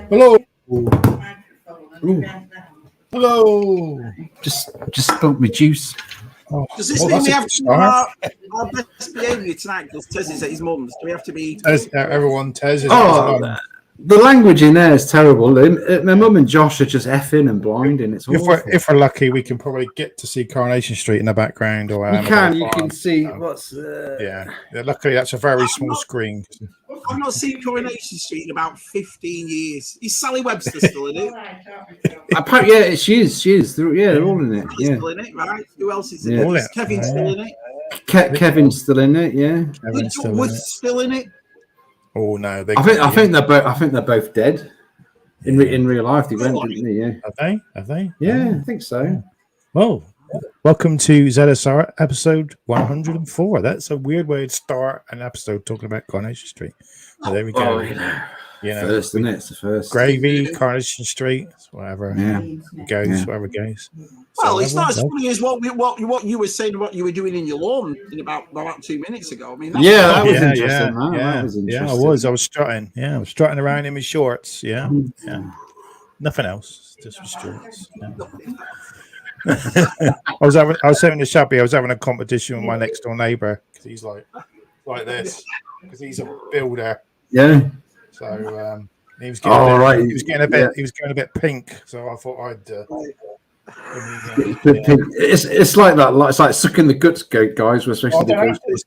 Hello. Ooh. Hello. Just spilled my juice. Oh, does this mean we have to our best behaviour tonight because Tez is at his mum's? Do we have to be? Everyone, Tez is the language in there is terrible. My mum and Josh are just effing and blinding. It's awful. If we're lucky, we can probably get to see Coronation Street in the background. Or you can see what's. Yeah. Luckily, that's a very small screen. I've not seen Coronation Street in about 15 years. Is Sally Webster still in it? Apparently, yeah, she is. Yeah, they're all in it. Yeah. Still in it, right? Who else is in it? Is Kevin still in it? Kevin's still in it. Yeah. Kevin's still in it. Oh no! I think they're both dead. In real life, they went, didn't they? Yeah. Have they? Yeah, I think so. Yeah. Well, welcome to ZSR episode 104. That's a weird way to start an episode talking about Coronation Street. Well, there we go. First, isn't it? It's the first. Gravy, Coronation Street, whatever. Yeah. Wherever goes. Well, it's not as funny as what you were saying, what you were doing in your lawn in about 2 minutes ago. I mean, that was interesting. That was interesting. Yeah, I was strutting. Yeah, I was strutting around in my shorts. Yeah. Nothing else, just my shorts. Yeah. I was saying to Shabby, I was having a competition with my next door neighbour because he's like this because he's a builder. Yeah. So he was getting he was getting a bit pink. So I thought I'd. It's like that. It's like sucking the guts, guys. We're supposed to be Ghostbusters. It's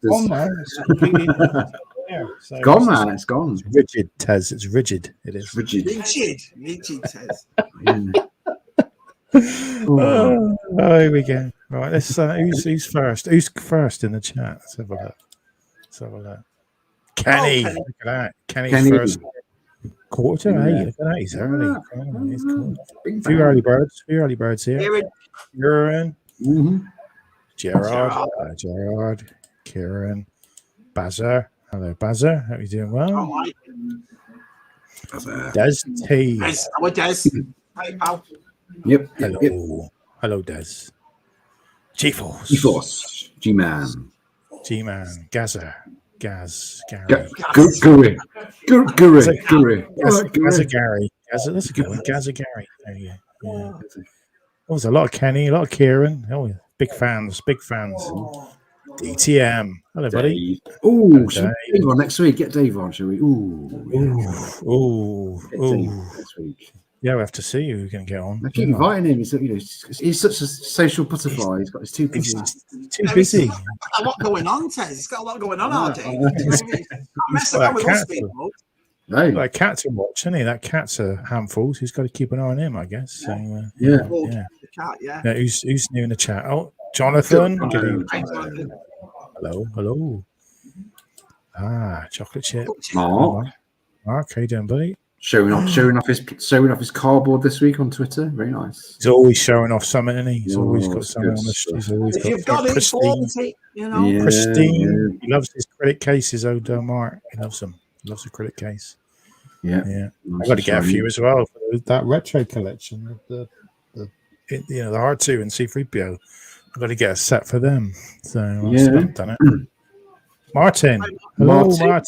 gone, man. It's gone. It's rigid, Tez. It's rigid. It is rigid, Tez. Here we go. Right, let's. Who's first? Who's first in the chat? Let's have a look. Kenny. Look at that. Kenny's first. 7:45. Look at that. He's early. He's cool. A few early birds here. Kieran. Gerard. Kieran. Bazzer. Hello, Bazzer. How are you doing? Well. Des T. Hello, Des. Hi, pal. Yep. Hello, Des. G-Force. G-Man. Gazza. Gary. Gary. That's a Gary. That's a good one. Gazza Gary. There you go. Yeah. Oh, there's a lot of Kenny, a lot of Kieran. Oh, big fans. DTM. Hello, buddy. Oh, Dave on next week. Get Dave on, shall we? Next week. Yeah, we have to see who we can get on. I keep inviting him. He's such a social butterfly. He's too busy. Too busy. He's got a lot going on, Tez. He's got a lot going on all day. Can't mess around with us people. No. Like cat to watch, isn't he? That cat's a handful. So he's got to keep an eye on him, I guess. So, The cat, who's new in the chat? Oh, Jonathan. Hello. Chocolate chip. Mark, how you doing, buddy? Showing off his cardboard this week on Twitter. Very nice. He's always showing off something, isn't he? He's always got something on the. He's always got pristine. Pristine. He loves his credit cases. Mark. He loves them. He loves a credit case. Yeah. I've got to get a few as well for that retro collection. The R2 and C3PO. I've got to get a set for them. So I've done it. Martin. Hello, Martin.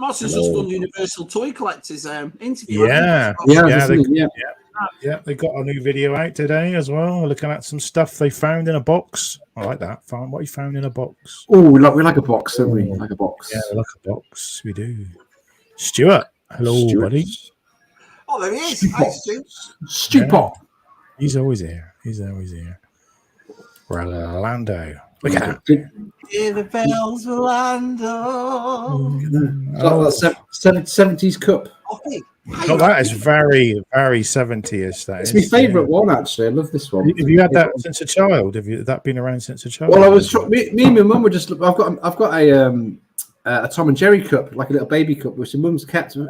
Martin's just done Universal Toy Collectors interview. Yeah. They got a new video out today as well. Looking at some stuff they found in a box. I like that. Find what you found in a box. Oh, we like a box, don't we? Like a box. Yeah, we like a box. We do. Stuart. Hello, buddy. Oh, there he is. Stuart. Yeah. He's always here. Orlando. Look at that. Hear the bells, Orlando. That 70s cup. Oh, that is very, very 70s. It's my favourite one, actually. I love this one. Have you had that since a child? Have you that been around since a child? Well, I was me and my mum were just. I've got a Tom and Jerry cup, like a little baby cup, with some mum's cats. We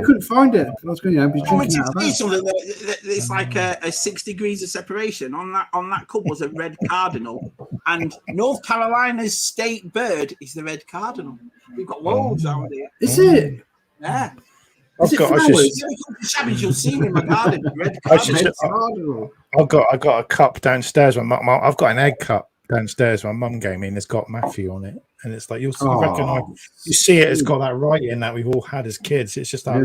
couldn't find it. I was going, be drinking out of that. It's like a 6 degrees of separation. On that cup was a red cardinal, and North Carolina's state bird is the red cardinal. We've got loads out here. Is it? Yeah. Is it flowers? You'll see me in my garden. Red cardinal. I've got a cup downstairs. I've got an egg cup downstairs. My mum gave me, and it's got Matthew on it. And it's like you see it. It's got that writing that we've all had as kids. It's just that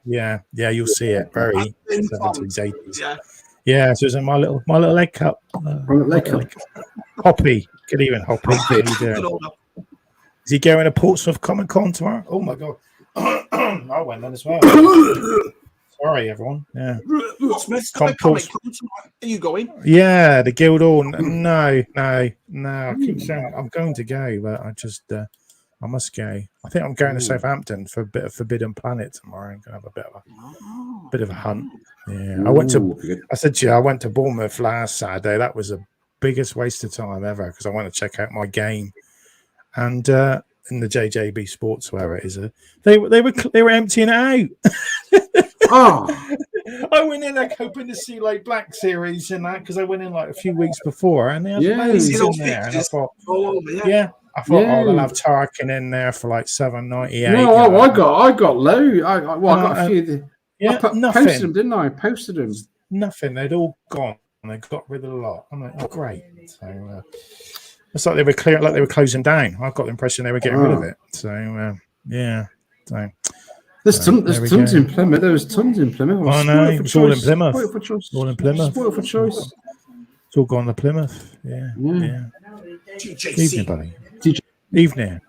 Yeah, you'll see it. Very 70s, 80s. Yeah. Yeah, so it's in my little egg cup. Leg cup. Hoppy. Good evening, Hoppy. How you doing? Is he going to Portsmouth Comic Con tomorrow? Oh my god. I went then as well. Sorry, everyone. Yeah. Are you going? Yeah, the Guildhall. No. I keep saying I'm going to go, but I must go. I think I'm going to Southampton for a bit of Forbidden Planet tomorrow. I'm gonna have a bit of a hunt. Yeah, I said to you, I went to Bournemouth last Saturday. That was the biggest waste of time ever because I went to check out my game, and in the JJB Sports where it is, they were emptying it out. I went in like hoping to see like Black Series and that because I went in like a few weeks before, and they had loads in there, and I thought, they'll have Tarkin in there for like $7.98. No, I got low. I got a few. I posted them, didn't I? Posted them. Nothing. They'd all gone. And they got rid of the lot. I'm like, oh great. So it's like they were closing down. I got the impression they were getting rid of it. So yeah. So there's tons in Plymouth. There was tons in Plymouth. I know. It's all in Plymouth. All in Plymouth. Spoiled for choice. It's all gone to Plymouth. Yeah. Evening, buddy. Evening.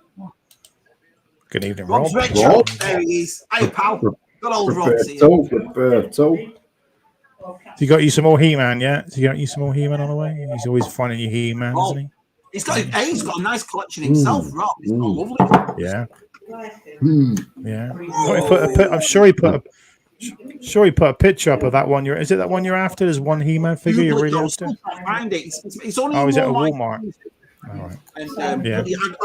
Good evening, Rob. There he is. Hey, pal. Good old Roberto. You got you some more He-Man, yeah? So you got you some more He-Man on the way? He's always finding you He-Man, isn't he? He's got a nice collection himself, Rob. He's got lovely. Yeah. Yeah. I'm sure he put a picture up of that one. Is it that one you're after? There's one He-Man figure you're really after? Find it. It's only is it at Walmart? All right. And, I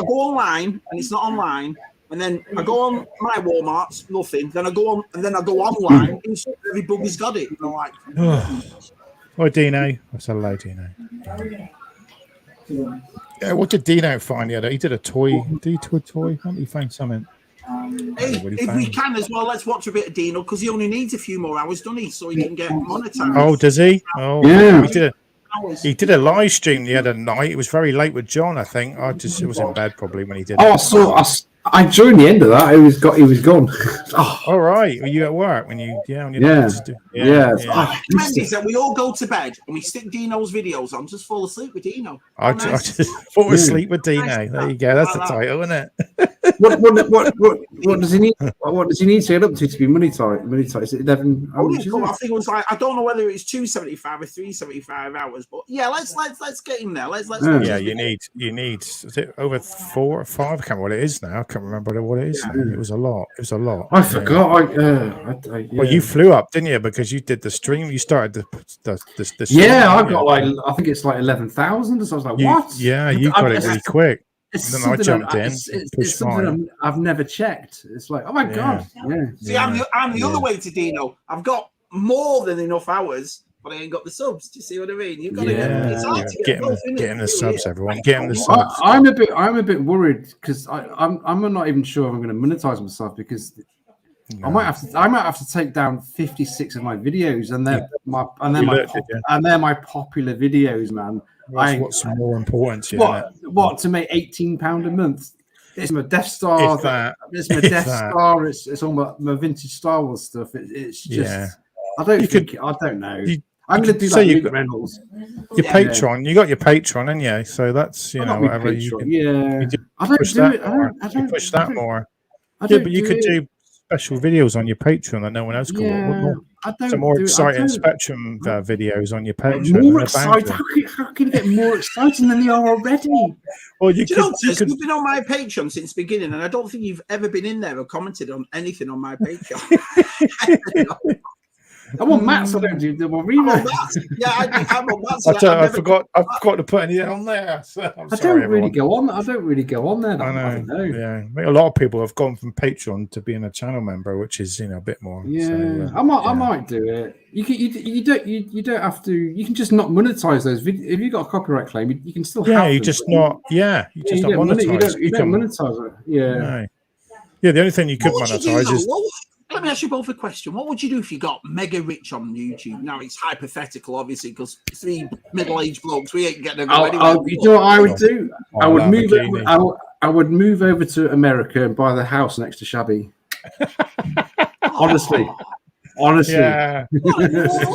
go online and it's not online. And then I go on my Walmart's, nothing. Then I go online, and every buggy's got it. And I'm like, oh, Dino. I said hello, Dino. Yeah, what did Dino find the other? He did a toy. Did he do a toy? How did he find something? Hey, if we can as well, let's watch a bit of Dino because he only needs a few more hours, doesn't he? So he can get monetized. Oh, does he? Oh, yeah. He did a live stream the other night. It was very late with John, I think. It was in bed probably when he did it. I joined the end of that. He was gone. All right. Were you at work when you? Yeah. Is that we all go to bed and we stick Dino's videos on. Just fall asleep with Dino. I just fall asleep with Dino. There you go. That's the title, isn't it? What does he need? What does he need to get up to be money tight? Is it 11? I think it was like I don't know whether it's 275 or 375 hours, but yeah, let's get in there. Let's. Yeah, you need. Is it over 4 or 5? I can't remember what it is now. I can't remember what it is. It was a lot. I forgot. Well, you flew up, didn't you? Because you did the stream. You started the stream. Yeah, I got I think it's like 11,000. So I was like, what? Yeah, you got it really quick. And then I jumped in. It's something I've never checked. It's like, oh my god. Yeah. See, I'm the other way to Dino. I've got more than enough hours, but I ain't got the subs. Do you see what I mean? You've got to get him the subs, everyone. Get him the subs. I'm a bit worried because I'm not even sure if I'm going to monetize myself because I might have to take down 56 of my videos and they're my popular videos, man. What's more important to you? What to make £18 a month? It's my Death Star. It's my Death Star. It's all my vintage Star Wars stuff. It's just I don't know. I'm going to do like Luke Reynolds. Your Patreon, you got your Patreon, haven't you? So that's whatever you can. Yeah, I don't push that more. You push that more. Yeah, but you could do special videos on your Patreon that no one else could. Some more exciting Spectrum videos on your Patreon. More exciting? How can you get more exciting than they are already? Well, you've been on my Patreon since the beginning, and I don't think you've ever been in there or commented on anything on my Patreon. I want Matt's. I don't do the one reload. Yeah, I'm on Matt's. I forgot to put anything on there. So I don't really go on there. I know. Yeah, I think a lot of people have gone from Patreon to being a channel member, which is a bit more. Yeah, so, I might do it. You don't have to. You can just not monetize those videos. If you got a copyright claim, you can still. Yeah, you just not. Yeah, you just not monetize. You don't monetize it. Yeah. No. Yeah, the only thing you could monetize is. Let me ask you both a question. What would you do if you got mega rich on YouTube? Now, it's hypothetical, obviously, because 3 middle-aged blokes, we ain't getting to go anywhere. You know what I would do? I would move over to America and buy the house next to Shabby. Honestly. Yeah. What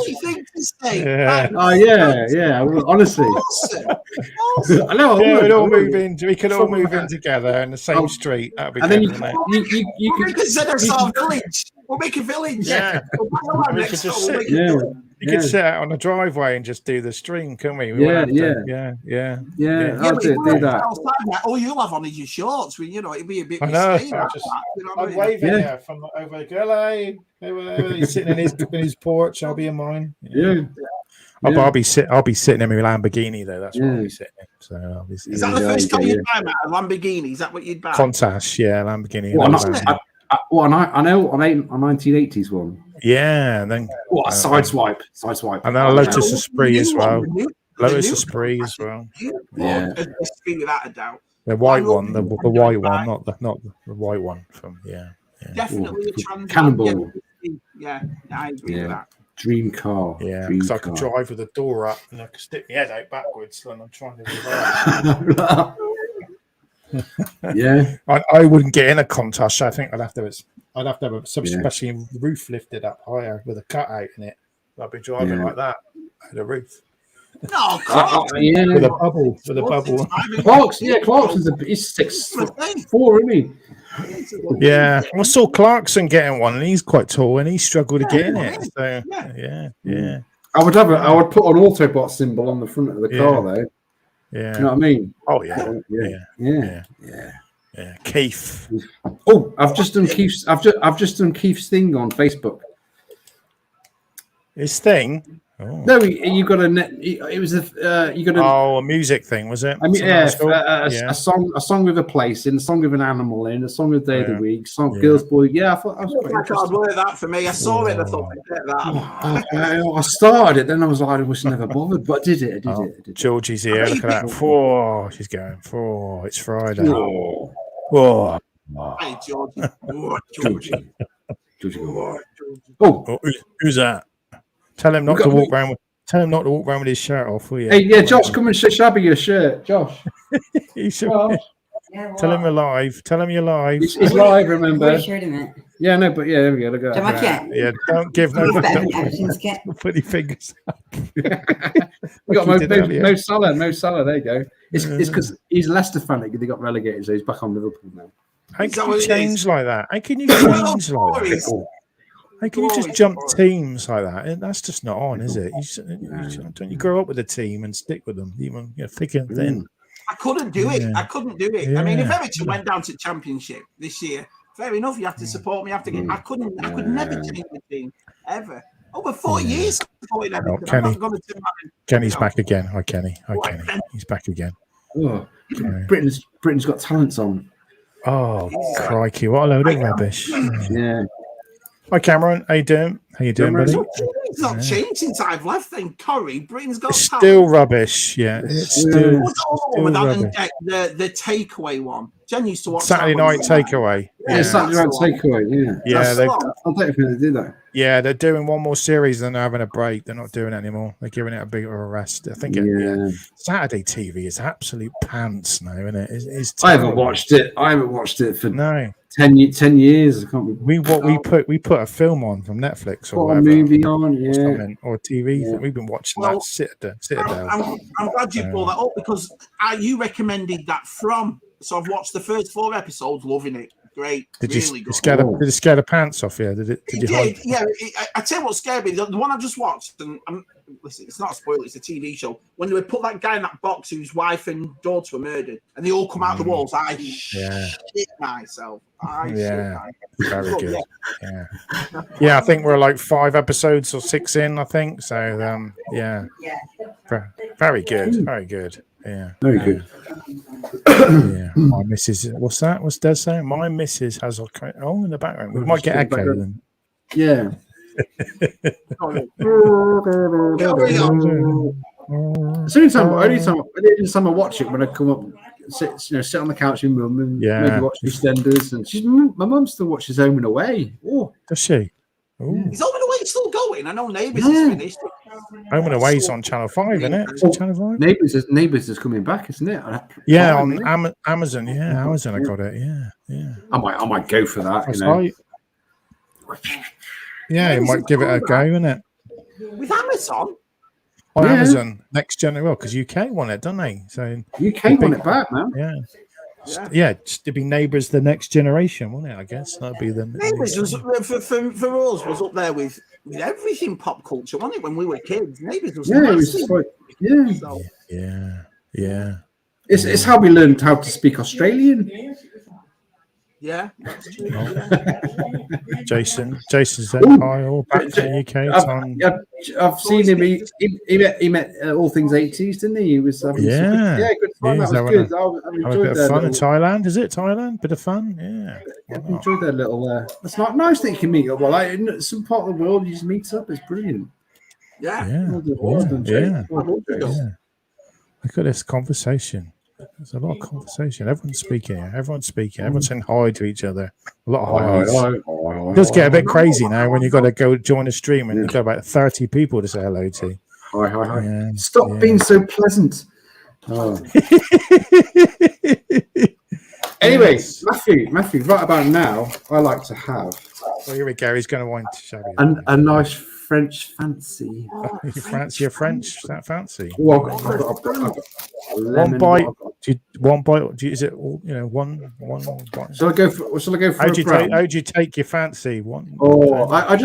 do you think to say? Yeah. Oh yeah. Honestly. Awesome. I know. Yeah, we'd all I would. move in. We could all move in together in the same street. That'd be And good, then wouldn't it? you We'll could make a ZSR village. We'll make a village. Yeah. We'll put the land And we next could just door, we'll sit- make a Yeah. village. You could sit out on the driveway and just do the stream, couldn't we? We Yeah, wouldn't have to- yeah. Yeah, Yeah, I'll but do if that. outside, like, all you'll have on is your shorts. You know, it'd be a bit I know. risque. Like that, you know what I I'd mean? wave Yeah. at you from over. Hello. He's sitting in his porch. I'll be in mine. Yeah. I'll be sitting in my Lamborghini though. That's what I'll be sitting in. So I'll be Is that the first car you'd buy, Matt? A Lamborghini? Is that what you'd buy? Countach, yeah, Lamborghini. I know on 1980s one. Yeah, and then What a sideswipe. and then a Lotus Oh, Esprit as well. the new- Lotus the new Esprit as well. Yeah. Esprit without a doubt. The white one, the white one, not the white one from Definitely a trans Cannonball. Yeah, I agree with that. Dream car. Yeah, Dream because I could car. drive with the door up and I could stick my head out backwards when I'm trying to reverse. Yeah. I wouldn't get in a Countach. I think I'd have to have a especially roof lifted up higher with a cutout in it. I'd be driving like that at the roof. No, Clark. With a bubble. Clarkson's he's 6'4", isn't he? Yeah, I saw Clarkson getting one, and he's quite tall, and he struggled to get in it. So yeah. I would put an Autobot symbol on the front of the car though. Yeah. You know what I mean? Oh yeah. Keith. Oh, I've just done Keith's thing on Facebook. His thing. Oh. No, you got a net. It was you got a music thing, was it? I mean, a song with a place in, a song with an animal in, a song with day of the week, girls, boy. Yeah, I thought that was quite interesting. Hard work that for me. I saw it. I thought I started it, then I was like, I was never bothered, but I did it. I did it. Georgie's here. Look at that. 4. She's going 4. It's Friday. Whoa. Hey, Georgie. Oh, who's that? Tell him not to walk around with his shirt off, will you? Hey, yeah, Josh, come and shabby your shirt, Josh. Tell him you're live. Tell him you're live. He's live, remember? Yeah, no, but yeah, there we go. Yeah, don't give no. Don't put your fingers up. We got Mo Salah. There you go. It's because he's Leicester fan. They got relegated, so he's back on Liverpool now. How can you change like that? How can you change like that? How can you just jump teams like that? That's just not on, is it? Don't you grow up with a team and stick with them, even thick and thin? I couldn't do it. I mean, if Everton went down to Championship this year, fair enough. You have to support me. I could never change the team ever. Over 4 years. Kenny's back again. Hi, Kenny. He's back again. Oh, Britain's got talents on. Oh, crikey! What a load of rubbish. Yeah. Hi, Cameron. How you doing, buddy? It's not changed since I've left. Then Corey, Britain's got still rubbish. Yeah, it's still rubbish. The takeaway one. Jen used to watch Saturday Night Takeaway. Yeah, Saturday Night Takeaway. Yeah, I don't think they do that. Yeah, they're doing one more series, then they're having a break. They're not doing it anymore. They're giving it a bit of a rest. I think Saturday TV is absolute pants now, isn't it? It's I haven't watched it. for 10 years. I can't remember. We put a film on from Netflix or whatever. A movie on, or TV. Yeah. We've been watching that Citadel. I'm glad you brought that up because you recommended that from. So I've watched the first 4 episodes, loving it. Great, did really you good. Did it scare the pants off you? Did you? Yeah. I tell you what scared me. The one I just watched, and listen, it's not a spoiler. It's a TV show. When they put that guy in that box whose wife and daughter were murdered, and they all come out the walls, I shit myself. Very good. Yeah. I think we're like 5 episodes or 6 in. I think so. Very good. Very good. Yeah. Very good. Yeah. My missus. What's that? What's Des saying? My missus has in the background. We might get echo then. Yeah. Only time I watch it when I come up, sit on the couch with mum and maybe watch EastEnders. And my mum still watches Home and Away. Oh, does she? Ooh. Is Home and Away still going? I know Neighbours is finished. Home and Away is on Channel 5, isn't it? Is it Channel 5? Neighbours is coming back, isn't it? On Amazon. Yeah, Amazon. I got it. Yeah. I might go for that. Yeah, you might give it a go, innit? With Amazon. On Amazon next generation, well, because UK want it, don't they? So UK want it back, man. Yeah, to be Neighbours the next generation, wouldn't it? I guess that'd be the Neighbours was for us was up there with everything pop culture, wasn't it? When we were kids, Neighbours was it was just like It's how we learned how to speak Australian. Yeah, that's true. Jason said hi, all back to the UK. I've seen him. He met all things 80s, didn't he? He was having good time. That was good. I enjoyed a bit of fun in Thailand. Is it Thailand? Bit of fun, yeah. I enjoyed that little. It's not nice that you can meet up. Well, in some part of the world, you just meet up. It's brilliant. Yeah. Look at this conversation. There's a lot of conversation. Everyone's speaking. Everyone's saying hi to each other. A lot of highs. It does get a bit crazy now when you've got to go join a stream and you've got about 30 people to say hello to. Hi. Yeah, Stop being so pleasant. Oh. Anyway, Matthew, right about now, I like to have. Well, here we go. He's going to wind shabby. A nice French fancy. You're French? Is that fancy? Well, one bite. One bite. Is it all? One bite. Shall I go for? How do you take your fancy one? I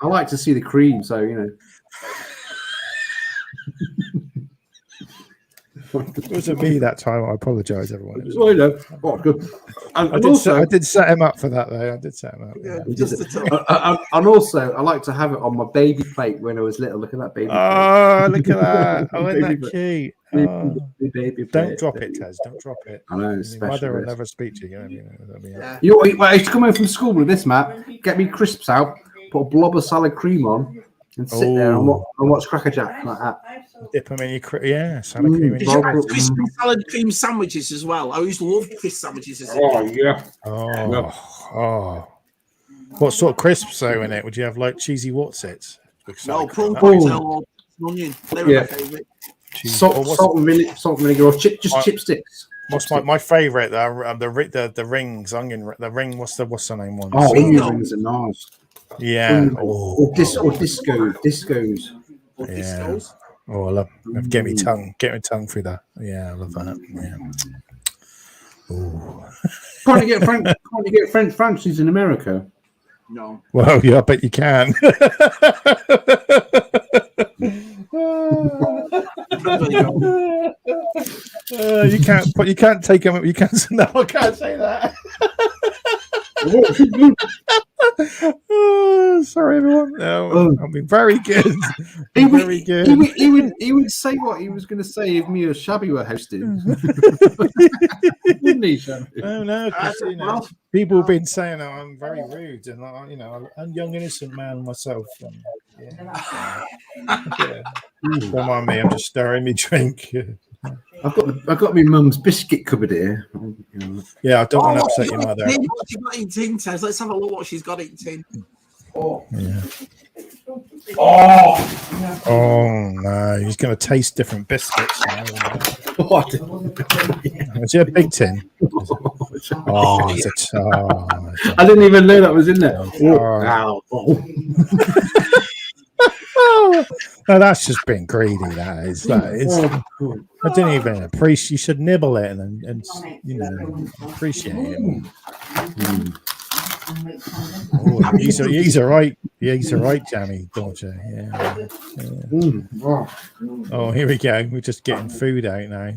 like to see the cream. So It wasn't me that time. I apologise, everyone. Good. I did set him up for that, though. I did set him up. And also, I like to have it on my baby plate when I was little. Look at that baby plate. Oh, look at that. Oh, isn't that cute? Baby plate. Don't drop it, Tez. Don't drop it. I know. Your mother will never speak to you. I used to come home from school with this, Matt. Get me crisps out, put a blob of salad cream on, and sit there and watch Cracker Jack like that. Dip them in your salad cream. Did you have crispy salad cream sandwiches as well? I used to love crisp sandwiches as well. What sort of crisps though in it? Would you have like cheesy Wotsits? No, prawn cocktail or onion. They were my favourite. Salt and vinegar or chipsticks. What's my favourite? The rings, onion. The ring. What's the name one? Oh, onion rings are nice. Yeah. Or discos. Yeah. Oh, I love. Get me tongue through that. Yeah, I love that. Yeah. Oh. Can't you get French Francis in America? No. Well, yeah, I bet you can. You can't take them. You can't. No, I can't say that. Sorry, everyone. No, I mean, very good. Very good. He would say what he was going to say if me or Shabby were hosting. Wouldn't he, Shabby? No, people have been saying I'm very rude, and I'm a young innocent man myself. Don't mind me. I'm just stirring me drink. I've got my mum's biscuit cupboard here. Yeah, I don't want to upset your mother. What she's got in tin, Tez. Let's have a look what she's got in tin. Yeah. Oh no, he's going to taste different biscuits now. What? Is it a big tin? I didn't even know that was in there. No, that's just being greedy. That is. I didn't even appreciate. You should nibble it and appreciate it. Oh, he's all right. Yeah, he's all right, Jammy, don't you? Yeah. Oh, here we go. We're just getting food out now.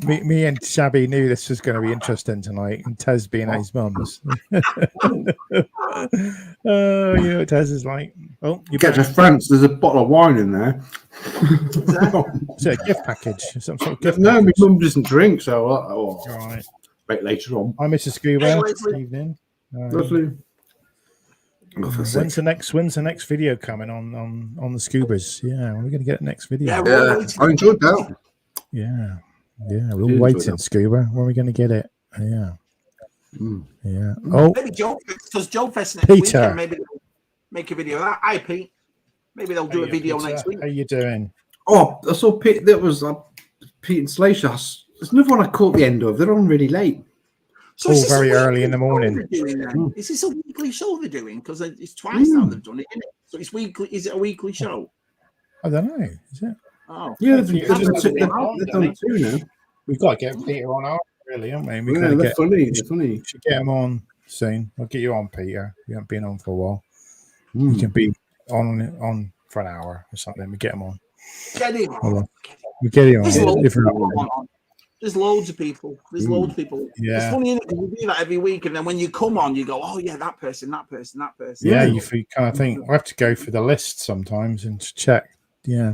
Me and Shabby knew this was going to be interesting tonight, and Tez being at his mum's. Oh, you know what Tez is like. Oh, you get to France. There's a bottle of wine in there. Is it a gift package? Some sort of gift no, package? my mum doesn't drink, so all right. Wait later on. Hi, Mrs. Scuba. Good evening. Lovely. When's the next video coming on the Scubas? Yeah, we're going to get the next video. Yeah, I enjoyed that. Yeah, we're all waiting, Scuba. When are we going to get it? Yeah. Yeah. Oh, maybe Joe, because Joe Fest next weekend, maybe they'll make a video of that. Hi, Pete. Maybe they'll do a video next week. How you doing? Oh, I saw Pete. That was Pete and Slash. There's another one I caught the end of. They're on really late. So all very early in the morning. Is this a weekly show they're doing? Because it's twice now they've done it, isn't it? So it's weekly. Is it a weekly show? I don't know. Is it? Oh, yeah, they've done 2 now. We've got to get Peter on our really, haven't we? They're funny. They're funny. We should get him on soon. I'll get you on, Peter. You haven't been on for a while. You can be on for an hour or something. We get him on. Get him on. We get him on. There's loads of people. There's loads of people. Yeah. It's funny, isn't it? You do that every week, and then when you come on, you go, "Oh yeah, that person." Yeah, you kind of think I have to go for the list sometimes and check. Yeah.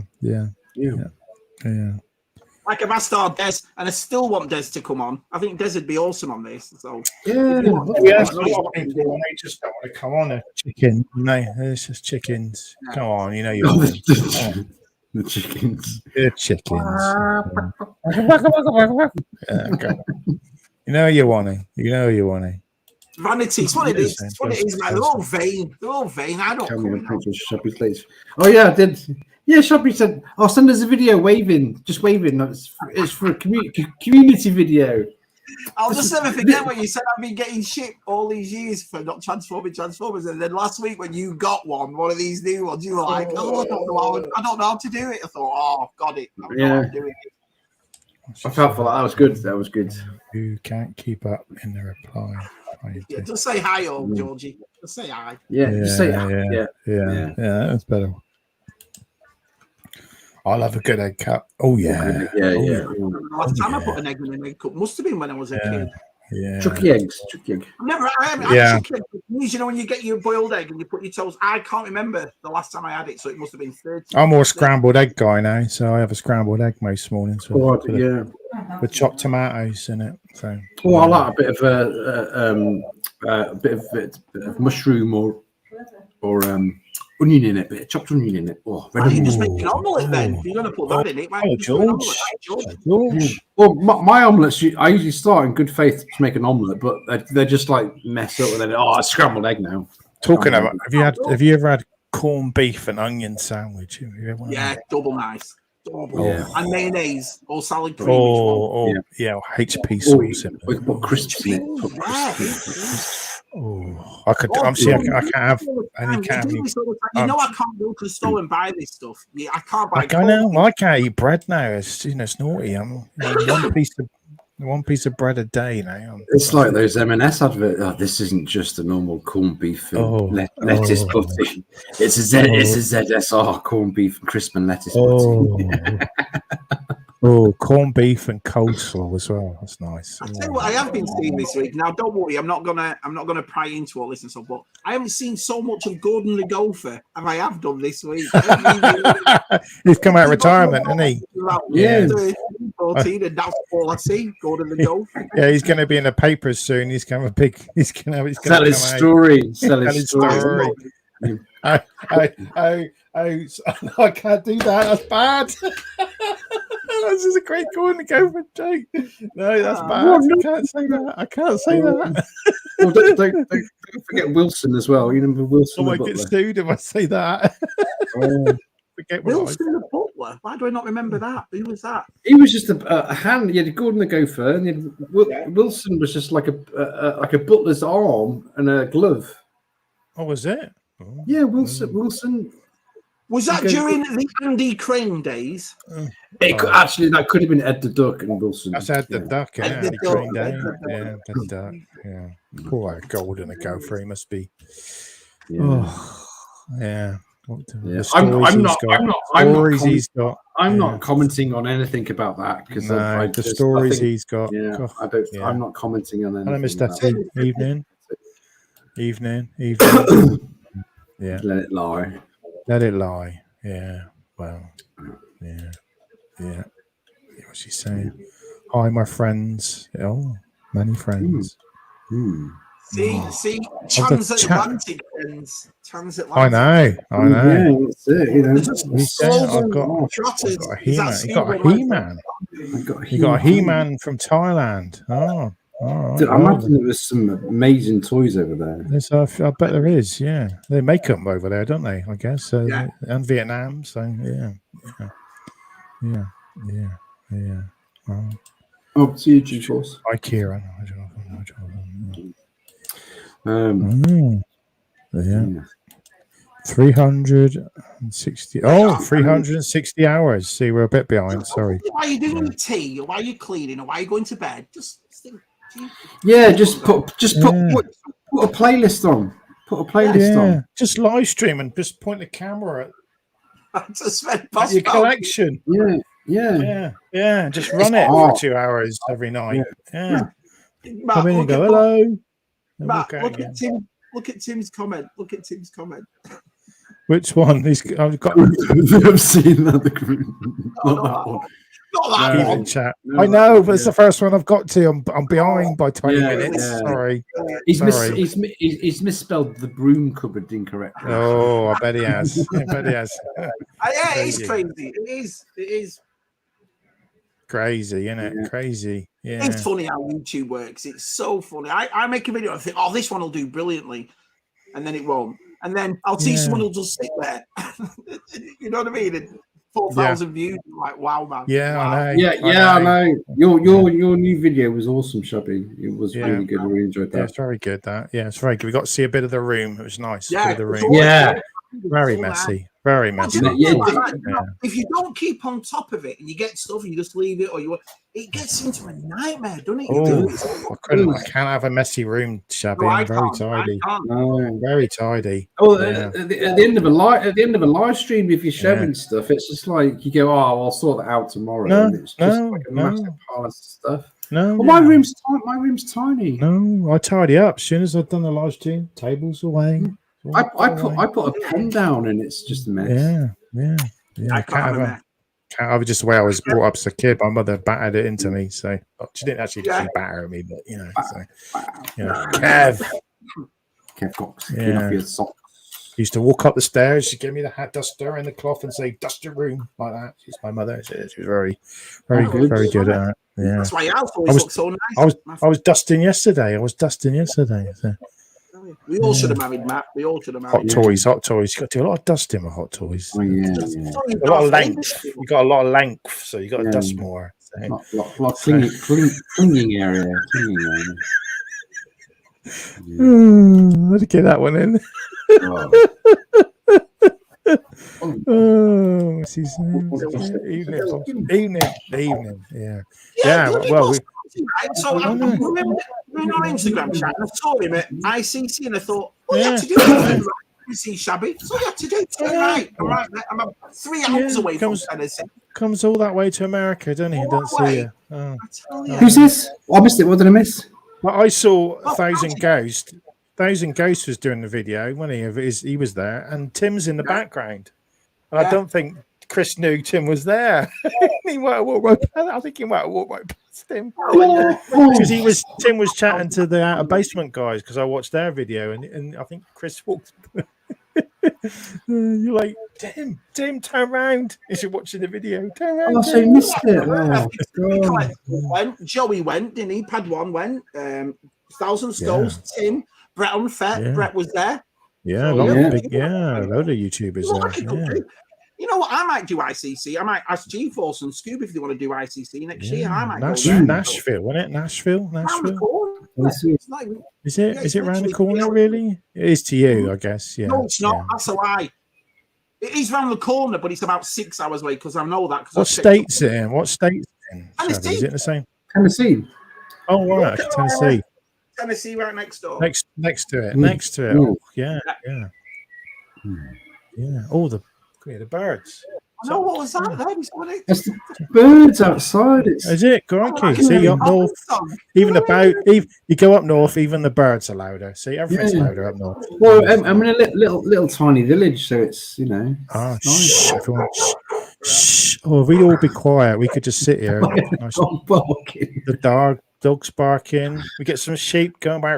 Like I've asked our Des, and I still want Des to come on. I think Des would be awesome on this. So a lot of people when they just don't want to come on. They're chicken, it's just chickens. Yeah. Come on, you know you. The chickens. They're chickens. You know you want it. Vanity. It's what it is. It's what it is, man. They're all vain. I don't come. Oh yeah, I did. Yeah, Shabby said, "Oh, send us a video waving, just waving. It's for a community video." I'll just never forget when you said I've been getting shit all these years for not transforming Transformers, and then last week when you got one of these new ones, you were like, "Oh, I don't know how to do it." I thought, "Oh, got it. I'm doing it." I felt for that. That was good. You can't keep up in the reply. Yeah, just say hi, old Georgie. Just say hi. Yeah, just say hi. Yeah, that's better. I love a good egg cup. Oh yeah. Last time I put an egg in an egg cup must have been when I was a kid. Yeah. Chucky eggs. I haven't had chucky eggs. You know when you get your boiled egg and you put your toast. I can't remember the last time I had it, so it must have been 30. I'm more scrambled egg guy now, so I have a scrambled egg most mornings with chopped tomatoes in it. So I like a bit of mushroom or onion in it, bit of chopped onion in it. Why don't you just make an omelette then? If you're going to put that in it, why don't you George. Well, my omelettes, I usually start in good faith to make an omelette, but they just like mess up and then it's scrambled egg now. Talking about, have you ever had corned beef and onion sandwich? Double nice. And mayonnaise or salad cream. HP sauce in it. With crisps in it. I can't have any candy. I can't go to the store and buy this stuff. Yeah, I can't buy. I can't eat bread now. It's naughty. I'm one piece of bread a day now. It's like those M&S adverts. Oh, this isn't just a normal corned beef and lettuce butty. It's a ZSR corned beef and crisp and lettuce butty. Corned beef and coleslaw as well. That's nice. I tell you what, I have been seeing this week. Now, don't worry, I'm not gonna pry into all this and stuff. But I haven't seen so much of Gordon the Gopher as I have done this week. He's come out of retirement, hasn't he? Yeah. 14, and that's all I see. Gordon the Gopher. Yeah, he's going to be in the papers soon. He's going to have a big. He's going to sell his story. Sell his story. I can't do that. That's bad. This is a great Gordon the Gopher joke. No, that's bad. I can't say that. Well, don't forget Wilson as well. You remember Wilson? I might get sued if I say that. Wilson the butler. Why do I not remember that? Who was that? He was just a hand. You had Gordon the Gopher, and Wilson was just like a butler's arm and a glove. Oh, was it? Oh. Yeah, Wilson. Was that during the Andy Crane days? That could have been Ed the Duck and Wilson. That's Ed the Duck, yeah. Andy Crane Day. Yeah, Ed the Duck. Yeah. Poor Gordon the Gopher. He must be. Yeah. I'm not commenting on anything about that because the stories he's got. Yeah, I'm not commenting on anything. Hello, Mr. Evening. Yeah. Let it lie. Yeah. Well. Yeah. What's she saying? Hi, my friends. Oh, many friends. See, transatlantic friends. Transatlantic. I know. Yeah, that's it. I've got a He-Man. You got a He-Man from Thailand. Oh. I imagine there was some amazing toys over there. I bet there is. Yeah, they make them over there, don't they? I guess. And Vietnam. So yeah. Up to you, G-Force. Hi, Kieran. Yeah. 360. Oh, 360 hours. See, we're a bit behind. Sorry. Why are you doing tea? Or why are you cleaning? Or why are you going to bed? Just think. Just put a playlist on. Put a playlist on. Just live stream and just point the camera at your collection. Yeah. Just run it for 2 hours every night. Yeah. Matt, come in and go hello. Matt, look at Tim's comment. Look at Tim's comment. Which one? I've got. I've seen that. Not that one. Chat. I know, but it's the first one I've got to. I'm behind by 20 minutes. Yeah. Sorry. He's misspelled the broom cupboard incorrectly. Oh, I bet he has. Yeah, it's crazy. It is. Crazy, isn't it? Yeah. Crazy. Yeah. It's funny how YouTube works. It's so funny. I make a video and think, oh, this one will do brilliantly. And then it won't. And then I'll see someone who'll just sit there. You know what I mean? And 4,000 views. I'm like, wow, man. Yeah, wow. I know. I know. Your new video was awesome, Shabby. It was really good. I really enjoyed that. Yeah, it's very good. It's very good. We got to see a bit of the room. It was nice. Yeah, the room. Very messy. Very messy. If you don't keep on top of it and you get stuff and you just leave it, it gets into a nightmare, doesn't it? I can't have a messy room, Shabby. I'm very tidy. I'm very tidy. At the end of a live stream, if you're showing stuff, it's just like you go, "Oh, I'll sort that out tomorrow." And it's just like a massive pile of stuff. My room's tiny. No, I tidy up as soon as I've done the live stream. Tables away. I put a pen down and it's just a mess. Yeah. I can't have it just the way I was brought up as a kid. My mother battered it into me, so she didn't actually batter me, but Kev Cox, clean off your socks. Used to walk up the stairs. She'd give me the hat duster and the cloth and say, "Dust your room," like that. She's my mother. She was very good at it. Yeah, that's why your house always looks so nice. I was dusting yesterday. So. We all should have married Matt. We all should have married. Hot toys. You got to do a lot of dusting with hot toys. Oh, yeah. A lot of length. You got a lot of length, so you got to dust more. Lot clinging area. Let's get that one in. What's his name? Evening. Yeah. Well, so I remember on Instagram chat and I saw him at ICC and I thought, you have to do it. See Shabby. So you have to do it. Right. I'm 3 hours away from Tennessee. Comes all that way to America, doesn't he? Don't see you. Who's this? I missed it. What did I miss? Well, I saw 1,000 Ghost. 1,000 Ghost was doing the video when he was there, and Tim's in the background. And I don't think Chris knew Tim was there. He might have walked right past, I think he might have walked right past him. Because Tim was chatting to the Outer Basement guys because I watched their video, and I think Chris walked. You're like, Tim, turn around. Is you watching the video? Turn around. So you missed it. Joey went, didn't he? Pad 1 went. 1,000 Skulls, Tim, Brett on Fet. Brett was there. Yeah, a lot of YouTubers there. You know what? I might do ICC. I might ask G-Force and Scoob if they want to do ICC next year. I might Nashville, wasn't it? Nashville. Is it? Is it round the corner? Really? It is to you, I guess. Yeah. No, it's not. That's a lie. It is round the corner, but it's about 6 hours away because I know that. What state's it in? What state's it in? Is it the same? Tennessee. Oh, right. Tennessee. Tennessee, right next door. Next to it. Oh, yeah. All the birds. I know, what was that? It's the birds outside. Is it? Crikey. See, up north, you go up north, even the birds are louder. See, everything's louder up north. Well, I'm in a little tiny village, so it's, nice. Everyone, shh. Oh, if we all be quiet, we could just sit here. The dog's barking. We get some sheep going by.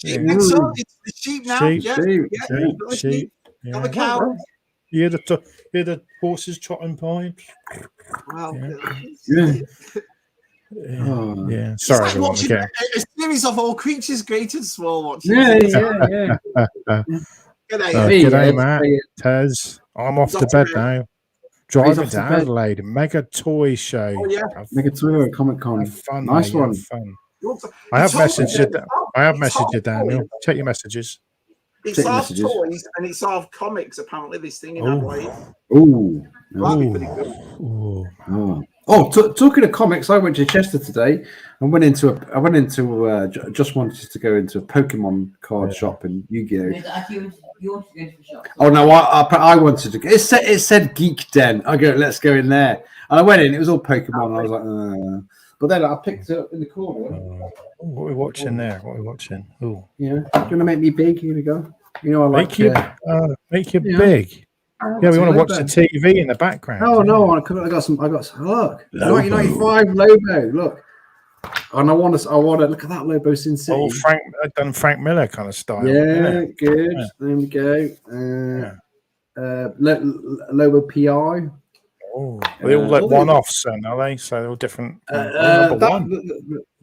It's the sheep now. Sheep. Got the cow. You hear the horses trotting by. Wow. Yeah. Sorry, it's like watching a series of all creatures, great and small. Watching. Yeah. Good day, Matt. Tez. I'm off to bed now. Driving to Adelaide, Mega Toy Show. Oh, yeah. Mega Toy and Comic Con. Fun, nice mate, one. Fun. I have messaged you. I have messaged you, Daniel. Check your messages. It's half toys and it's half comics. Apparently, this thing in Adelaide. Ooh. That'd be pretty good. Talking of comics, I went to Chester today and went into just wanted to go into a Pokemon card shop in Yu-Gi-Oh. You wanted to go into the shop? Oh no, I wanted to go. It said Geek Den. I go, let's go in there. And I went in. It was all Pokemon. And I was like, but then I picked it up in the corner. What are we watching there? What are we watching? Oh, yeah. Do you want to make me big? Here we go. You know, I like make you big. Yeah, we want to watch the TV in the background. Oh no, I got some. Look, 1995 Lobo. Look, and I want to look at that Lobo Sin City. Oh, Frank Miller kind of style. Yeah, good. Yeah. There we go. Lobo PI. Oh, they all like one-offs, then, are they? So they're all different.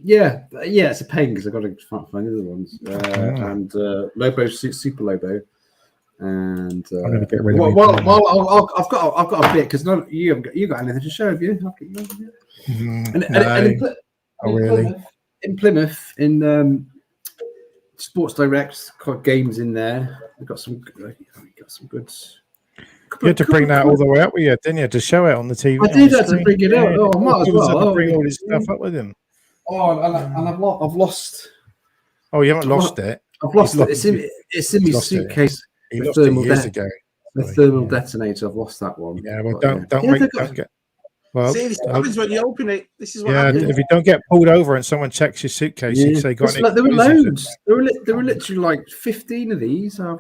Yeah, it's a pain because I've got to find other ones. And Lobo Super Lobo. And I'm gonna get rid of I've got a bit because you got anything to show, have you? In Plymouth, in Sports Direct, got games in there. We've got some good. You had to bring that all the way up with you, didn't you, to show it on the TV? I did have to bring it up. Oh, I might as well. Bring all his stuff up with him. Oh, and I've lost. Oh, you haven't lost it. I've lost it. It's in my suitcase. He lost it years ago. The thermal detonator. I've lost that one. Yeah, well, don't get. Well, see, this happens when you open it. This is what happens. If you don't get pulled over and someone checks your suitcase, you say, "Got there were loads. There were literally like 15 of these. I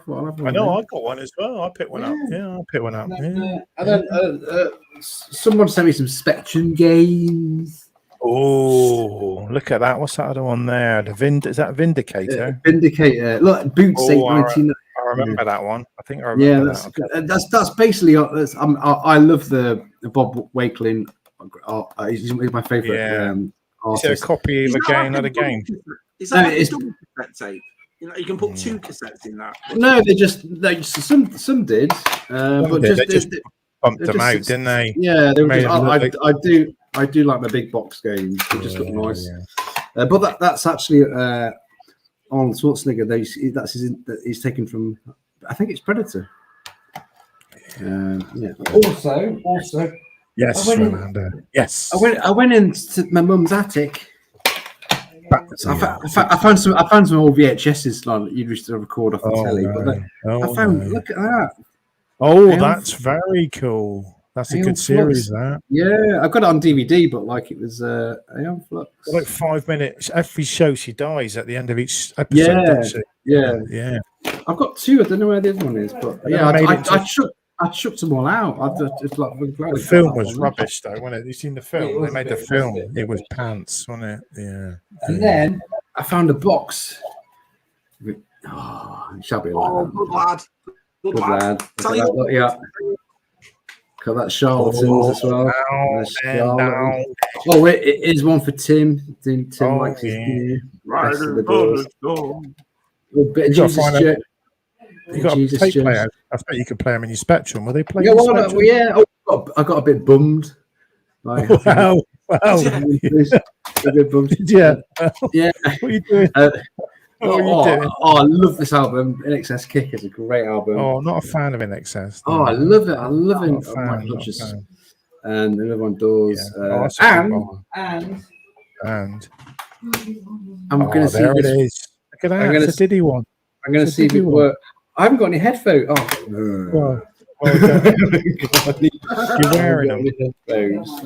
know. I got one as well. I picked one up. Yeah, I picked one up. And then someone sent me some Spectrum games. Oh, look at that! What's that other one there? Is that Vindicator? Vindicator. Look, Boot Safe 19. I remember that one. I think I remember that. That's basically. I love the Bob Wakelin. He's my favourite artist. Is it a copy of a game, not a game? Is that a double cassette tape? You know, you can put two cassettes in that. No, some did, but they just bumped them out, didn't they? Yeah, they were. I do like the big box games. They just look nice. Yeah. But that's actually Arnold Schwarzenegger. He's taken from. I think it's Predator. Yeah. Also. Yes, Amanda. Yes. I went into my mum's attic. I found some old VHSs like you used to record off the telly. But I found. Look at that. Oh, that's very cool. That's a good series, that. Yeah, I got it on DVD, but like it was Aeon Flux. Like 5 minutes. Every show she dies at the end of each episode, doesn't she? Yeah. I've got two. I don't know where the other one is, but I chucked them all out. The film was rubbish, though, wasn't it? You seen the film? They made the film. It was pants, wasn't it? Yeah. And then I found a box. Shabby. Good lad. Good lad. Yeah. Got that Charlatans as well. Oh, it is one for Tim. Tim likes his Right. A bit of Jesus Joe. You got a tape player. I thought you could play them in your Spectrum. Were they playing? Yeah. I got a bit bummed. Like, wow. A bit bummed. Yeah. Yeah. What are you doing? I love this album. In Excess Kick is a great album. Oh, I'm not a fan of In Excess. Oh, I love it. I love it. And another one doors. And I'm going to see there it is. Look at that. It's a Diddy one. I'm going to see if it works. I haven't got any headphones. Oh, you're wearing them. Headphones.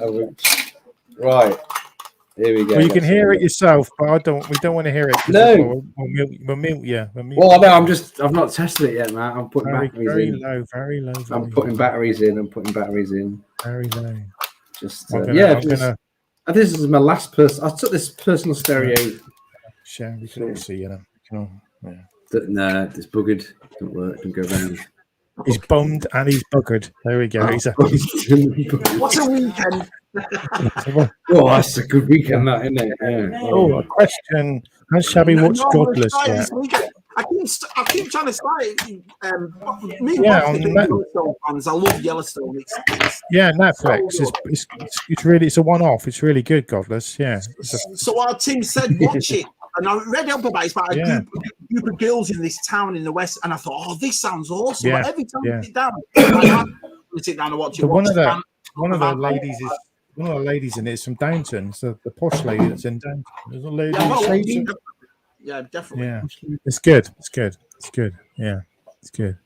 Right. Here we go. Well, you can hear it yourself, but we don't want to hear it. No, we'll mute you. Well, no, I've not tested it yet, Matt. I'm putting batteries in. Very low. I'm putting batteries in. Very low. Just this is my last person. I took this personal stereo. Share. We can all see you. Nah, it's buggered. Don't work. Don't go around. He's bummed and he's buggered. There we go. What's a weekend? That's a good weekend, that, isn't it? Yeah. A question. Has Shabby watched Godless yet? I keep trying to say, me and Bob's Yellowstone fans. I love Yellowstone. It's Netflix. So it's really a one-off. It's really good, Godless. Yeah. So our team said, watch it. And I read up about it. It's about a group of girls in this town in the West. And I thought, oh, this sounds awesome. Yeah. But every time I sit down, I sit down and watch it. One of the ladies in it is from Downton. So the posh lady that's in Downton. There's a lady. Yeah, definitely. Yeah. It's good. Yeah. It's good.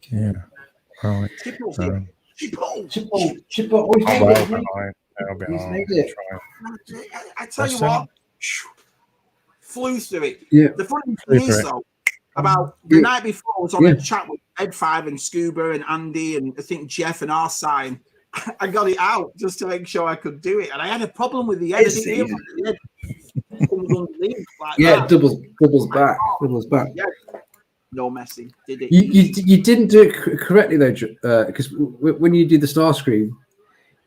Yeah. Right. Chippo. I tell you what, flew through it. Yeah. The funny thing is, though, about the night before, I was on a chat with Ed 5 and Scuba and Andy and I think Jeff and Arsine. I got it out just to make sure I could do it. And I had a problem with the editing. Doubles back. Yeah. No messing, did it? You didn't do it correctly though, because when you do the star screen,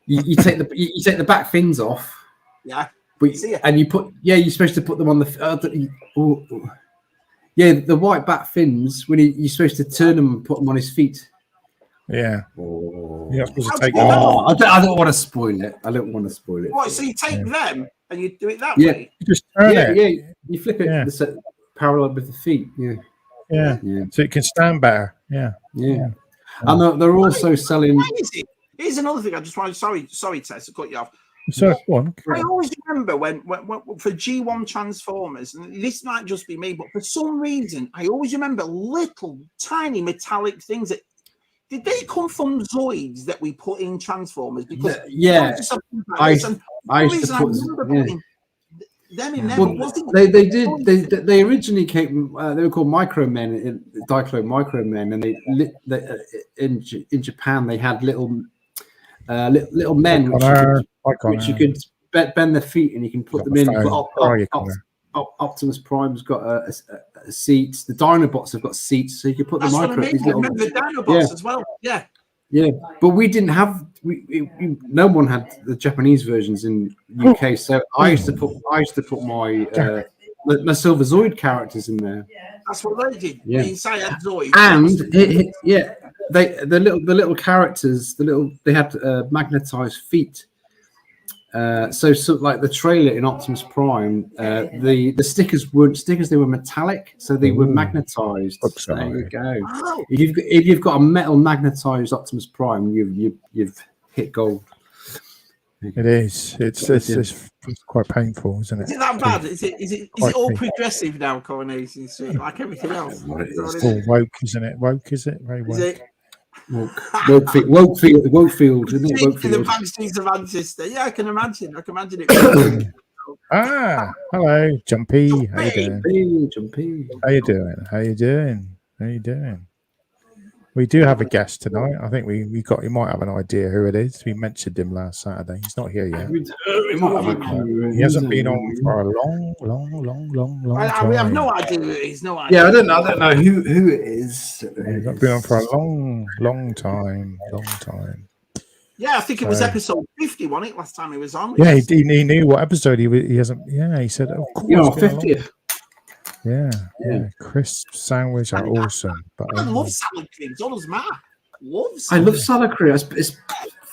you take the back fins off. Yeah. And you put you're supposed to put them on the the white back fins when you're supposed to turn them and put them on his feet. Yeah. You're supposed to take them off. I don't want to spoil it. What? So you take them and you do it that way? You just turn it. Yeah. You flip it parallel with the feet. Yeah. So it can stand better. Yeah. And they're also selling. Here's another thing. I just wanted. Sorry, Tess, to cut you off. So one. I always remember when for G1 Transformers, and this might just be me, but for some reason, I always remember little tiny metallic things that. Did they come from Zoids that we put in Transformers? Because I used to put them in there. They did. They originally came. They were called Micromen, Dichlo Micromen, and in Japan they had little men which you could bend their feet and you can put them in. Optimus Prime's got a seat. The Dinobots have got seats, so you can put the micro. I remember the Dinobots as well. Yeah. But we didn't have. No one had the Japanese versions in UK, so I used to put my Silver Zoid characters in there. That's what they did. Yeah. Inside Zoid. And the little characters, they had magnetized feet. So like the trailer in Optimus Prime, the stickers weren't stickers; they were metallic, so they were magnetized. There you go. Wow. If you've got a metal magnetized Optimus Prime, you've hit gold. It is. It's quite painful, isn't it? Is it that bad? Is it all progressive now, Coronation Street, like everything else? It's all woke, isn't it? Woke, is it? Very woke. Is it? Wokefield, isn't it? Wokefield. The back streets of Manchester. Yeah, I can imagine it. Hello, Jumpy. How you doing? Hey, Jumpy. How you doing? We do have a guest tonight. I think we might have an idea who it is. We mentioned him last Saturday. He's not here yet. He hasn't been on for a long time. We have no idea who it is. No idea. Yeah, I don't know who it is. He's not been on for a long time. Yeah, I think it was episode 50, wasn't it? Last time he was on. Yeah, he knew what episode he hasn't. Yeah, he said, of course. 50th. Yeah. Crisp sandwich are awesome. But I love salad cream. So does Matt. I love salad cream. It's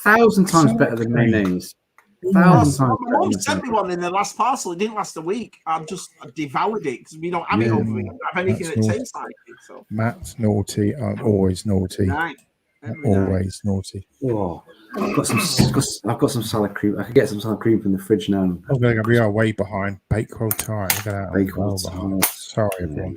1,000 times better than mayonnaise. 1,000 times. My mom sent me one in the last parcel. It didn't last a week. I just devoured it because we don't have it over here. We don't have anything that tastes like it. So Matt's naughty. I'm always naughty. Always naughty. Oh, I've got some salad cream. I could get some salad cream from the fridge now. We are way behind. Bakewell Tire. Bakewell Tire.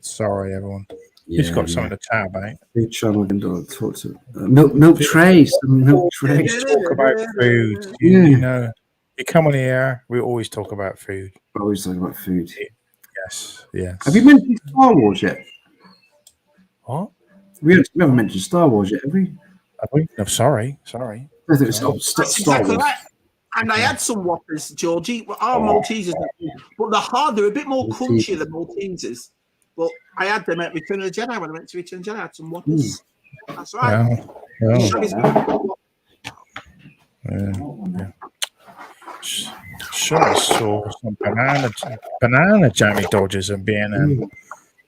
Sorry, everyone. You just got something to chat about. Big channel and talk to milk trays. Milk trays. Talk about food. You know, you come on here. We always talk about food. Always talk about food. Yes. Have you mentioned Star Wars yet? What? We haven't mentioned Star Wars yet, have we? No, sorry. I think it's Star Wars. Right. And I had some Whoppers, Georgie. Our Maltesers, but they're hard. They're a bit more crunchy than Maltesers. But I had them at Return of the Jedi. When I went to Return of the Jedi, I had some Whoppers. That's right. Yeah. Sure, I saw some banana jammy dodgers and B&M.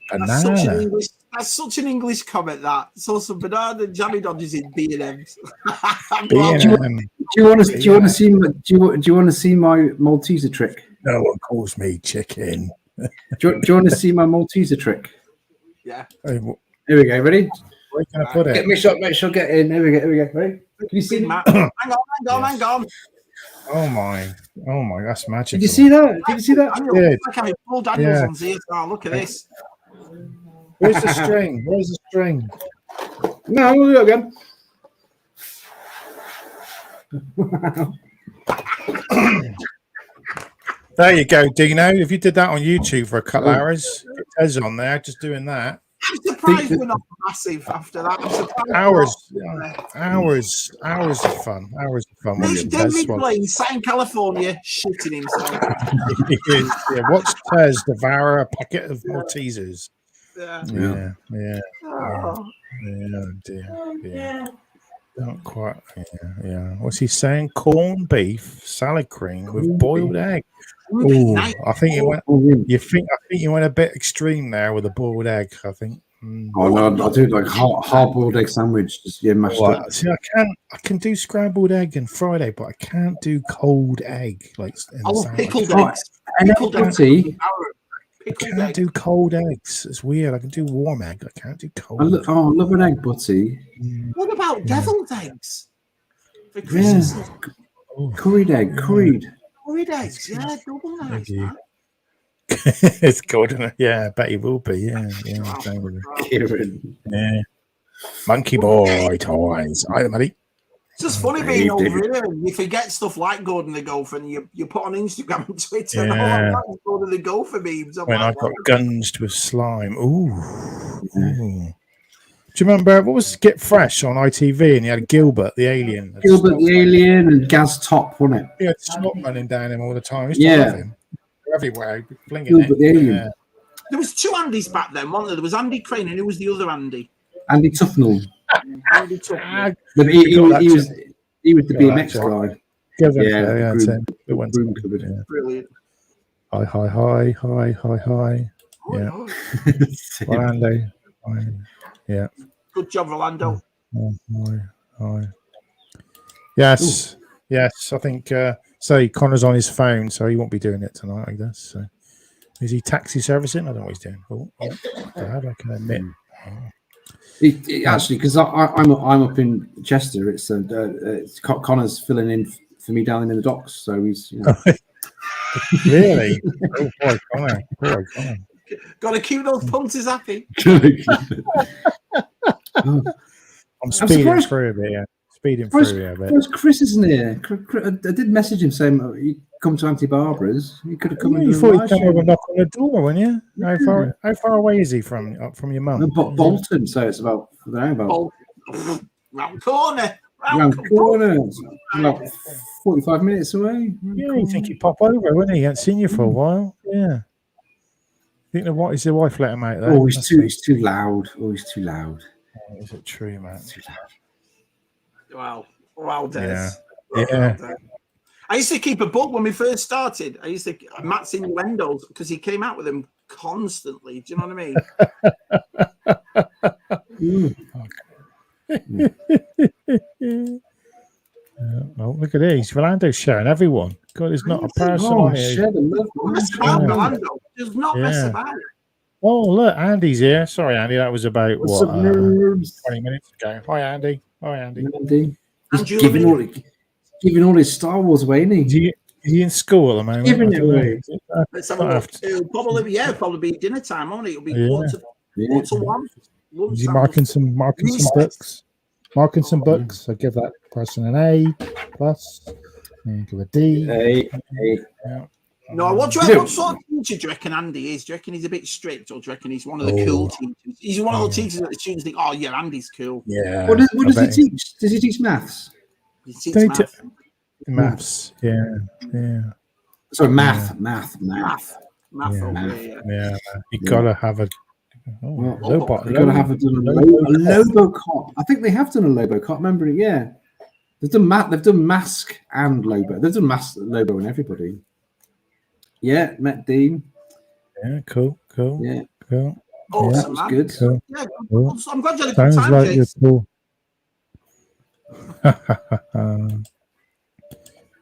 Banana. That's such an English comment. That saw some banana and jammy dodgers in B&M's. Do you want to see? Do you want to see my Malteser trick? No one calls me chicken. Do you want to see my Malteser trick? Yeah. Hey, Here we go. Ready? where can I put it? Make sure get in. Here we go. Ready? Can you see me? Hang on. Oh my, that's magical. Did you see that? Yeah. Like having Paul Daniels on ZSR. Look at this. Where's the string? No, we'll do it again. There you go, Dino. If you did that on YouTube for a couple hours, get Tez on there just doing that. I'm surprised we're not massive after that. I'm surprised. Hours of fun. David Blaine sat in California shitting himself. Watch Tez devour a packet of Maltesers. Yeah. Dear. Not quite. Yeah. What's he saying? Corned beef, salad cream with boiled egg. Ooh, I think you went. I think you went a bit extreme there with the boiled egg. I think. Oh no, I do like hard-boiled egg sandwich, just mashed up. See, I can do scrambled egg and fried egg, but I can't do cold egg like. Pickled eggs. I can't do cold eggs. It's weird. I can do warm egg. I can't do cold. I love an egg butty. What about deviled eggs? For Christmas? Yeah. Curried egg. Curried eggs. Yeah, double nice. It's good, isn't it? Yeah, I bet he will be. Yeah. Yeah. Monkey boy toys. Hi, buddy. It's just funny being over here and you forget stuff like Gordon the Gopher and you put on Instagram and Twitter and all Gordon the Gopher memes. When I got gunged with slime. Ooh. Do you remember what was Get Fresh on ITV and he had Gilbert the alien? And Gaz Top, wasn't it? He had snot running down him all the time. I used to love him. Everywhere, flinging Gilbert the alien. Yeah. There was two Andys back then, wasn't there? There was Andy Crane and who was the other Andy? Andy Tufnell. Andy Tufnell. But he was the BMX guy. Brilliant. Hi. Yeah. Hi, Andy. Hi. Yeah. Good job, Rolando. Hi. Yes. I think Connor's on his phone, so he won't be doing it tonight, I guess. So is he taxi servicing? I don't know what he's doing. I can admit. Actually, because I'm up in Chester, it's Connor's filling in for me down in the docks, so he's really. Oh boy, Connor. Got to keep those punters happy. I'm speeding through a bit. Yeah. Chris isn't here. I did message him saying you come to Auntie Barbara's. You could have come. You thought he'd come over and knock on the door, wouldn't you? How far away is he from your mum? Bolton, so it's about round corner. About 45 minutes away. Yeah, you think he'd pop over, wouldn't he? He hadn't seen you for a while. Yeah. Think is the wife let him out there? Oh, he's too loud. Is it true, man? Too loud. Wow, Des. Yeah. I used to keep a book when we first started. I used to Matt's innuendos because he came out with them constantly. Do you know what I mean? Well, look at this. Rolando's sharing everyone. God, there's not a person on here. There's not mess about. Oh, look, Andy's here. Sorry, Andy. That was about 20 minutes ago. Hi, Andy. He's giving all his Star Wars away, isn't he? Is he in school at the moment? Giving it away. It'll probably be dinner time, won't it? It'll be quarter one. Is he marking some books? Marking some books. I give that person an A plus. And give a D. A. Yeah. No, what sort of teacher do you reckon Andy is? Do you reckon he's a bit strict, or do you reckon he's one of the cool teachers? He's one of the teachers that the students think, oh yeah, Andy's cool. Yeah. What does he teach? Does he teach maths? He teaches maths. Yeah. Sorry, math. Yeah. You gotta have a. You gotta have a Lobocop. I think they have done a Lobocop. Remember it? Yeah. They've done Mask and Lobo. They've done Mask, Lobo, and everybody. Yeah, met Dean. Yeah, cool. Yeah. Cool. Awesome, that was man. good. Cool. Yeah, Cool. I'm glad you had a good Sounds time, like Jason. you're cool.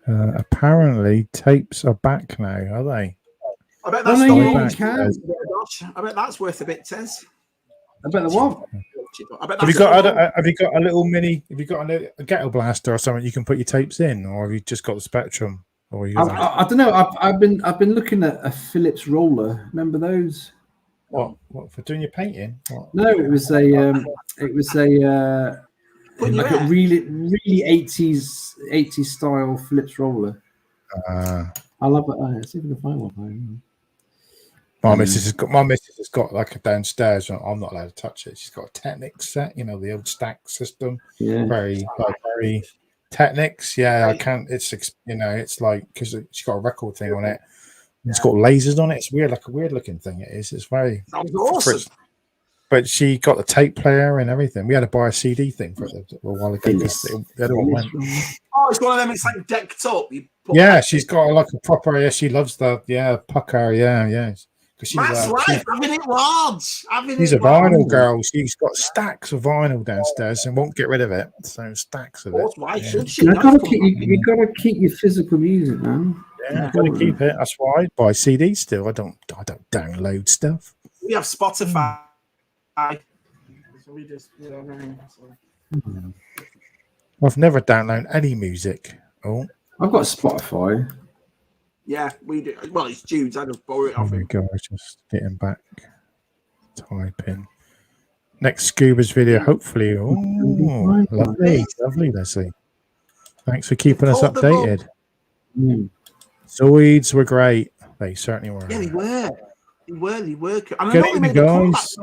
Apparently, tapes are back now, are they? I bet Oh that's no, still you on. can. I bet that's worth a bit, Tez. I bet the what? I bet Have you that's got still on. have you got a little mini? Have you got a ghetto blaster or something you can put your tapes in, or have you just got the Spectrum? Or you I don't know. I've been looking at a Philips roller. Remember those? what for doing your painting? What? No, it was a like a really 80s style Philips roller. I love it. Let's see if we can find one. My missus has got like a downstairs. I'm not allowed to touch it. She's got a Technics set, the old stack system. Yeah. Very Technics. Yeah, I can't. It's it's like because she's got a record thing on it. It's got lasers on it. It's weird, like a weird looking thing. It is. It's very awesome. But she got the tape player and everything. We had to buy a CD thing for it a while ago because the other one went. Oh, it's one of them. It's like decked up. She's got like a proper. Yeah, she loves the pucker. Yeah. Because that's right. Having it large. She's a vinyl girl. She's got stacks of vinyl downstairs and won't get rid of it. So stacks of it. Why should she? You gotta keep your physical music, man. Yeah, gotta keep it. That's why I buy CDs still. I don't download stuff. We have Spotify. So we just, I've never downloaded any music. Oh, I've got Spotify. Yeah, we do. Well, it's Jude's. I just borrow it off him. Just getting back. Type in next Scuba's video. Hopefully, lovely, Leslie. Thanks for keeping us updated. Zoids were great. They certainly were. Yeah, they were. And Good evening, guys.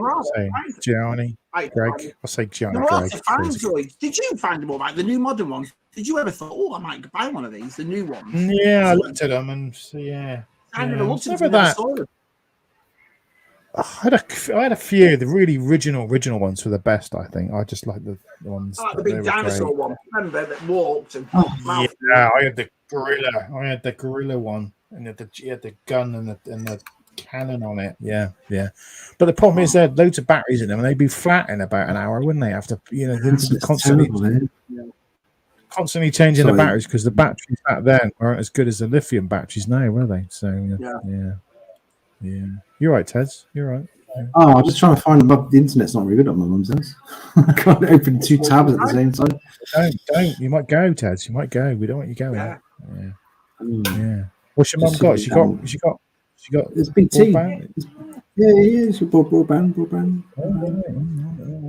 Gianni, Greg. I'll say Gianni. Greg. Did you find them all right? The new modern ones. Did you ever thought, I might buy one of these, the new ones? Yeah, I looked at them and I never looked at them. I had a few. The really original ones were the best. I think. I just like the ones. I like the big dinosaur one. Remember that walked and yeah, I had the gorilla one, and you had the gun and the cannon on it. Yeah. But the problem is, there are loads of batteries in them, and they'd be flat in about an hour, wouldn't they? After constantly changing the batteries because the batteries back then weren't as good as the lithium batteries now, were they? So yeah. You're right, Tez. You're right. Yeah. Oh, I'm just trying to find them, but the internet's not very good at my mum's house. I can't open two tabs at the same time. Don't. You might go, Tez. You might go. We don't want you going. Yeah. What's your mum got? She got. It's BT. Yeah. She bought broadband.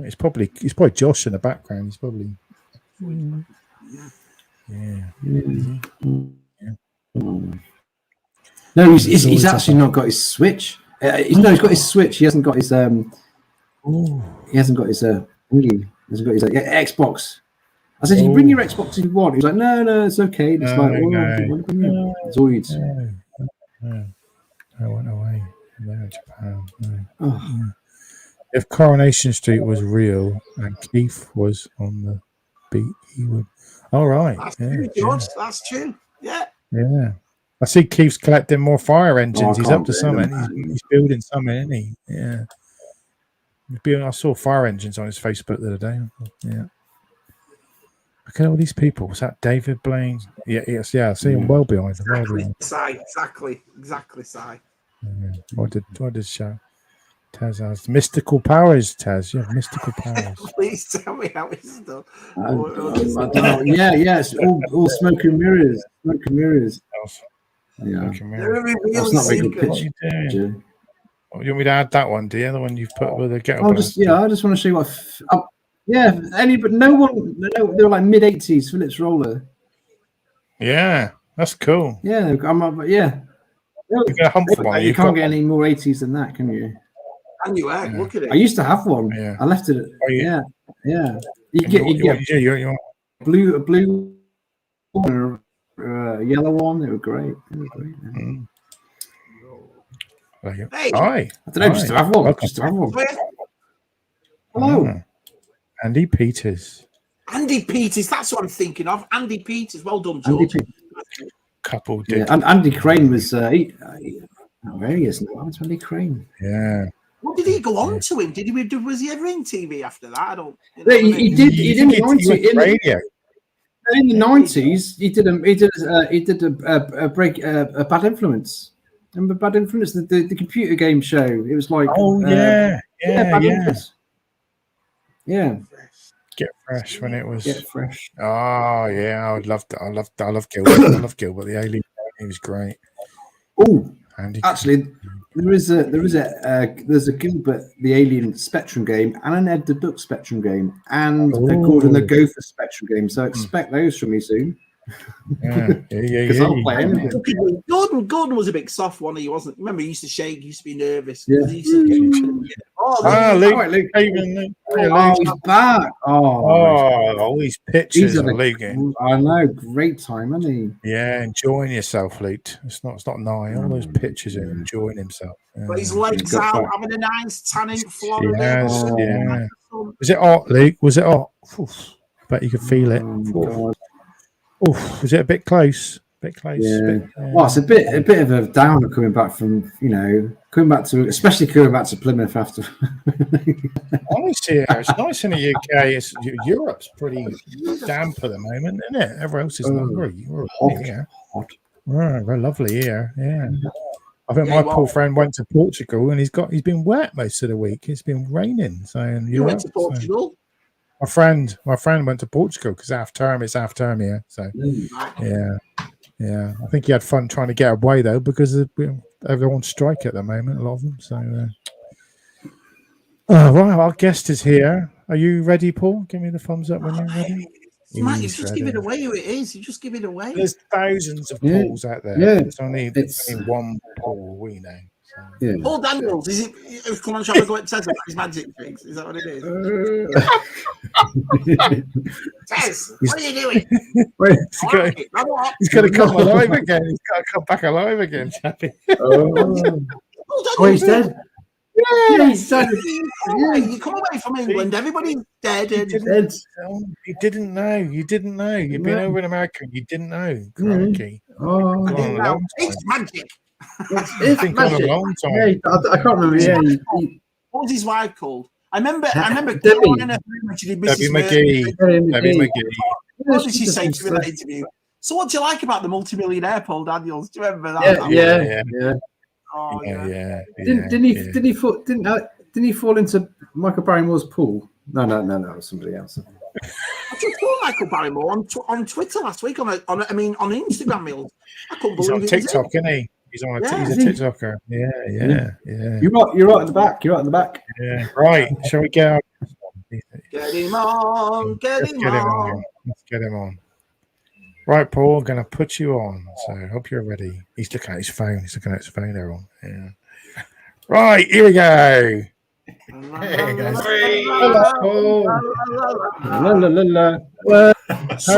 It's probably Josh in the background. He's probably. No, he's actually not got his Switch. He's got his Switch. He hasn't got his He hasn't got his Xbox. I said, "You bring your Xbox if you want." He was like, "No, it's okay." It's Zoids. I went away. There in Japan. No. If Coronation Street was real and Keith was on the beat, he would. All right. That's true, George. That's true. Yeah. I see Keith's collecting more fire engines. He's up to something. He's building something, isn't he? Yeah. I saw fire engines on his Facebook the other day. Yeah. Look at all these people. Was that David Blaine? Yeah. I see him well behind. Exactly, Si. What did show? Taz has mystical powers. Taz, you have mystical powers. Please tell me how it's done. I don't know. Yeah. It's all smoke and mirrors. Smoke and mirrors. Yeah. That's not a good picture. You want me to add that one? Do you? The one you've put with the ghetto? I just want to show you what. But no one. They were like mid-80s Philips roller. Yeah, that's cool. Yeah, you can't get any more 80s than that, can you? And you are. Look at it. I used to have one. Yeah. I left it. Yeah. You get a blue one or a yellow one. They were great. Hey. Hi. I don't know. Just to have one. Hello. Andy Peters. That's what I'm thinking of. Andy Peters. Well done, George. Couple. Yeah. And Andy Crane was. Where he is now? It's Andy Crane. Yeah. What did he go on to him? Was he ever in TV after that? I don't. He did. He did radio. In the 90s, he did a Bad Influence. Remember Bad Influence, the computer game show? It was like Bad Influence. Yeah. Get Fresh when it was. Get Fresh. Oh yeah, I love Gilbert. I love Gilbert the alien. He was great. Oh, actually, there's a Gilbert the Alien Spectrum game and an Ed the Duck Spectrum game and a Gordon the Gopher Spectrum game. So expect those from me soon. Yeah. I'll play anything. Gordon was a bit soft one. He wasn't. Remember, he used to shake. He used to be nervous. Yeah. Luke. Luke. He's back. All these pictures of Luke. I know, great time, isn't he? Yeah, enjoying yourself, Luke. It's not nine. All those pictures of him enjoying himself. Yeah. But his legs out, having a nice tan in Florida. Yeah. Was it hot, Luke? Was it hot? Oof. Bet you could feel it. Was it a bit close? Yeah. Well, it's a bit of a downer coming back from, especially coming back to Plymouth after. Honestly, it's nice in the UK. Europe's pretty damp at the moment, isn't it? Everyone else is lovely. Hot. Very lovely here. Yeah. I think my poor friend went to Portugal and he's been wet most of the week. It's been raining. So in you Europe, went to Portugal? So. My friend went to Portugal because it's half term here. So yeah. I think he had fun trying to get away though because everyone's strike at the moment. A lot of them. So right, our guest is here. Are you ready, Paul? Give me the thumbs up when you're ready. Matt, you just give it away who it is. You just give it away. There's thousands of Pauls out there. Yeah. It's only one Paul we know. So. Yeah. Paul Daniels, is it? Come on, shall I go and says about his magic tricks? Is that what it is? Tess, what are you doing? He's got to come alive again. He's got to come back alive again, Chappy. He's dead. Yeah, he's dead. You come away from England, everybody's dead. You didn't know. You've been over in America. You didn't know. Crikey. It's magic. It's magic. A long time. Yeah, I can't remember. Yeah, what was his wife called? I remember Debbie McGee. What did she say to me in that interview? So what do you like about the multimillionaire Paul Daniels? Do you remember that? Yeah. Oh, yeah. Didn't he fall into Michael Barrymore's pool? No, it was somebody else. I just saw Michael Barrymore on Twitter last week on Instagram Reels. I couldn't believe he's on TikTok, isn't he? He's a TikToker. Yeah. You're right at the back. You're right at the back. Yeah. Right. Shall we get him on? Let's get him on. Right, Paul, I'm going to put you on. So I hope you're ready. He's looking at his phone. There on. Yeah. Right, here we go. Hey guys. Hello, Paul. How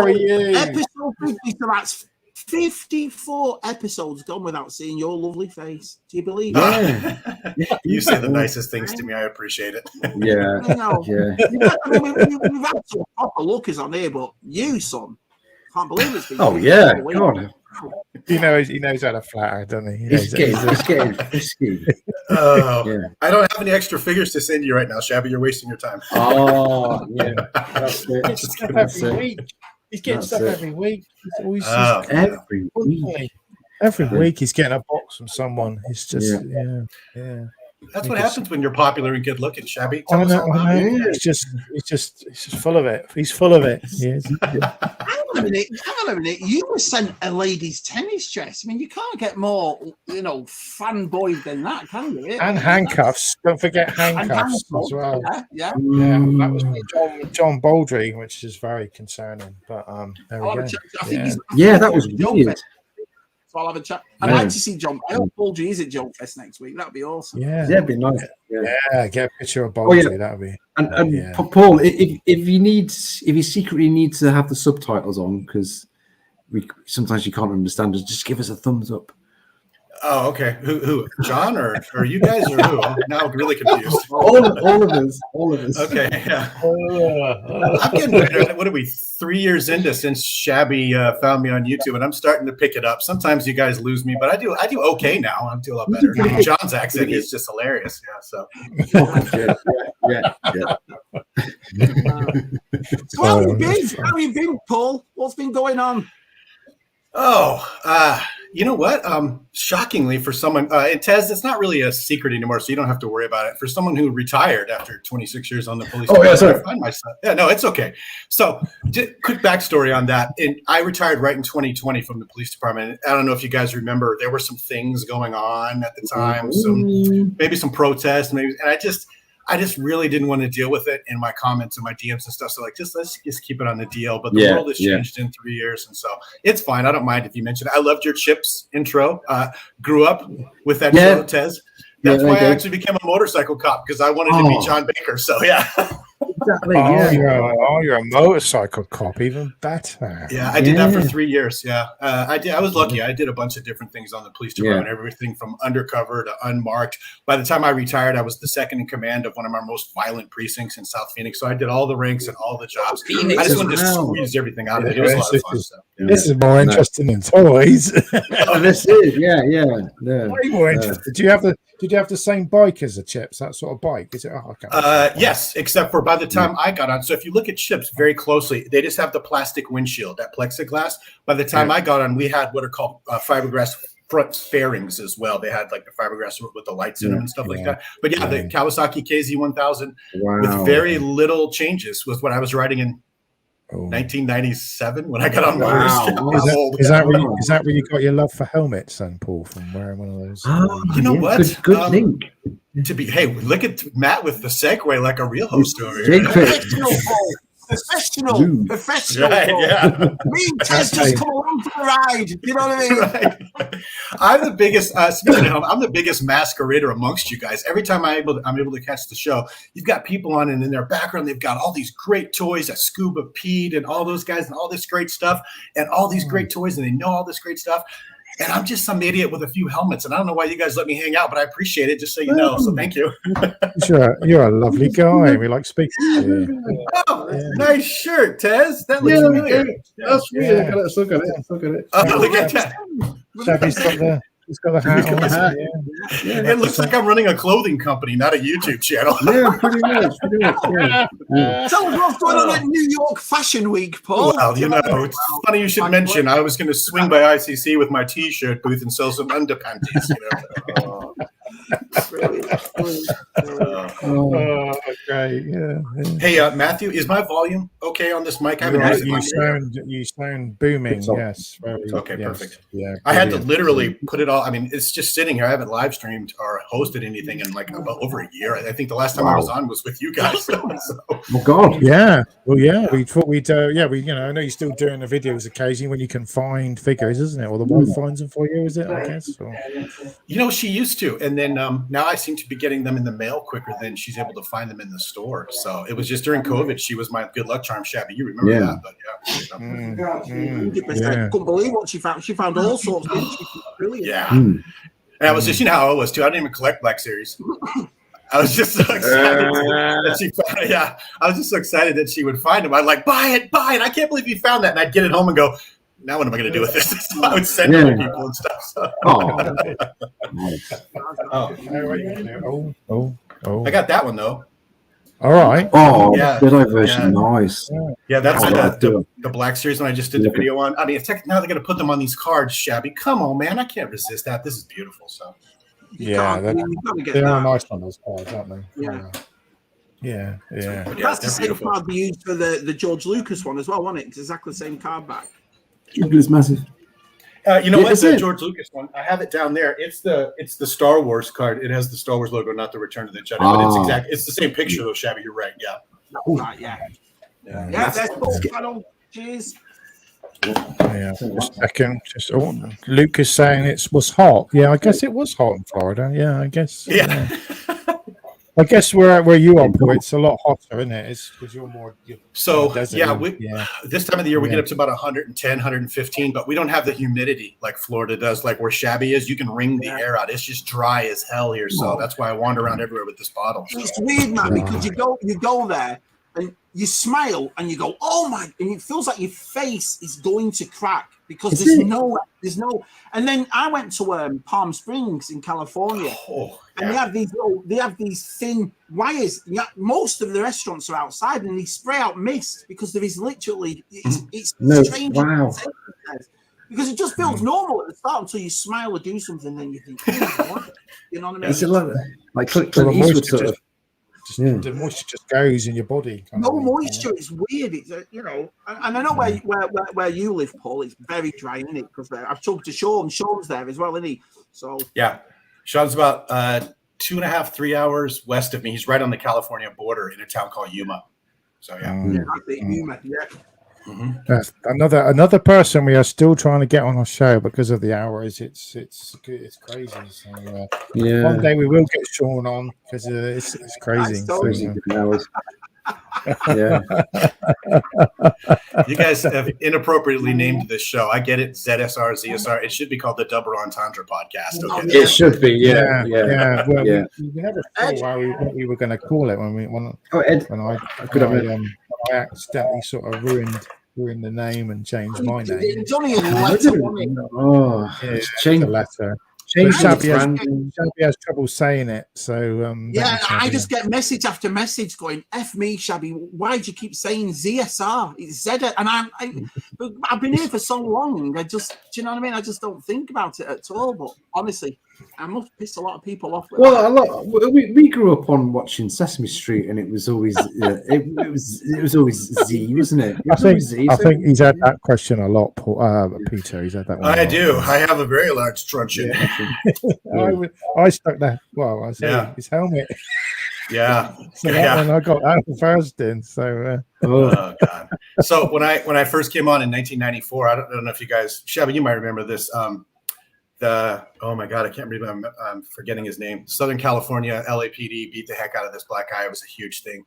are you? Episode 50, so that's 54 episodes gone without seeing your lovely face. Do you believe it? You say the nicest things to me. I appreciate it. Yeah. We've had some proper lookers on here, but you, son, can't believe it's been. Oh yeah, God. He knows how to flatter, doesn't he? He's getting frisky. I don't have any extra figures to send you right now, Shabby. You're wasting your time. Oh yeah, that's it. He's getting stuff every week. He's always every week he's getting a box from someone. It's just yeah. That's what happens when you're popular and good looking, Shabby. I know. He's just full of it. He's full of it. Yes. Hang on a minute. You were sent a lady's tennis dress. I mean, you can't get more, fanboy than that, can you? And handcuffs. Don't forget handcuffs as well. Yeah. That was John Baldry, which is very concerning. But there we go. That was weird. I'll have a chat. I'd like to see John. I hope Baldry is at Joe Fest next week. That'd be awesome. Yeah, it'd be nice. Yeah, get a picture of Baldry. That'd be. And Paul, if you secretly need to have the subtitles on because sometimes you can't understand us, just give us a thumbs up. Oh, okay. Who? John or you guys or who? I'm now really confused. All of us. Okay. Yeah. I'm getting better. What are we? 3 years into since Shabby found me on YouTube, and I'm starting to pick it up. Sometimes you guys lose me, but I do okay now. I'm doing a lot better. John's accent is just hilarious. Yeah. So. Yeah. So how have you been? How have you been, Paul? What's been going on? Oh, you know what? Shockingly, for someone, and Tez, it's not really a secret anymore, so you don't have to worry about it. For someone who retired after 26 years on the police department, I find myself. Yeah, no, it's okay. So, quick backstory on that. And I retired right in 2020 from the police department. I don't know if you guys remember, there were some things going on at the time, maybe some protests, and I just really didn't want to deal with it in my comments and my DMs and stuff. So let's just keep it on the DL. But the world has changed in 3 years. And so it's fine. I don't mind if you mention it. I loved your Chips intro. Grew up with that show, Tez. That's why I actually became a motorcycle cop, because I wanted to be John Baker. So, yeah. Exactly. You're a motorcycle cop, even better. Yeah, I did that for 3 years. Yeah, I did. I was lucky. I did a bunch of different things on the police department, everything from undercover to unmarked. By the time I retired, I was the second in command of one of our most violent precincts in South Phoenix. So I did all the ranks and all the jobs. I just wanted to squeeze everything out of it. It was a lot of fun. This is more interesting than toys. This is, yeah. Way more interesting. Did you have the same bike as the Chips? That sort of bike? Is it? Yes, except for by the time I got on. So if you look at Chips very closely, they just have the plastic windshield, that plexiglass. By the time I got on, we had what are called fiberglass front fairings as well. They had like the fiberglass with the lights in them and stuff like that. But yeah, the Kawasaki KZ1000 with very little changes was what I was riding in 1997 when I got on motors. Is that where you got your love for helmets, then, Paul, from wearing one of those? You know what? Good link. Look at Matt with the segue like a real host over here. Professional. Right, yeah. Me and Tez just come along for the ride. You know what I mean? Right. I'm the biggest. I'm the biggest masquerader amongst you guys. Every time I'm able to catch the show, you've got people on, and in their background, they've got all these great toys, like Scuba Pete and all those guys, and all this great stuff, and all these great toys, and they know all this great stuff. And I'm just some idiot with a few helmets, and I don't know why you guys let me hang out, but I appreciate it, just so you know. So thank you. You're a lovely guy. We like speaking to you. Oh, nice shirt, Tez. That looks familiar. That's weird. Look at it. Oh, look at that. He's got the hat on. It looks like I'm running a clothing company, not a YouTube channel. Yeah, pretty much. Tell us what's going on at New York Fashion Week, Paul. Well, it's funny you should mention. I was going to swing by ICC with my T-shirt booth and sell some underpanties. Okay, yeah. Hey, Matthew, is my volume okay on this mic? You sound booming. Yes. Okay, perfect. Yeah. I had to literally put it all. I mean, it's just sitting here. I haven't live streamed or hosted anything in like about over a year. I think the last time I was on was with you guys. So. Oh God. Yeah. Well, yeah. We thought we'd. I know you're still doing the videos occasionally when you can find figures, isn't it? Or the wife finds them for you, is it? I guess. Or... she used to, and then now I seem to be getting them in the mail quicker than she's able to find them in the store. So it was just during COVID. She was my good luck charm, Shabby. You remember that? But I couldn't believe what she found. She found all sorts. Brilliant. Yeah. And I was just, how I was too. I didn't even collect Black Series. I was just so excited that she found. Yeah, I was just so excited that she would find them. I'd like buy it. I can't believe you found that. And I'd get it home and go, now what am I going to do with this? So I would send other people and stuff. So. I got that one though. All right. Oh, yeah. Jedi version, nice. Yeah, that's the Black Series one I just did the video on. I mean, now they're going to put them on these cards, Shabby. Come on, man. I can't resist that. This is beautiful. So. Yeah, they are nice on those cards, aren't they? Yeah. That's the same card we used for the George Lucas one as well, wasn't it? It's exactly the same card back. It's massive. You know what? The George Lucas one, I have it down there. It's the Star Wars card. It has the Star Wars logo, not the Return of the Jedi. But it's the same picture though, Shabby. You're right. Yeah. Right. Yeah. That's cool. Cheers. Yeah, just a second. Luke is saying it was hot. Yeah, I guess it was hot in Florida. Yeah, I guess. Yeah. I guess where you are, Paul, it's a lot hotter, isn't it? It's because you're more. So desert, this time of the year we get up to about 110, 115, but we don't have the humidity like Florida does, like where Shabby is. You can wring the air out. It's just dry as hell here, so that's why I wander around everywhere with this bottle. It's weird, man, because you go there and you smile and you go, oh my, and it feels like your face is going to crack because there's no. And then I went to Palm Springs in California, and they have these thin wires. Most of the restaurants are outside, and they spray out mist because there is literally it's strange. Wow. Because it just feels normal at the start until you smile or do something, then you think, you know what I mean? It's a lot like Clint Eastwood sort of. The moisture just goes in your body. No moisture. It's weird. It's and I know where you live, Paul. It's very dry, isn't it? Because I've talked to Sean. Sean's there as well, isn't he? So yeah, Sean's about 2.5, 3 hours west of me. He's right on the California border in a town called Yuma. So Yuma. Mm-hmm. That's another person we are still trying to get on our show because of the hours. It's crazy. So one day we will get Sean on because it's crazy. Yeah. You guys have inappropriately named this show. I get it. ZSR. It should be called the Double Entendre Podcast. Okay? It should be. Yeah. Well, we never thought what we were going to call it when I accidentally sort of ruined the name and changed my name. It's only a letter, change the letter. Shabby has trouble saying it, so I just get message after message going, "F me, Shabby. Why do you keep saying ZSR? It's Z." And I've been here for so long. Do you know what I mean? I just don't think about it at all. But honestly, I must piss a lot of people off. We grew up on watching Sesame Street, and it was always it was always Z, wasn't it? I think he's had that question a lot, Peter. He's had that one. I do. I have a very large truncheon. I stuck that. Well, I said his helmet. Yeah. So that one I got that first in. So. Oh God. So when I first came on in 1994, I don't know if you guys, Shabby, you might remember this. Oh my God, I can't remember. I'm forgetting his name. Southern California LAPD beat the heck out of this black guy. It was a huge thing.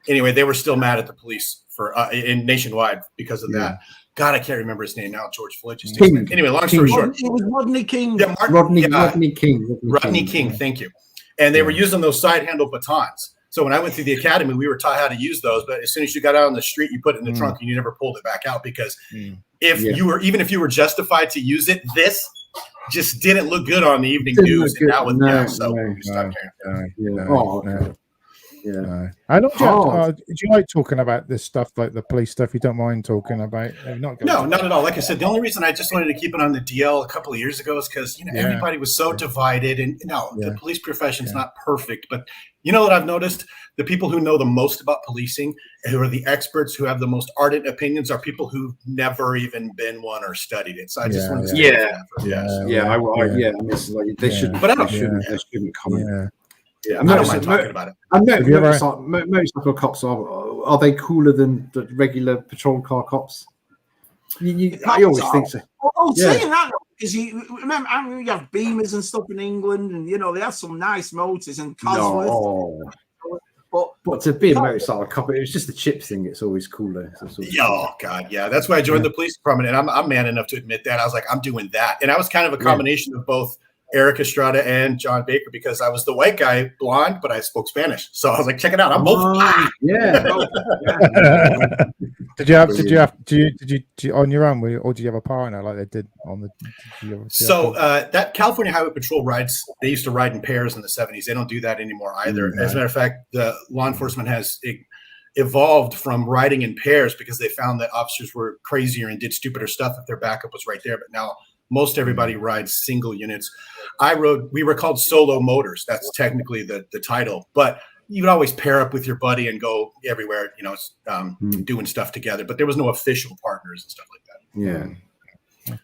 Anyway, they were still mad at the police for in nationwide because of that. God, I can't remember his name now. George Floyd just anyway. Long story short, it was Rodney King. Yeah, Rodney King. Thank you. And they were using those side handle batons. So when I went through the academy, we were taught how to use those. But as soon as you got out on the street, you put it in the trunk and you never pulled it back out because if you were justified to use it, this just didn't look good on the evening news. And now I don't. Do you like talking about this stuff, like the police stuff? You don't mind talking about? No, not at all. Like I said, the only reason I just wanted to keep it on the DL a couple of years ago is because everybody was so divided, and the police profession's not perfect. But you know what I've noticed? The people who know the most about policing, who are the experts, who have the most ardent opinions, are people who've never even been one or studied it. So I just wanted to they shouldn't. But they shouldn't comment. Yeah, I don't mind talking about it. I know motorcycle cops are they cooler than the regular patrol car cops? I always think so. Saying that, because you remember, you have Beamers and stuff in England, and they have some nice motors and Cosworth. But to be a motorcycle cop, it was just the chip thing. It's always cooler. Oh God, yeah. That's why I joined the police department, and I'm man enough to admit that. I was like, I'm doing that, and I was kind of a combination of both Eric Estrada and John Baker, because I was the white guy, blonde, but I spoke Spanish. So I was like, check it out. I'm both. Did you on your own, or did you have a partner like they did on the? That California Highway Patrol rides, they used to ride in pairs in the 70s. They don't do that anymore either. As a matter of fact, the law enforcement has evolved from riding in pairs because they found that officers were crazier and did stupider stuff if their backup was right there. But now most everybody rides single units. We were called solo motors. That's technically the title, but you would always pair up with your buddy and go everywhere, doing stuff together, but there was no official partners and stuff like that. Yeah.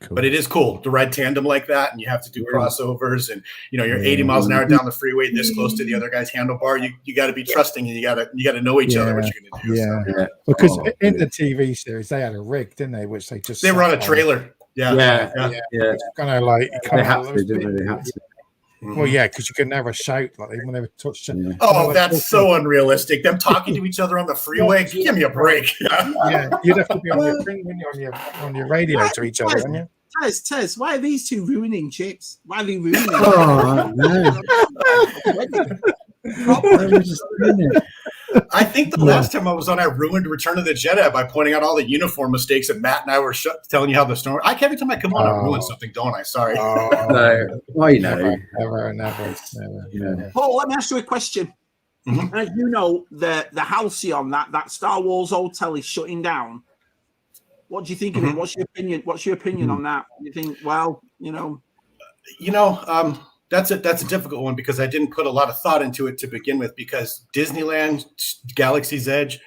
Cool. But it is cool to ride tandem like that, and you have to do crossovers, and you're 80 miles an hour down the freeway, this close to the other guy's handlebar. You got to be trusting, and you got to know each other what you're going to do. Yeah. Because in the TV series they had a rig, didn't they? Which they were on a trailer. Yeah. It's kind of like they have to. Well, yeah, because you can never shout like they never touch. Yeah. Oh, that's so unrealistic. Them talking to each other on the freeway. Give me a break. Yeah, you'd have to be on your thing, on your radio to each other, wouldn't you? Tez, why are these two ruining chips? Why are they ruining? Oh, I think the last time I was on, I ruined Return of the Jedi by pointing out all the uniform mistakes, and Matt and I were telling you how the story. Every time I come on, I ruin something, don't I? Sorry. No, I know. Never. Paul, let me ask you a question. Mm-hmm. As you know, the house on that Star Wars hotel is shutting down. What do you think of it? What's your opinion? What's your opinion on that? You think, well, that's a difficult one because I didn't put a lot of thought into it to begin with, because Disneyland, Galaxy's Edge,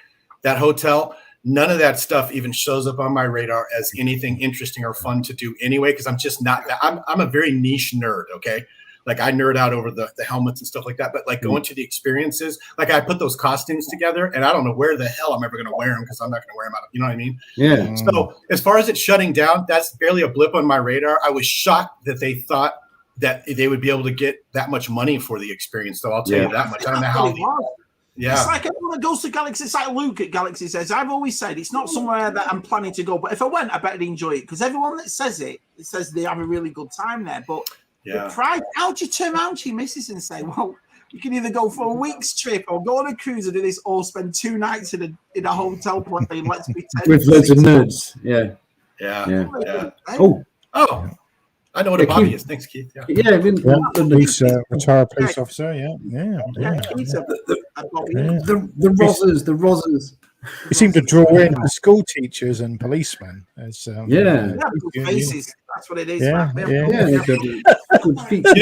that hotel, none of that stuff even shows up on my radar as anything interesting or fun to do anyway, because I'm just not that. I'm a very niche nerd, okay? Like I nerd out over the helmets and stuff like that, but like going to the experiences, like I put those costumes together and I don't know where the hell I'm ever going to wear them because I'm not going to wear them out. You know what I mean? Yeah. So as far as it shutting down, that's barely a blip on my radar. I was shocked that they thought that they would be able to get that much money for the experience, though. I'll tell you that much. I don't know how. Yeah. It's like everyone that goes to Galaxy. It's like Luke at Galaxy says, I've always said it's not somewhere that I'm planning to go, but if I went, I bet I'd enjoy it, because everyone that says it says they have a really good time there. But the price, how do you turn around to your missus and say, well, you can either go for a week's trip or go on a cruise and do this, or spend 2 nights in a hotel playing Let's Be 10 with loads of nerds. Yeah. Oh, I know what a Bobby is. Thanks, Keith. He's a retired police officer. The Rozzers. You seem to draw in the school teachers and policemen. As, faces. That's what it is. You know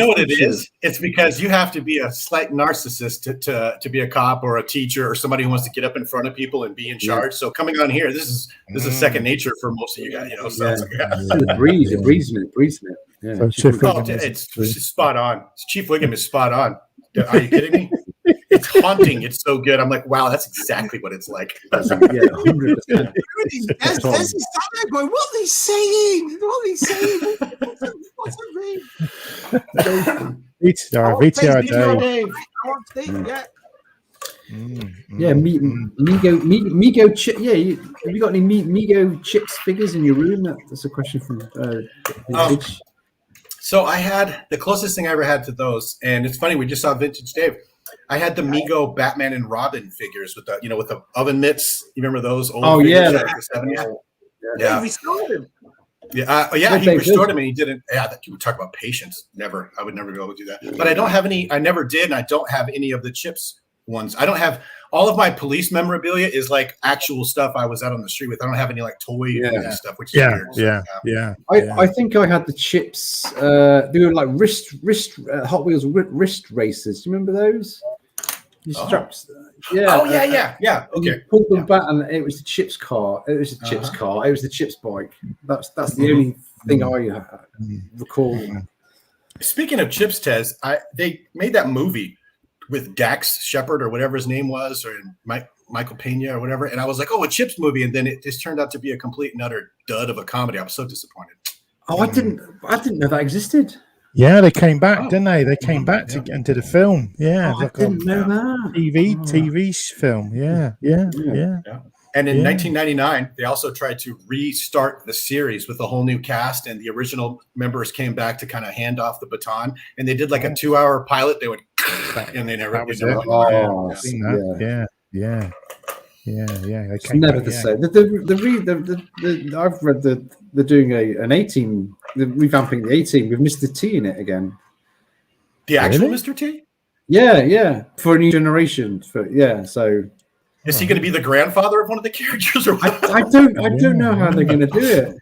what it is? It's because you have to be a slight narcissist to be a cop or a teacher or somebody who wants to get up in front of people and be in charge. So coming on here, this is second nature for most of you guys. It breathes it. Yeah. It's spot on. Chief Wiggum is spot on. Are you kidding me? It's haunting. It's so good. I'm like, wow, that's exactly what it's like. 100%. As he's there going, what are they saying? What's it mean? VTR Dave. Mego chip. Yeah, have you got any Mego chips figures in your room? That's a question from. So I had the closest thing I ever had to those, and it's funny. We just saw Vintage Dave. I had the Mego Batman and Robin figures with the oven mitts. You remember those old? Oh figures yeah, like the 70s? Yeah. He restored him. He restored him, and he didn't. Yeah, that you would talk about patience. Never, I would never be able to do that. But I don't have any. I never did, and I don't have any of the chips ones. I don't have all of my police memorabilia is like actual stuff I was out on the street with. I don't have any like toy stuff, which is weird. I think I had the chips. They were like wrist Hot Wheels wrist racers. Do you remember those? Straps. Yeah. Okay. You pulled them back, and it was the chips car. It was the chips car. It was the chips bike. That's the only thing I recall. Speaking of chips, Tez, they made that movie with Dax Shepard or whatever his name was, or Michael Pena or whatever. And I was like, oh, a Chips movie. And then it just turned out to be a complete and utter dud of a comedy. I was so disappointed. Oh, I didn't know that existed. Yeah, they came back, didn't they? They came back and did a film. Yeah. I didn't know that. TV film. Yeah. And in 1999, they also tried to restart the series with a whole new cast, and the original members came back to kind of hand off the baton. And they did like a 2-hour pilot. They went, and they never. It's never the same. I've read that they're doing an A-Team, they're revamping the A-Team with Mr. T in it again. The actual Mr. T? Yeah, for a new generation. So. Is he going to be the grandfather of one of the characters, or what? I don't know how they're going to do it.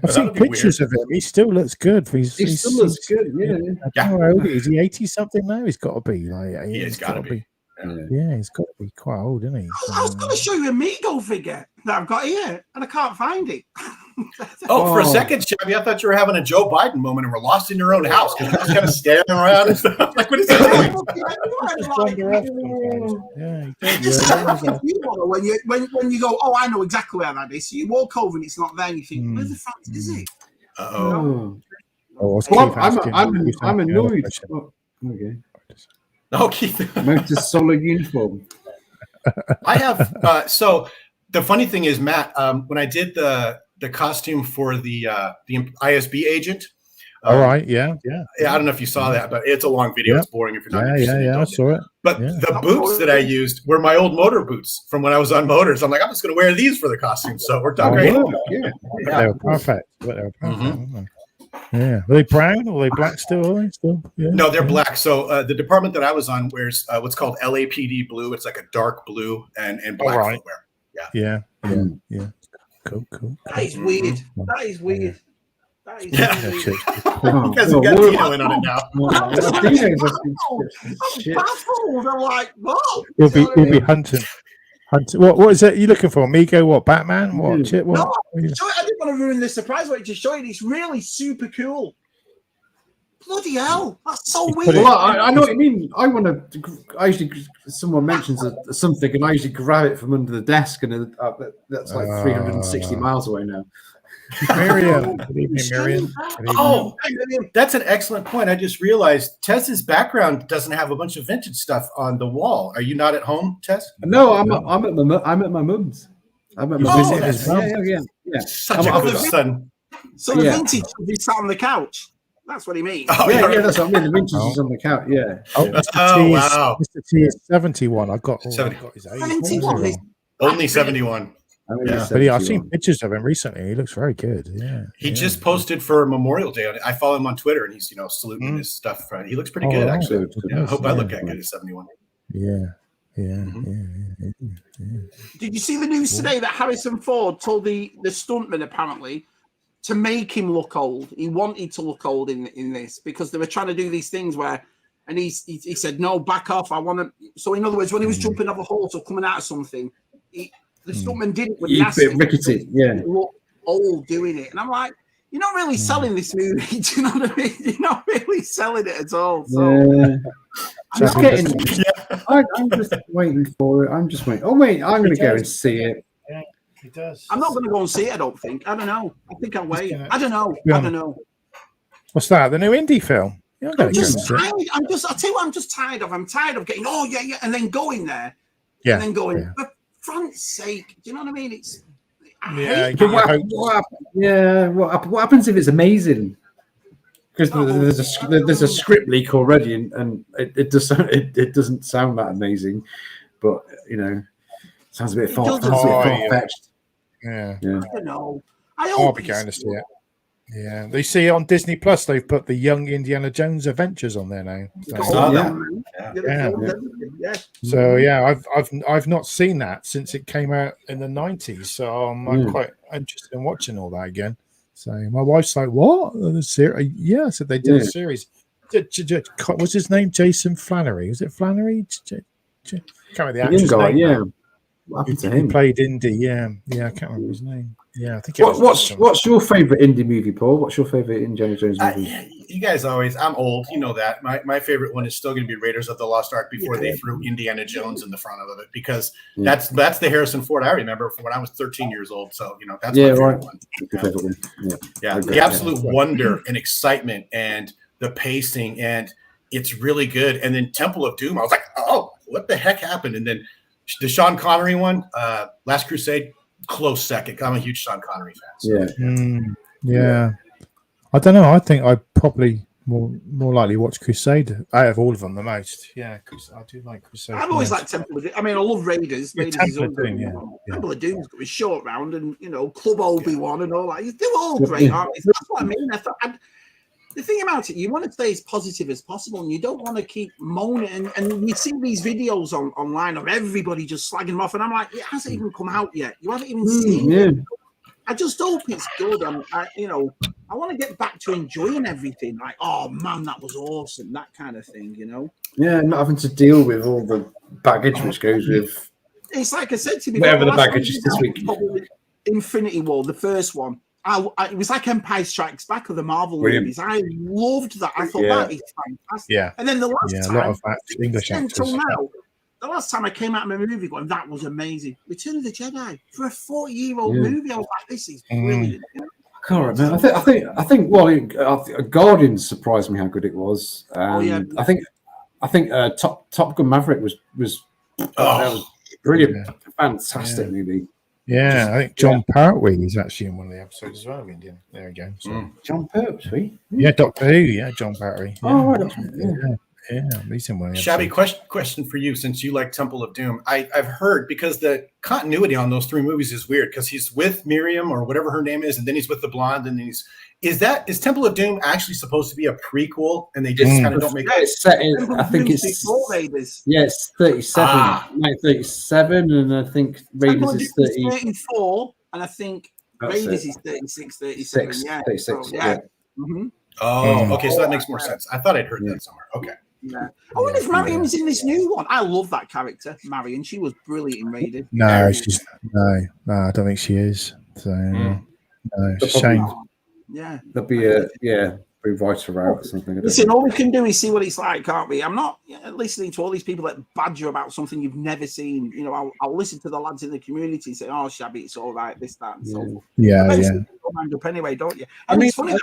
I've seen pictures of him. He still looks good. He still looks good. Yeah. How old is he? 80 something now. He's got to be like. He's got to be. Yeah, he's got to be quite old, isn't he? I was going to show you a Mego figure that I've got here, and I can't find it. For a second, Shabby, I thought you were having a Joe Biden moment and were lost in your own house because you're just kind of staring around and stuff. Like, what is that? When you go, oh, I know exactly where that is. So you walk over and it's not there, and you think, where the fuck is it? I'm annoyed. Okay. Oh, Keith. Most solid uniform. I have. So the funny thing is, Matt, when I did the costume for the ISB agent. All right. Yeah. I don't know if you saw that, but it's a long video. It's boring if you're not interested. Yeah. I saw it. But the boots that I used were my old motor boots from when I was on motors. I'm like, I'm just going to wear these for the costume. So it worked out great. Yeah. They were perfect. Yeah. Were they brown or were they black still? Are they still? Yeah. No, they're black. So the department that I was on wears what's called LAPD blue. It's like a dark blue and black footwear. Yeah. Cool. That is weird. That is weird. That is weird. You guys have got Dino in on it now. I'm baffled. I'm like, whoa. You'll be hunting. What is it you're looking for? Migo? What? Batman? What? Shit? What? No, I didn't want to ruin the surprise. What to show you? It's really super cool. Bloody hell, that's so weird. Well, I know what you mean. I usually, someone mentions something, and I usually grab it from under the desk, and that's like 360 miles away now. Miriam. Good evening, Miriam. Oh, that's an excellent point. I just realized Tess's background doesn't have a bunch of vintage stuff on the wall. Are you not at home, Tess? No, I'm at my mum's. I'm at my mum's. Yeah. Such a good son. So the vintage will be sat on the couch. That's what he means. Oh, yeah, that's what I mean. The vintage is on the couch. Yeah. Wow. Mr. T is 71. I got his age. 71. Only 71. Yeah. But I've seen pictures of him recently. He looks very good. Yeah. He just posted for Memorial Day. I follow him on Twitter, and he's saluting his stuff. He looks pretty good, actually. I hope I look that good at 71. Yeah. Did you see the news today that Harrison Ford told the stuntman apparently to make him look old? He wanted to look old in this because they were trying to do these things where, and he said, no, back off. I want to. So in other words, when he was jumping off a horse or coming out of something, the stuntman did it with rickety, look old doing it. And I'm like, you're not really selling this movie. Do you know what I mean? You're not really selling it at all. So I'm just waiting for it. I'm just waiting. Oh wait, I'm going to go and see it. Yeah, he does. I'm not going to go and see it. I don't think. I don't know. I think I'll wait. I don't know. I don't know. What's that? The new indie film? I'm just tired. I'll tell you what I'm just tired of. I'm tired of getting and then going there. And then going, for Frank's sake, do you know what I mean? It's what happens if it's amazing? Because there's a script leak already, and it doesn't sound that amazing, but sounds a bit far-fetched. Yeah. I don't know. I'll be going to see it. Yeah, they see on Disney Plus. They've put the Young Indiana Jones Adventures on there now. So I've not seen that since it came out in the 90s. So I'm quite interested in watching all that again. So my wife's like, "What? The series?" Yeah, I said they did a series. What's his name? Jason Flannery. Was it Flannery? Can't remember the actor's name. Yeah. What happened to him? He played Indy. Yeah, I can't remember his name. Yeah, I think. What's your favorite indie movie, Paul? What's your favorite Indiana Jones movie? You guys always. I'm old. You know that. My favorite one is still going to be Raiders of the Lost Ark before they threw Indiana Jones in the front of it because that's the Harrison Ford I remember from when I was 13 years old. So that's my favorite one. The absolute wonder and excitement and the pacing and it's really good. And then Temple of Doom, I was like, oh, what the heck happened? And then the Sean Connery one, Last Crusade, close second. I'm a huge Sean Connery fan. So. I don't know. I think I probably more likely watch Crusade out of all of them the most. Yeah, I do like Crusade. I've always liked Temple of Doom. I mean, I love Raiders. Temple of Doom's got his short round and Club Obi-Wan and all that. They're all great, aren't they? That's what I mean. The thing about it, you want to stay as positive as possible, and you don't want to keep moaning. And you see these videos online of everybody just slagging them off, and I'm like, it hasn't even come out yet. You haven't even seen it. I just hope it's good. I want to get back to enjoying everything. Like, oh man, that was awesome. That kind of thing, Yeah, not having to deal with all the baggage which goes with. It's like I said to me, whatever the baggage is this week. Infinity War, the first one. It was like Empire Strikes Back of the Marvel movies. I loved that. I thought that is fantastic. Yeah. And then the last time, a lot of English actors. Until now, the last time I came out of my movie going, that was amazing. Return of the Jedi for a 40-year-old movie. I was like, this is brilliant. can't remember. I think. Well, Guardian surprised me how good it was. I think Top Gun Maverick was that was brilliant, fantastic movie. Yeah, I think John Pertwee is actually in one of the episodes as well. There we go. So. John Pertwee. Yeah, Doctor Who. Yeah, John Pertwee. Yeah. Oh, right. Yeah, he's in one of the Shabby, episodes. question for you, since you like Temple of Doom. I've heard, because the continuity on those 3 movies is weird, because he's with Miriam or whatever her name is, and then he's with the blonde, and then is Temple of Doom actually supposed to be a prequel, and they just kind of don't make it? It's set in, I think it's before Raiders. Yeah, it's 37, 37, and I think Raiders is 34, and I think Raiders is 36, 37. Yeah, 36. Yeah. Mm-hmm. Oh, okay, so that makes more sense. I thought I'd heard that somewhere. Okay. Yeah. I wonder if Marion in this new one. I love that character, Marion. She was brilliant in Raiders. No, I don't think she is. So no, it's a shame. Yeah, there'll be rewrite her out or something. Listen, all we can do is see what it's like, can't we? I'm not listening to all these people that badger about something you've never seen. You know, I'll listen to the lads in the community say, "Oh, Shabby, it's all right, this, that, and so forth." Yeah. Don't mind up anyway, don't you? And it's funny.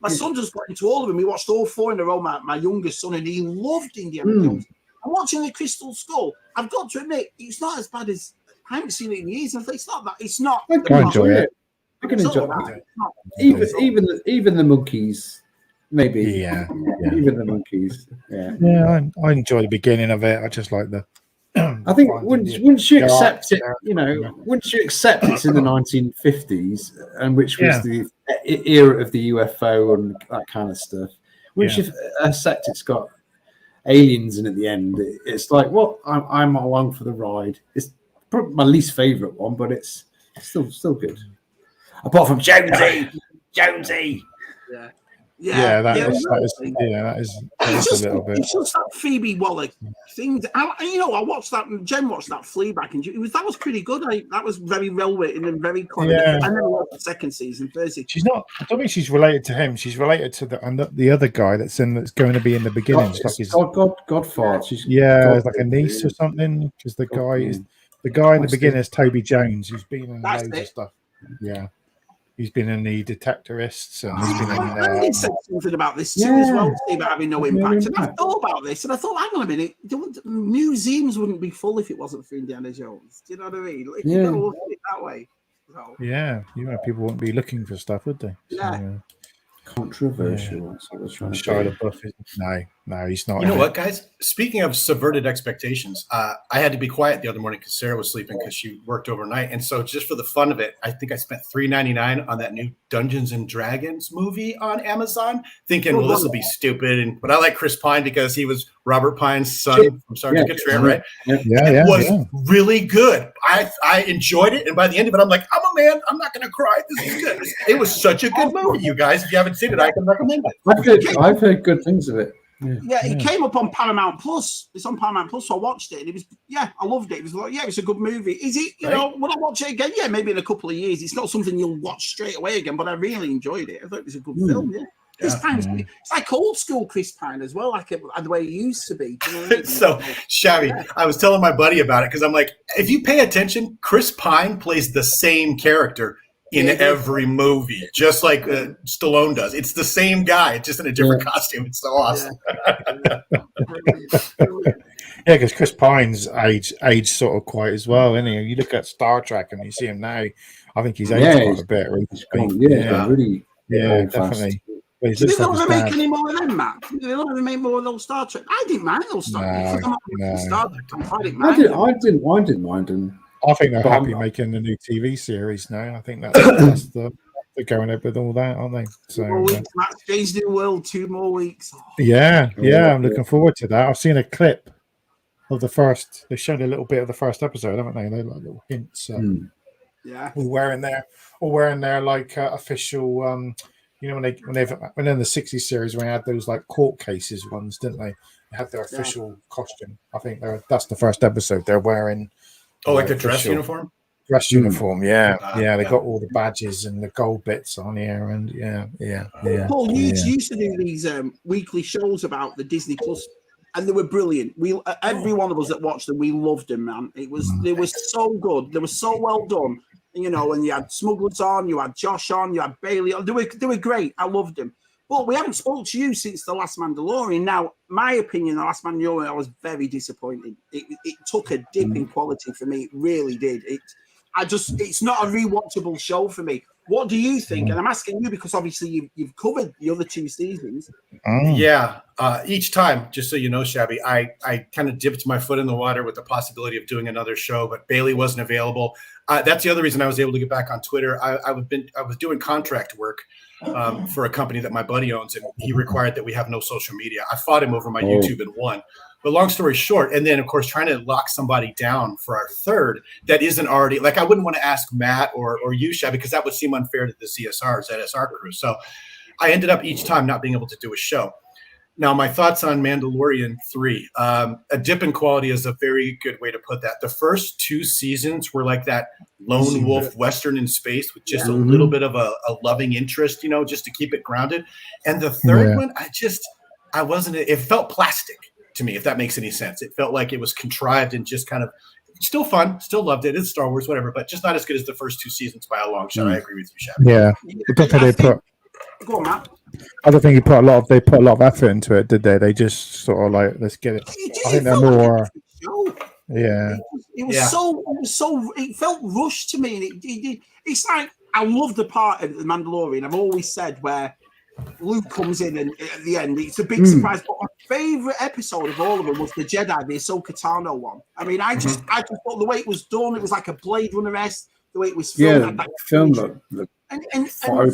My son just got into all of them. We watched all 4 in a row. My youngest son, and he loved Indiana Jones. I'm watching the Crystal Skull. I've got to admit, it's not as bad as I haven't seen it in years. I think it's not that. It's not. I can enjoy it. I can enjoy it. Even the monkeys, maybe. Yeah. Even the monkeys. Yeah. Yeah, I enjoy the beginning of it. I just like the. I think once you accept it, once you accept it's in the 1950s, and which was the era of the UFO and that kind of stuff. Once you accept it's got aliens in at the end, it's like, well, I'm along for the ride. It's probably my least favorite one, but it's still good. Apart from Jonesy. That is a little bit. It's just that Phoebe Waller thing. I watched that. Jen watched that Fleabag, and that was pretty good. That was very well written and very clever. Yeah. I never watched the second season. She's not. I don't think she's related to him. She's related to the other guy that's going to be in the beginning. Godfather. She's like a niece or something. Because the guy in the beginning is Toby Jones, who's been in loads of stuff. Yeah. He's been in the Detectorists, and he's been in. Said something about this too as well, about having no impact. And I thought about this, and I thought, hang on a minute, museums wouldn't be full if it wasn't for Indiana Jones. Do you know what I mean? Like, you got to look at it that way. So. Yeah, people wouldn't be looking for stuff, would they? Yeah. Controversial. That's what we're trying to Shia LaBeouf. No, he's not. You know what, guys? Speaking of subverted expectations, I had to be quiet the other morning because Sarah was sleeping because she worked overnight. And so just for the fun of it, I think I spent $3.99 on that new Dungeons and Dragons movie on Amazon, thinking, well, this will be stupid. But I like Chris Pine because he was Robert Pine's son from Sergeant Cutrer, right? It was really good. I enjoyed it. And by the end of it, I'm like, I'm a man. I'm not going to cry. This is good. It was such a good movie, you guys. If you haven't seen it, I can recommend it. I've heard good things of it. It came up on Paramount Plus. It's on Paramount Plus, so I watched it, and it was I loved it. It was like, it's a good movie. Is it? Will I watch it again? Yeah, maybe in a couple of years. It's not something you'll watch straight away again, but I really enjoyed it. I thought it was a good film. Yeah. Chris Pine's it's like old school Chris Pine as well, like the way he used to be. You know what I mean? So Shabby, I was telling my buddy about it because I'm like, if you pay attention, Chris Pine plays the same character in every movie, just like Stallone does. It's the same guy, just in a different costume. It's so awesome. Because Chris Pine's aged sort of quite as well, isn't he? You look at Star Trek and you see him now. I think he's aged quite a bit. Really, definitely. Did they not ever make any more of them, Matt? Did they not ever make more of those Star Trek? I didn't mind those Star Trek. I didn't mind them. I think they're happy making the new TV series now. I think that's they're going up with all that, aren't they? So, 2 more weeks, Matt. Strange New World, 2 more weeks. I'm looking forward to that. I've seen a clip of the first. They showed a little bit of the first episode, haven't they? They're like little hints. All wearing their like official. When in the 60s series, when they had those like court cases ones, didn't they? They had their official costume. I think that's the first episode. They're wearing. Oh, like the dress uniform? Dress uniform, yeah. They got all the badges and the gold bits on here, and Paul, you used to do these weekly shows about the Disney Plus, and they were brilliant. Every one of us that watched them, we loved them, man. They were so good. They were so well done. you know, and you had Smugglers on, you had Josh on, you had Bailey on. They were great. I loved them. But we haven't spoke to you since The Last Mandalorian. Now, my opinion, The Last Mandalorian, I was very disappointed. It took a dip in quality for me. It really did. It's not a rewatchable show for me. What do you think? And I'm asking you because obviously you've covered the other 2 seasons. Yeah. Each time, just so you know, Shabby, I kind of dipped my foot in the water with the possibility of doing another show, but Bailey wasn't available. That's the other reason I was able to get back on Twitter. I was doing contract work for a company that my buddy owns, and he required that we have no social media. I fought him over my YouTube and won. But long story short, and then of course trying to lock somebody down for our third that isn't already, like, I wouldn't want to ask Matt or you, Shabby, because that would seem unfair to the ZSR crew. So I ended up each time not being able to do a show. Now, my thoughts on Mandalorian 3. A dip in quality is a very good way to put that. The first 2 seasons were like that lone wolf Western in space with just a little bit of a loving interest, you know, just to keep it grounded. And the third one, I wasn't, it felt plastic to me, if that makes any sense. It felt like it was contrived and just kind of still fun, still loved it. It's Star Wars, whatever, but just not as good as the first 2 seasons by a long shot. I agree with you, Shabby. Yeah. Go on, Matt. I don't think they put a lot of effort into it, did they? They just sort of like, let's get it. I think they're more. Yeah. It felt rushed to me, and it's like, I love the part of The Mandalorian. I've always said where Luke comes in, and at the end, it's a big surprise. But my favorite episode of all of them was the Jedi, the Ahsoka Tano one. I mean, I just thought the way it was done, it was like a Blade Runner-esque. The way it was filmed, and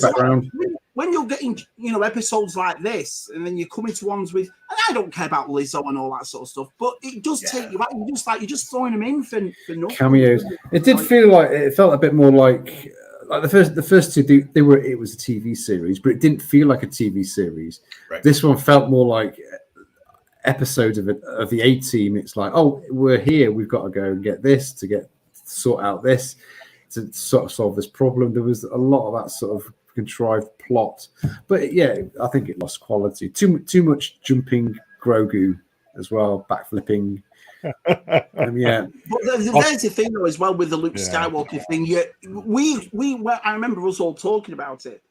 background. When you're getting, you know, episodes like this, and then you're coming to ones with, and I don't care about Lizzo and all that sort of stuff, but it does take you back. You're just throwing them in for nothing. Cameos. It did feel like, it felt a bit more like the first 2. It was a TV series, but it didn't feel like a TV series. Right. This one felt more like episodes of the A-Team. It's like, oh, we're here. We've got to go and get this to sort out this, to sort of solve this problem. There was a lot of that sort of contrived plot, but yeah, I think it lost quality. Too much jumping Grogu as well, backflipping. But there's the thing though as well with the Luke Skywalker thing. I remember us all talking about it,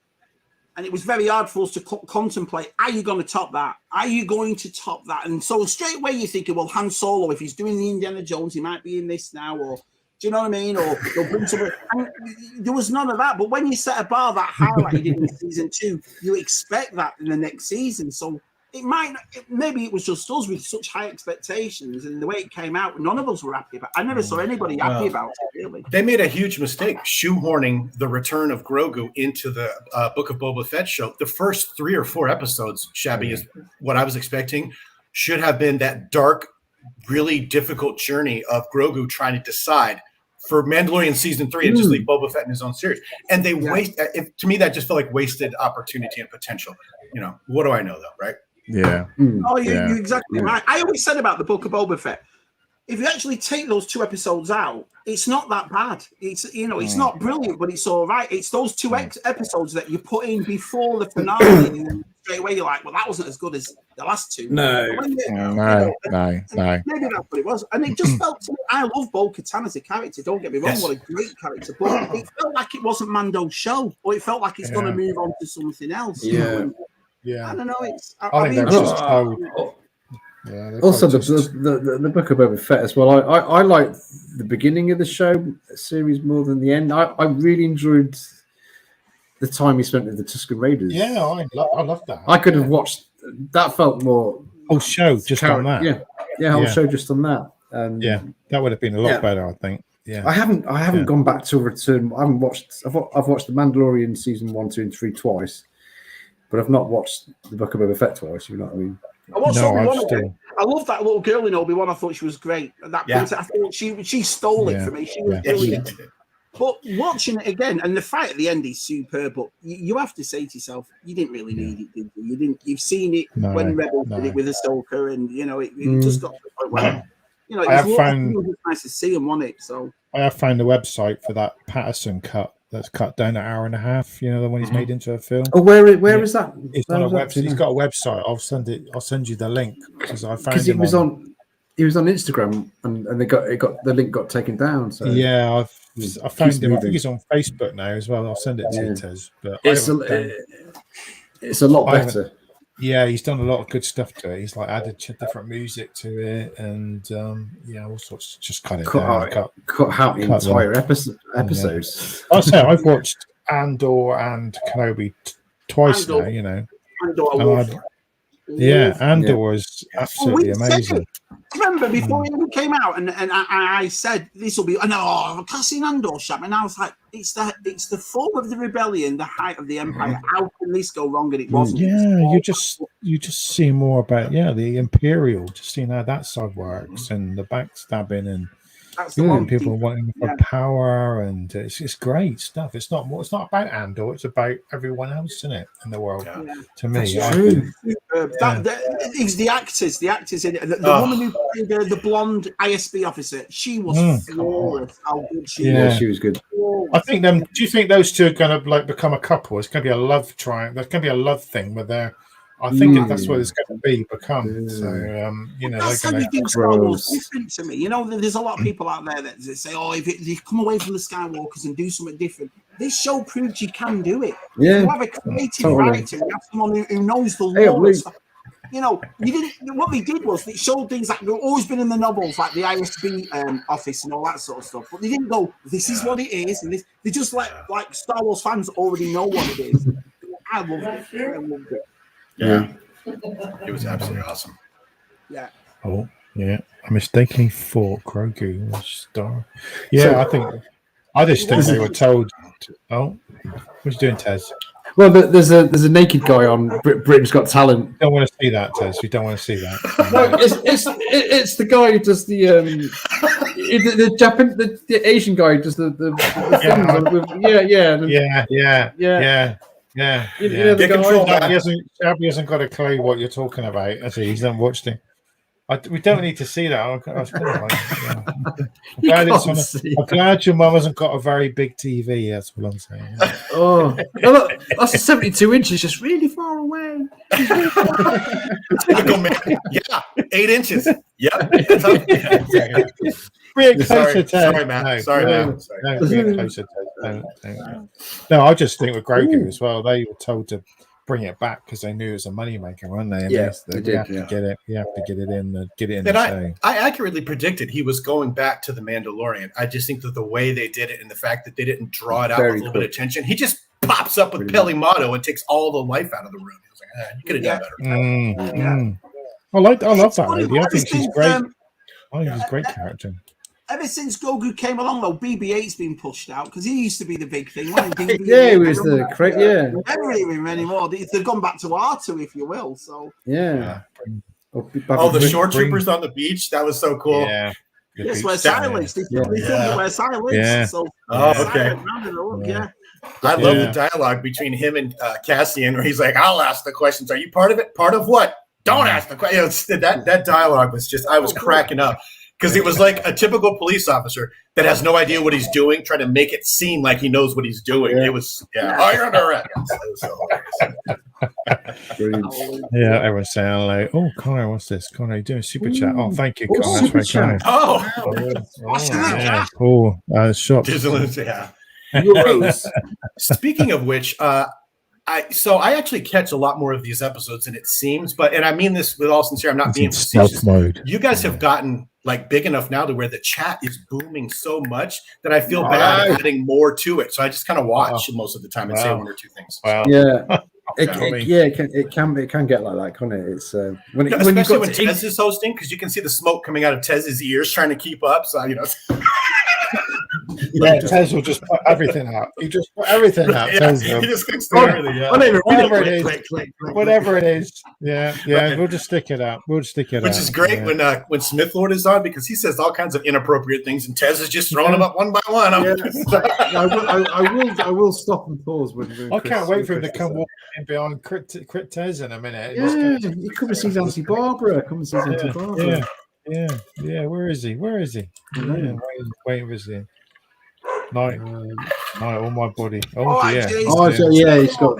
and it was very hard for us to contemplate. Are you going to top that? Are you going to top that? And so straight away you're thinking, well, Han Solo, if he's doing the Indiana Jones, he might be in this now, or do you know what I mean? Or they'll bring someone. And there was none of that. But when you set a bar that high like you did in season 2, you expect that in the next season. So maybe it was just us with such high expectations, and the way it came out, none of us were happy about it. I never saw anybody happy about it, really. They made a huge mistake shoehorning the return of Grogu into the Book of Boba Fett show. The first 3 or 4 episodes, Shabby, is what I was expecting, should have been that dark, really difficult journey of Grogu trying to decide for Mandalorian season 3 and just leave Boba Fett in his own series. And they to me, that just felt like wasted opportunity and potential. You know, what do I know though, right? Yeah. You're exactly right. I always said about the Book of Boba Fett, if you actually take those 2 episodes out, it's not that bad. It's, you know, it's not brilliant, but it's all right. It's those 2 episodes that you put in before the finale, and straight away you're like, well, that wasn't as good as the last 2. No. Maybe that's what it was. And it just felt to me, I love Bo-Katan as a character, don't get me wrong, what a great character, but it felt like it wasn't Mando's show, or it felt like it's going to move on to something else. You know? I don't know. I think that's just how. Yeah, also, the Book of Boba Fett as well. I like the beginning of the show series more than the end. I really enjoyed the time he spent with the Tusken Raiders. Yeah, I love that. I could have watched that. Felt more whole show just on that. Whole show just on that. That would have been a lot better, I think. Yeah, I haven't gone back to Return. I haven't watched. I've watched the Mandalorian season 1, 2, and 3 twice, but I've not watched the Book of Boba Fett twice. You know what I mean? I watched Obi-Wan. I love that little girl in Obi-Wan. I thought she was great. That princess, I thought she stole it for me. She was brilliant. But watching it again, and the fight at the end is superb. But you have to say to yourself, you didn't really need it, did you? You didn't. You've seen it when Rebels did it with Ahsoka, and you know it just got to the point where you know it was nice to see him on it. So I have found the website for that Patterson cut. That's cut down an hour and a half. You know, the one he's made into a film. Oh, where is that? It's on a website. He's got a website. I'll send you the link because I found it was on. he was on Instagram, and the link got taken down. So yeah, I found him. I think he's on Facebook now as well. I'll send it to you, Tez. But it's a lot better. Yeah, he's done a lot of good stuff to it. He's like added different music to it, and all sorts. Just cut it down, cut out entire episodes. I say I've watched Andor and Kenobi twice now. Andor is absolutely amazing. Remember before it even came out, and I said this will be. I've seen Andor, Shab, and I was like, it's the fall of the rebellion, the height of the empire. How can this go wrong? And it wasn't. Yeah, you just see more about the Imperial, just seeing how that side works, and the backstabbing, and that's the one people wanting for power, and it's great stuff. It's not about Andor; it's about everyone else in it in the world. Yeah. To me, it's the actors. The actors in it. The woman who played the blonde ISB officer, she was flawless. How good she was. She was good. I think them. Do you think those two are going to become a couple? It's going to be a love triangle. There's going to be a love thing where they're. I think that's what it's going to become. So, that's how you think Star Wars different to me. There's a lot of people out there that say, if you come away from the Skywalkers and do something different, this show proves you can do it. Yeah. You have a creative writer, you have someone who knows the lore. You didn't. What they did was they showed things that have always been in the novels, like the ISB office and all that sort of stuff. But they didn't go, "This is what it is," and they just like Star Wars fans already know what it is. I loved it. Yeah, it was absolutely awesome. Yeah. Oh, yeah. I mistakenly thought Grogu was Star. Yeah, I just think they were told. What you doing, Tez? Well, there's a naked guy on Britain's Got Talent. You don't want to see that, Tez. You don't want to see that. No, it's the guy who does the Asian guy who does the Yeah. Shabby hasn't got a clue what you're talking about. He's not watched it. We don't need to see that. I'm glad your mum hasn't got a very big TV. That's what I'm saying. Oh, no, that's a 72 inches, just really far away. Typical man. Yeah, 8 inches. Yeah. Bring it closer, sorry, Matt. Bring it closer, No, I just think with Grogu as well, they were told to bring it back because they knew it was a moneymaker, weren't they? And they did. You have to get it. You have to get it in. Get it in. And I accurately predicted he was going back to the Mandalorian. I just think that the way they did it and the fact that they didn't draw it out with a little bit of tension, he just pops up with Pelimato and takes all the life out of the room. He was like, you could have done better. I love that lady. I think she's great. I think she's a great character. Ever since Grogu came along, though, BB-8's been pushed out because he used to be the big thing. He was the correct. Yeah, never hear him anymore. They've gone back to R2, if you will. So yeah. The short troopers on the beach. That was so cool. Yeah, that's where silence. They filmed it where silence. Yeah. So, okay. Yeah. I love the dialogue between him and Cassian, where he's like, "I'll ask the questions. Are you part of it? Part of what? Don't ask the questions." That dialogue was just. I was cracking up. Because it was like a typical police officer that has no idea what he's doing, trying to make it seem like he knows what he's doing. It was, Oh, you're under arrest. Yeah, everyone's saying like, "Oh, Connor, what's this? Connor, you doing super chat? Oh, thank you, Connor. That's right, Connor. Shops. Yeah. Speaking of which, I actually catch a lot more of these episodes than it seems, and I mean this with all sincerity. I'm not being facetious. You guys have gotten big enough now to where the chat is booming so much that I feel bad adding more to it. So I just kind of watch most of the time and say one or two things. It can get like that, can't it? It's especially when Tez is hosting, because you can see the smoke coming out of Tez's ears trying to keep up. So Tez will just put everything out. He just put everything out. He just clicks through everything. Whatever it is. Yeah. We'll just stick it out. Which is great when Smith Lord is on, because he says all kinds of inappropriate things, and Tez is just throwing them up one by one. I will stop and pause when. I can't wait for him to come walking in behind Crit Tez in a minute. He come and sees Auntie Barbara. Yeah. Where is he? Yeah, waiting for his night, all my body. He's got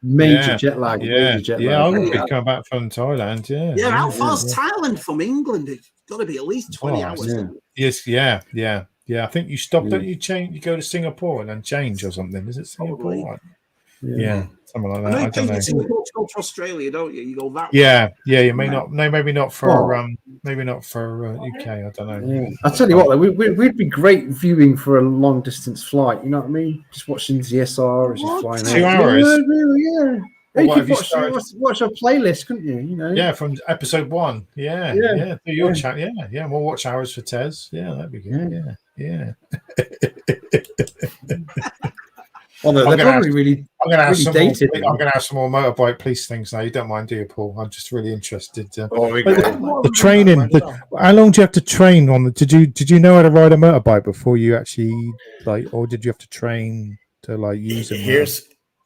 major jet lag. Yeah, I'm going to be coming back from Thailand. Yeah, how far's Thailand from England? got to be at least 20 hours. Yes, yeah. I think you stop, don't you change? You go to Singapore and then change or something. Is it Singapore? Probably. Yeah, something like that. I don't know. Singapore to go to Australia, don't you? You go that way. Yeah. You may not. No, maybe not for UK. I don't know. Yeah. I'll tell you what, though, we'd be great viewing for a long distance flight. You know what I mean? Just watching ZSR as you're flying. 2 hours. Yeah. You could watch a playlist, couldn't you? You know. Yeah, from episode 1. Yeah. Do your chat. Yeah. We'll watch hours for Tez. Yeah, that'd be good. Yeah. Well, they're probably really dated. I'm going to have some more motorbike police things now. You don't mind, do you, Paul? I'm just really interested. The training. How long do you have to train on? Did you know how to ride a motorbike before you actually or did you have to train to use it?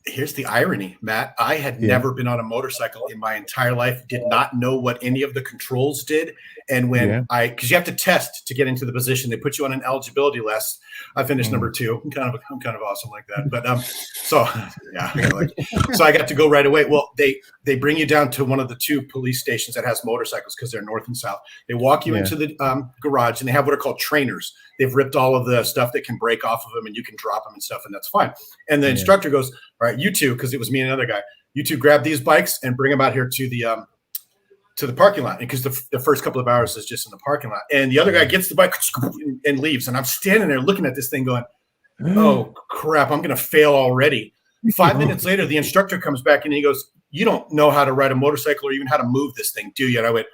Here's the irony, Matt. I had never been on a motorcycle in my entire life, did not know what any of the controls did. And when because you have to test to get into the position, they put you on an eligibility list. I finished number 2. I'm kind of awesome like that. But so I got to go right away. Well, they bring you down to one of the 2 police stations that has motorcycles because they're north and south. They walk you into the garage and they have what are called trainers. They've ripped all of the stuff that can break off of them and you can drop them and stuff, and that's fine. And the instructor goes, all right, you 2, because it was me and another guy, you 2 grab these bikes and bring them out here to the parking lot, because the first couple of hours is just in the parking lot. And the other guy gets the bike and leaves. And I'm standing there looking at this thing going, oh, crap, I'm going to fail already. 5 minutes later, the instructor comes back and he goes, you don't know how to ride a motorcycle or even how to move this thing, do you? And I went,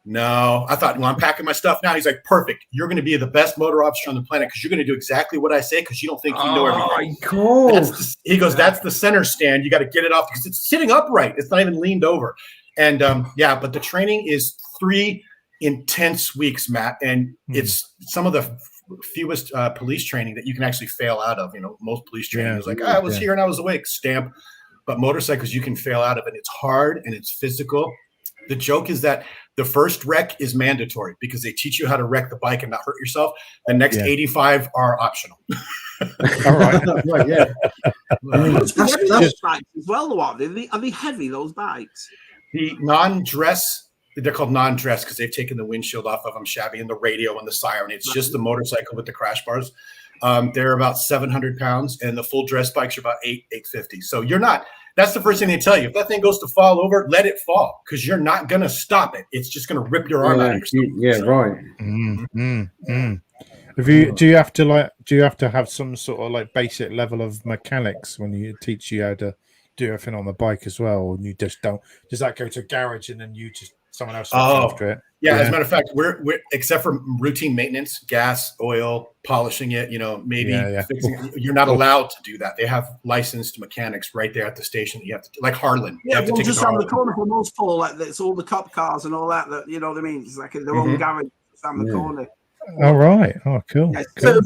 no. I thought, well, I'm packing my stuff now. He's like, perfect. You're going to be the best motor officer on the planet because you're going to do exactly what I say because you don't think you know everything. Cool. He goes, that's the center stand. You got to get it off because it's sitting upright. It's not even leaned over. And but the training is 3 intense weeks, Matt. And it's some of the fewest police training that you can actually fail out of. You know, most police training is like, I was here and I was awake, stamp. But motorcycles you can fail out of, and it's hard and it's physical. The joke is that the first wreck is mandatory because they teach you how to wreck the bike and not hurt yourself. The next 85 are optional. All right. Those bikes as well, are they heavy, those bikes? The non-dress, they're called non-dress because they've taken the windshield off of them, shabby, and the radio and the siren. It's just the motorcycle with the crash bars. They're about 700 pounds, and the full dress bikes are about 850. So you're not. That's the first thing they tell you. If that thing goes to fall over, let it fall because you're not going to stop it. It's just going to rip your arm out of yourself. Right. Do you have to have some sort of like basic level of mechanics when you teach you how to do everything on the bike as well, or you just don't? Does that go to a garage and then someone else looks after it? Yeah, as a matter of fact, we're except for routine maintenance, gas, oil, polishing it, maybe fixing it, you're not allowed to do that. They have licensed mechanics right there at the station that you have to, like Harlan. Yeah, well, just around the corner from most Paul, like it's all the cop cars and all that, you know what I mean? It's like their own garage around the corner. All right. Oh, cool. Yeah, so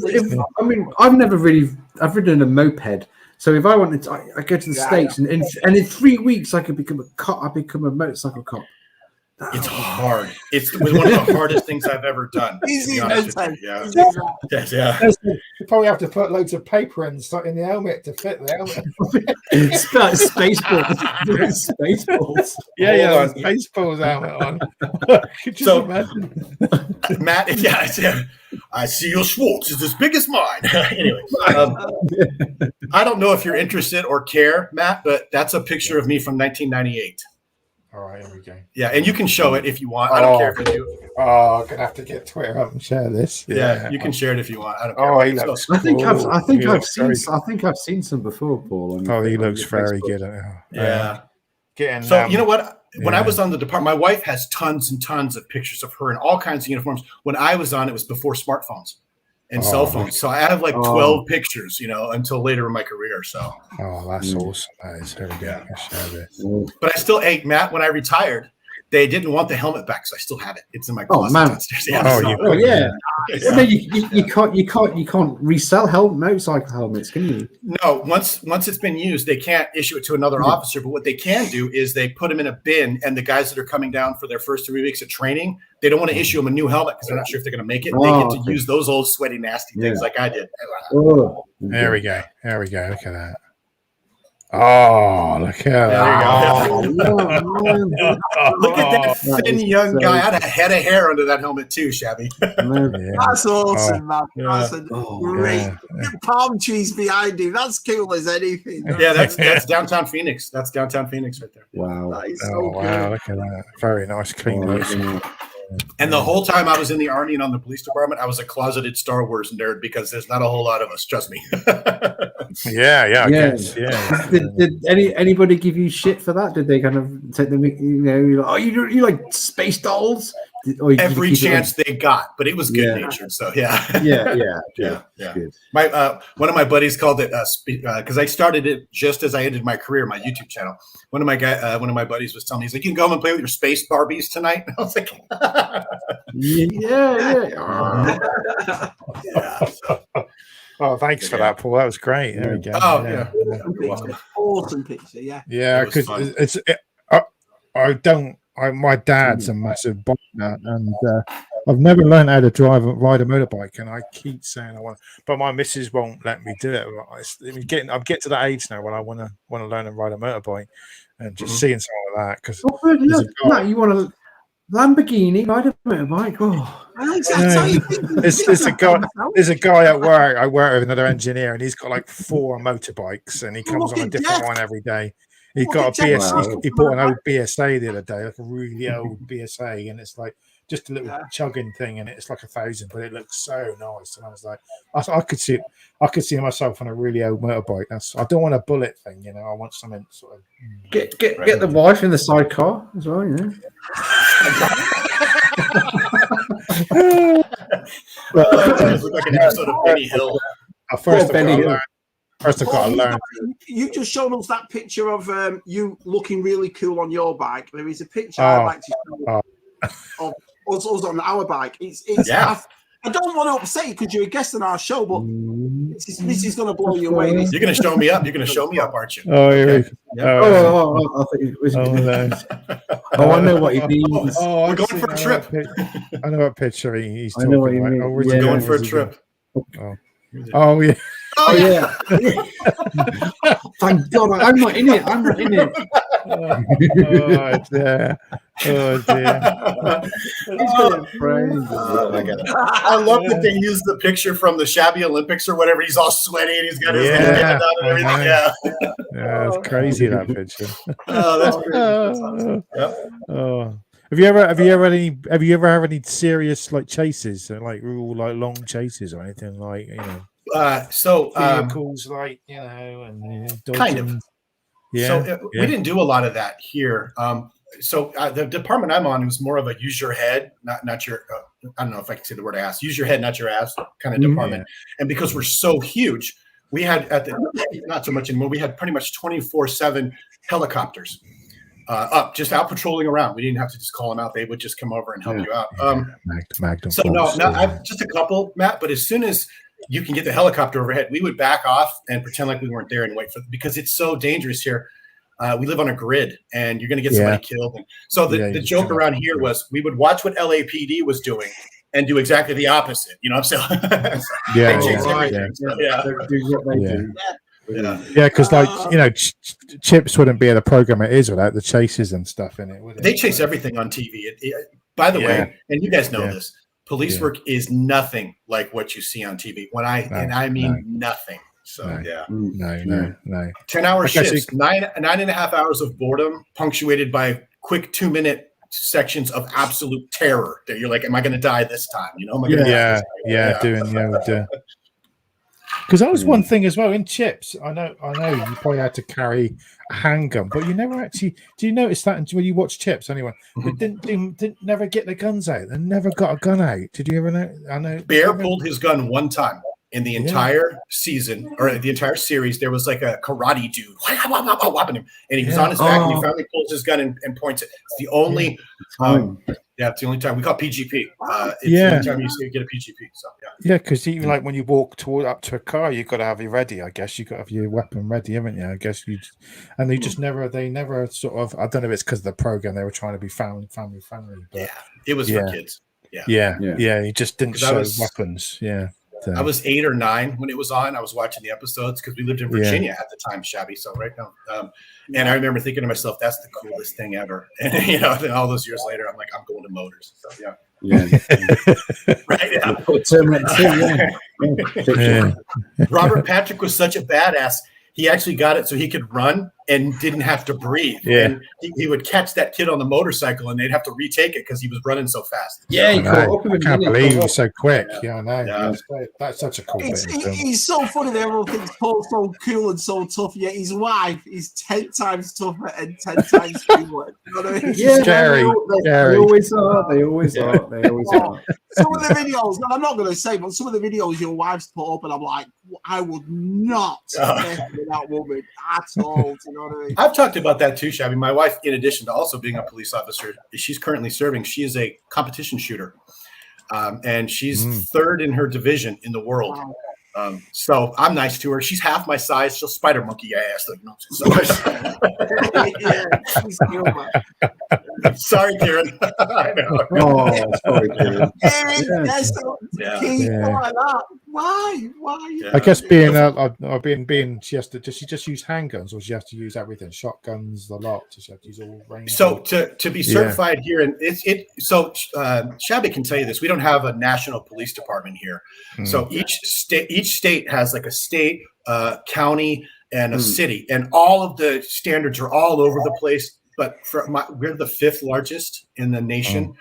I've ridden a moped. So if I wanted to, I go to the States and in 3 weeks I could become a cop. I become a motorcycle cop. It's hard. It's one of the hardest things I've ever done. Easy, You probably have to put loads of paper in the helmet to fit the helmet. Spaceballs. Spaceballs helmet on. Could you imagine? Matt, I see your Schwartz is as big as mine. Anyway, I don't know if you're interested or care, Matt, but that's a picture of me from 1998. All right, here we go. Yeah, and you can show it if you want. I don't care if you do. Oh, I'm gonna have to get Twitter up and share this. Yeah, you can share it if you want. I don't care. Oh, he looks cool. I think I've seen some before, Paul. He looks very good. Yeah. So you know what? When I was on the department, my wife has tons and tons of pictures of her in all kinds of uniforms. When I was on, it was before smartphones and cell phones. So I have like 12 pictures, until later in my career. So. Oh, that's awesome. That is very good. But I still, Matt, when I retired, they didn't want the helmet back, so I still have it. It's in my closet downstairs. Yeah. You can't resell motorcycle helmets, can you? No, once it's been used, they can't issue it to another officer. But what they can do is they put them in a bin, and the guys that are coming down for their first 3 weeks of training, they don't want to issue them a new helmet because they're not sure if they're going to make it. They get to use those old sweaty, nasty things like I did. There we go. Look at that. Oh, look at There you go. Oh, Look at that thin young guy. I had a head of hair under that helmet too, Shabby. That's awesome, man. That's a great palm trees behind him. That's cool as anything. That's downtown Phoenix. That's downtown Phoenix right there. Wow. That is so wow, look at that. Very nice, clean looks. And the whole time I was in the Army and on the police department, I was a closeted Star Wars nerd because there's not a whole lot of us. Trust me. I guess. Did anybody give you shit for that? Did they kind of take them? You like space dolls? Every chance they got, but it was good natured. So yeah. Good. My one of my buddies called it because I started it just as I ended my career, my YouTube channel. One of my buddies was telling me, he's like, "You can go home and play with your space Barbies tonight." And I was like, Oh, thanks for that, Paul. That was great. There we go. Oh, awesome picture. Yeah. Yeah, because my dad's a massive bike nut, and I've never learned how to ride a motorbike, and I keep saying I want, but my missus won't let me do it. I'm getting to that age now when I want to learn and ride a motorbike, and just seeing something like that because you want a Lamborghini, ride a motorbike. There's a guy at work. I work with another engineer, and he's got like 4 motorbikes, and he comes on a different one every day. He got a BS. He bought an old BSA the other day, like a really old BSA, and it's like just a little chugging thing, and it's like 1,000, but it looks so nice. And I was like, I could see myself on a really old motorbike. I don't want a bullet thing, you know. I want something sort of get the wife in the sidecar as well, you know. It looked like an episode of Benny Hill. First, I've got to learn. You just showed us that picture of you looking really cool on your bike. There is a picture I'd like to show of us on our bike. I don't want to upset you because you're a guest on our show, but this is going to blow you away. You're going to show me up. You're going to show me up, aren't you? Oh, I know what he means. We're going for a trip. I know what picture he's talking I know what you about. mean. We're going for a trip. Oh yeah. Oh yeah. Thank God I'm not in it. Oh dear. I love that they use the picture from the Shabby Olympics or whatever. He's all sweaty and he's got his hand down and everything. Yeah, it's crazy that picture. Oh, that's crazy. Oh. Have you ever had any serious like chases, like real like long chases or anything like, you know? Vehicles like, you know, and kind of. Yeah. So we didn't do a lot of that here. The department I'm on was more of a use your head, not your. I don't know if I can say the word ass. Use your head, not your ass, kind of department. And because we're so huge, we had not so much anymore. We had pretty much 24/7 helicopters. Just out patrolling around. We didn't have to just call them out. They would just come over and help you out. So I've just a couple, Matt, but as soon as you can get the helicopter overhead, we would back off and pretend like we weren't there and wait because it's so dangerous here. We live on a grid and you're going to get somebody killed. And so the joke around here was we would watch what LAPD was doing and do exactly the opposite. You know what I'm saying? Yeah, because like, you know, Chips wouldn't be the program it is without the chases and stuff in it, would it? They chase everything on TV. By the way, and you guys know this, police work is nothing like what you see on TV. I mean nothing. So no. 10-hour shifts, 9.5 hours of boredom, punctuated by quick 2-minute sections of absolute terror. That you're like, am I going to die this time? You know, am I going to die this time? Because that was one thing as well in Chips. I know you probably had to carry a handgun, but you never actually. Do you notice that when you watch Chips? Anyway, they didn't never get the guns out. They never got a gun out. Did you ever know? I know Bear pulled his gun one time in the entire season or the entire series. There was like a karate dude whopping him, and he was on his back, and he finally pulls his gun and points it. It's the only time. It's the only time we call it PGP. It's the only time you get a PGP. So because even like when you walk up to a car, you've got to have it ready. I guess you've got to have your weapon ready, haven't you? I guess they never sort of. I don't know if it's because of the program they were trying to be family friendly, but it was for kids. Yeah. You just didn't show weapons. I was 8 or 9 when it was on. I was watching the episodes because we lived in Virginia at the time, Shabby. So right now, and I remember thinking to myself, "That's the coolest thing ever." And then all those years later, I'm like, "I'm going to motors." So right. Yeah. Robert Patrick was such a badass. He actually got it so he could run and didn't have to breathe. Yeah. And he would catch that kid on the motorcycle and they'd have to retake it because he was running so fast. Yeah, I can't believe he was so quick. Yeah, I know. Yeah. That's such a cool bit. He's so funny that everyone thinks Paul's so cool and so tough, yet his wife is 10 times tougher and 10 times cooler. You know what I mean? Yeah, Scary. They always are. They always are. Some of the videos, and I'm not going to say, but some of the videos your wife's put up, and I'm like, I would not mess with that woman at all. You know what I mean? I've talked about that too, Shabby. My wife, in addition to also being a police officer, she's currently serving. She is a competition shooter, and she's 3rd in her division in the world. Wow. So I'm nice to her. She's half my size. She'll spider monkey ass. Like, no. Sorry, Kieran. I know. Oh, sorry, Kieran. Why? I guess being she has to. Does she just use handguns, or she has to use everything? Shotguns, the lot. Does she have to use all range? So to be certified here, and Shabby can tell you this. We don't have a national police department here. So each state has like a state, county, and a city, and all of the standards are all over the place. But we're the 5th largest in the nation.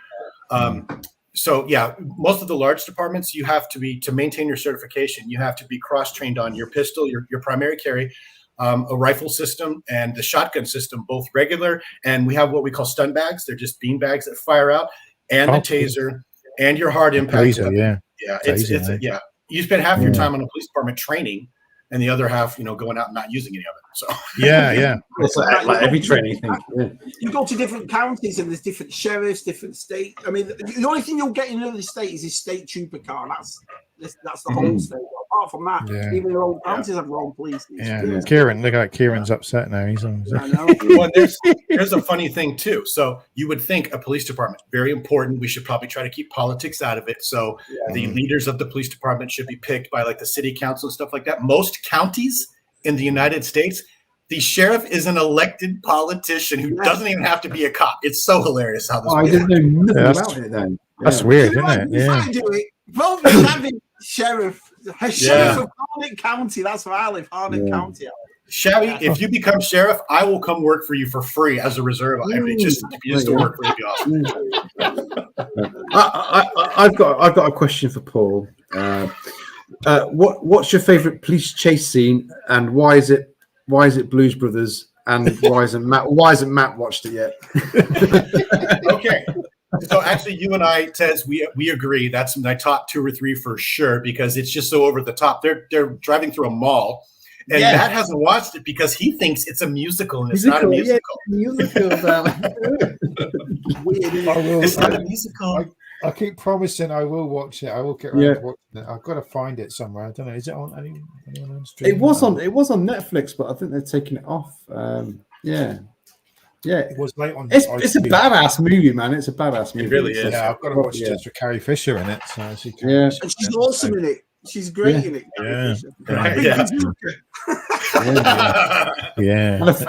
So yeah, most of the large departments, you have to be, to maintain your certification, you have to be cross-trained on your pistol, your primary carry, a rifle system, and the shotgun system, both regular, and we have what we call stun bags. They're just bean bags that fire out, and the taser, and your hard impact. Taser, yeah. You spend half your time on a police department training, and the other half, going out and not using any of it. So it's like every training thing. Yeah. You go to different counties and there's different sheriffs, different states. I mean, the only thing you'll get in another state is a state trooper car. That's the whole state. Apart from that, even their own counties have their own police. Kieran, look like Kieran's upset now. He's on. I know. Well, there's a funny thing too. So you would think a police department, very important. We should probably try to keep politics out of it. So the leaders of the police department should be picked by like the city council and stuff like that. Most counties in the United States, the sheriff is an elected politician who doesn't even have to be a cop. It's so hilarious how this. I didn't know nothing about it then. That's weird, isn't it? Yeah. Vote for having sheriff. Sheriff of Harnett County. That's where I live, Harnett County. Shabby, if you become sheriff, I will come work for you for free as a reserve. Just to work for you. I've got a question for Paul. What's your favorite police chase scene, and why is it Blues Brothers, and why hasn't Matt watched it yet? Okay. So actually, you and I, Tez, we agree. That's my top 2 or 3 for sure, because it's just so over the top. They're driving through a mall, and Matt hasn't watched it because he thinks it's a musical, and it's not a musical. It's not a musical. I keep promising I will watch it. I will get around to watching it. I've got to find it somewhere. I don't know. Is it on anyone on stream? It was on Netflix, but I think they're taking it off. It was late on. It's a badass movie, man. It's a badass movie. It really is. Yeah, I've got to watch it just with Carrie Fisher in it. So and she's awesome in it. She's great in it. I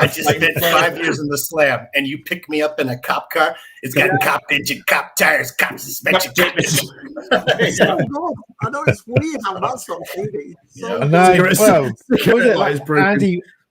just spent 5 years in the Slam, and you pick me up in a cop car. It's got cop engine, cop tires, cop suspension. I know it's weird how that's not shooting.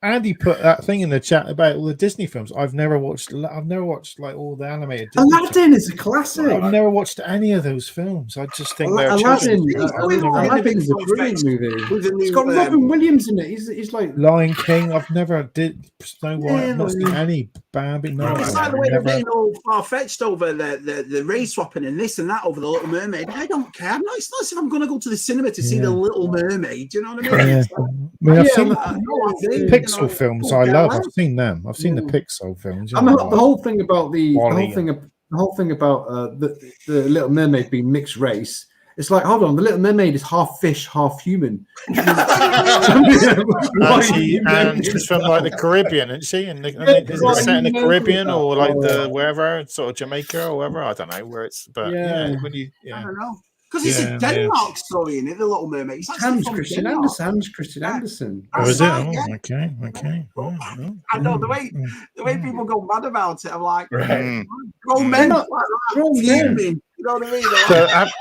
Andy put that thing in the chat about all the Disney films. I've never watched like all the animated Disney Aladdin is a classic. I've never watched any of those films. I just think Aladdin is a brilliant movie. It's got Robin Williams in it. He's like Lion King. I've never did Snow White. I've not seen any Bambi. No, it's like the way they're getting all far-fetched over the race swapping and this and that over the Little Mermaid. I don't care. It's not as if I'm going to go to the cinema to see the Little Mermaid. Do you know what I mean? I've seen Pixel films. I love. I've seen them. I've seen the Pixel films. And the whole thing about the whole thing about the Little Mermaid being mixed race. It's like, hold on, the Little Mermaid is half fish, half human. And she's from like the Caribbean, isn't she? And is it set in the Caribbean or like the wherever, sort of Jamaica or wherever? I don't know where it's, but I don't know. Because it's a Denmark story in it, The Little Mermaid. Hans Christian Andersen. Oh, is it? Oh, yeah. okay. I know the way people go mad about it. I'm like, right. grown men, fuming. You know what I mean? Like,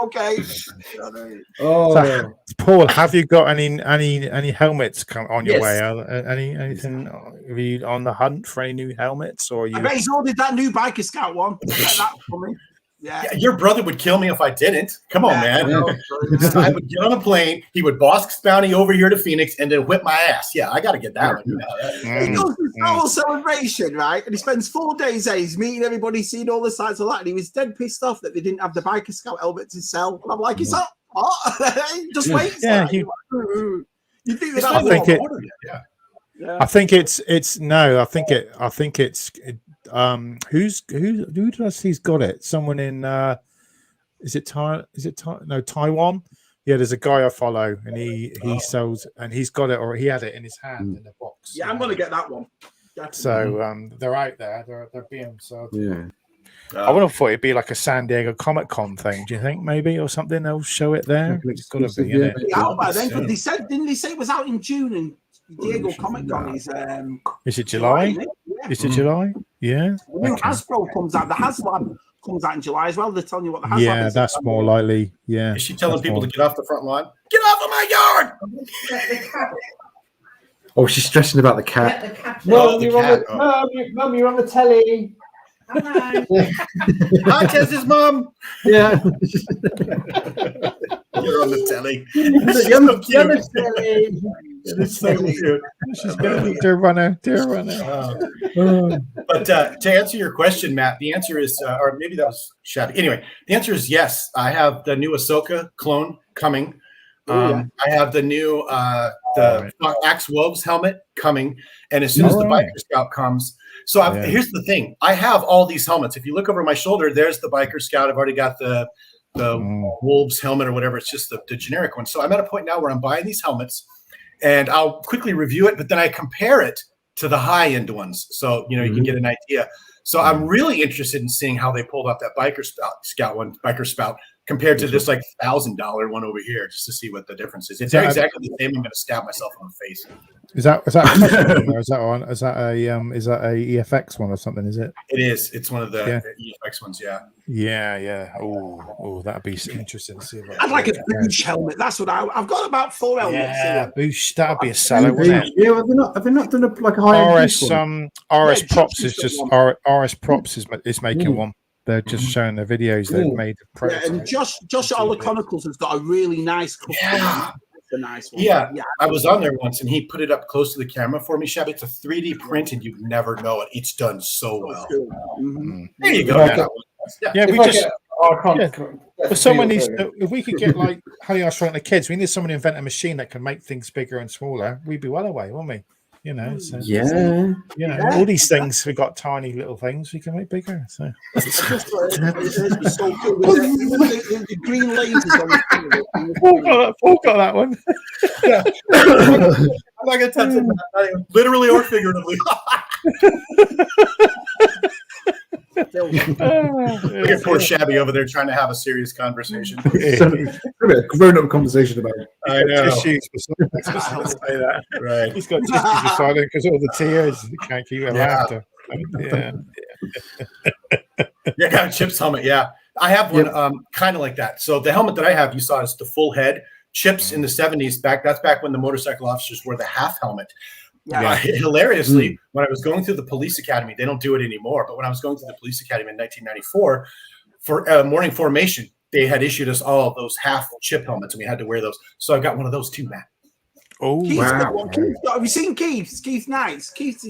okay. You know what I mean? So, Paul, have you got any helmets on your way? Anything? Are you on the hunt for any new helmets, or I bet he's ordered that new Biker Scout one. I bet that's for me. Yeah, your brother would kill me if I didn't. Come on, man. I would get on a plane. He would boss Bounty over here to Phoenix and then whip my ass. Yeah, I got to get that one. You know, he goes to Star Wars Celebration, right? And he spends 4 days there. He's meeting everybody, seeing all the sides of that. And he was dead pissed off that they didn't have the Biker Scout helmet to sell. And I'm like, it's not what? Just wait. Yeah, you think that? I think it. Yeah. I think it's who does he's got it? Someone in Taiwan? Yeah, there's a guy I follow and he sells and he's got it, or he had it in his hand in the box. Yeah, I'm gonna get that one. Definitely. So they're out there, they're being sold. Yeah. I would have thought it'd be like a San Diego Comic Con thing. Do you think maybe, or something? They'll show it there. It's got to be. Yeah, out by then. But didn't they say it was out in June? And Diego Comic Con is. Is it July? Is it July? Yeah. The new Hasbro comes out. The HasLab comes out in July as well. They're telling you what the HasLab is. Yeah, that's more likely. Yeah. Is she telling people to get off the front lawn? Get off of my yard! Oh, she's stressing about the cat. The cat. Mum, you're on the telly. Hi, Tess's mom. Yeah. You're on the telly. You're on the telly. It's so cute. She's going to dear runner. But to answer your question, Matt, the answer is, or maybe that was shabby. Anyway, the answer is yes. I have the new Ahsoka clone coming. I have the new the Axe Wolves helmet coming, and as soon as the Biker Scout comes. So here's the thing: I have all these helmets. If you look over my shoulder, there's the Biker Scout. I've already got the Wolves helmet or whatever. It's just the generic one. So I'm at a point now where I'm buying these helmets, and I'll quickly review it, but then I compare it to the high end ones, so you can get an idea. So I'm really interested in seeing how they pulled off that Biker Spout compared to this like $1,000 one over here, just to see what the difference is. It's exactly the same. I'm going to stab myself in the face. Is that a EFX one or something? Is it? It is. It's one of the EFX ones. Yeah. Yeah. Oh, that'd be interesting to see. I'd like a Boosh helmet. That's what I've got about 4 helmets. Yeah, Boosh. That'd be a seller, wouldn't it? Yeah, have they not done a high RS Props is just RS Props is making one. They're just showing the videos they've made. Yeah, and Josh All the Chronicles has got a really nice custom. Yeah. It's a nice one. Yeah, I was on there once, and he put it up close to the camera for me, Shabby. It's a 3D print, and you'd never know it. It's done so well. There you go. Someone needs to, if we could get like How You Are Shrinking the Kids, we need someone to invent a machine that can make things bigger and smaller. We'd be well away, wouldn't we? All these things, we've got tiny little things we can make bigger. So it's so cool. The green lasers on the Paul got that one. I'm not gonna touch it, literally or figuratively. Look at poor Shabby over there trying to have a serious conversation. A grown-up conversation about it. I know. Tissues say that. Right. He's got tissues beside him because all the tears. He can't keep it laughter. Got a Chips helmet. Yeah, I have one kind of like that. So the helmet that I have, you saw, is the full head. Chips in the 70s that's back when the motorcycle officers wore the half helmet. Hilariously, when I was going through the police academy, they don't do it anymore, but when I was going through the police academy in 1994 for morning formation, they had issued us all those half chip helmets, and we had to wear those. So I got one of those too, Matt. Oh, wow. Have you seen Keith Knights? Keith,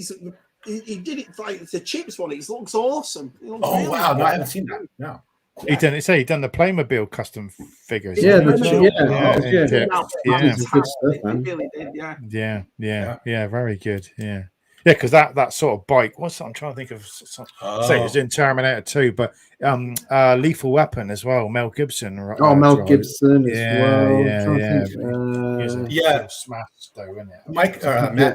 he did it like the chips one. It looks awesome. Wow. No, I haven't seen that. No. He done the Playmobil custom figures. Yeah, very good. Yeah, because that sort of bike. I'm trying to think of. Say it's in Terminator 2, but Lethal Weapon as well. Mel Gibson. Mel Gibson as well. Smashed though, isn't it? Matt,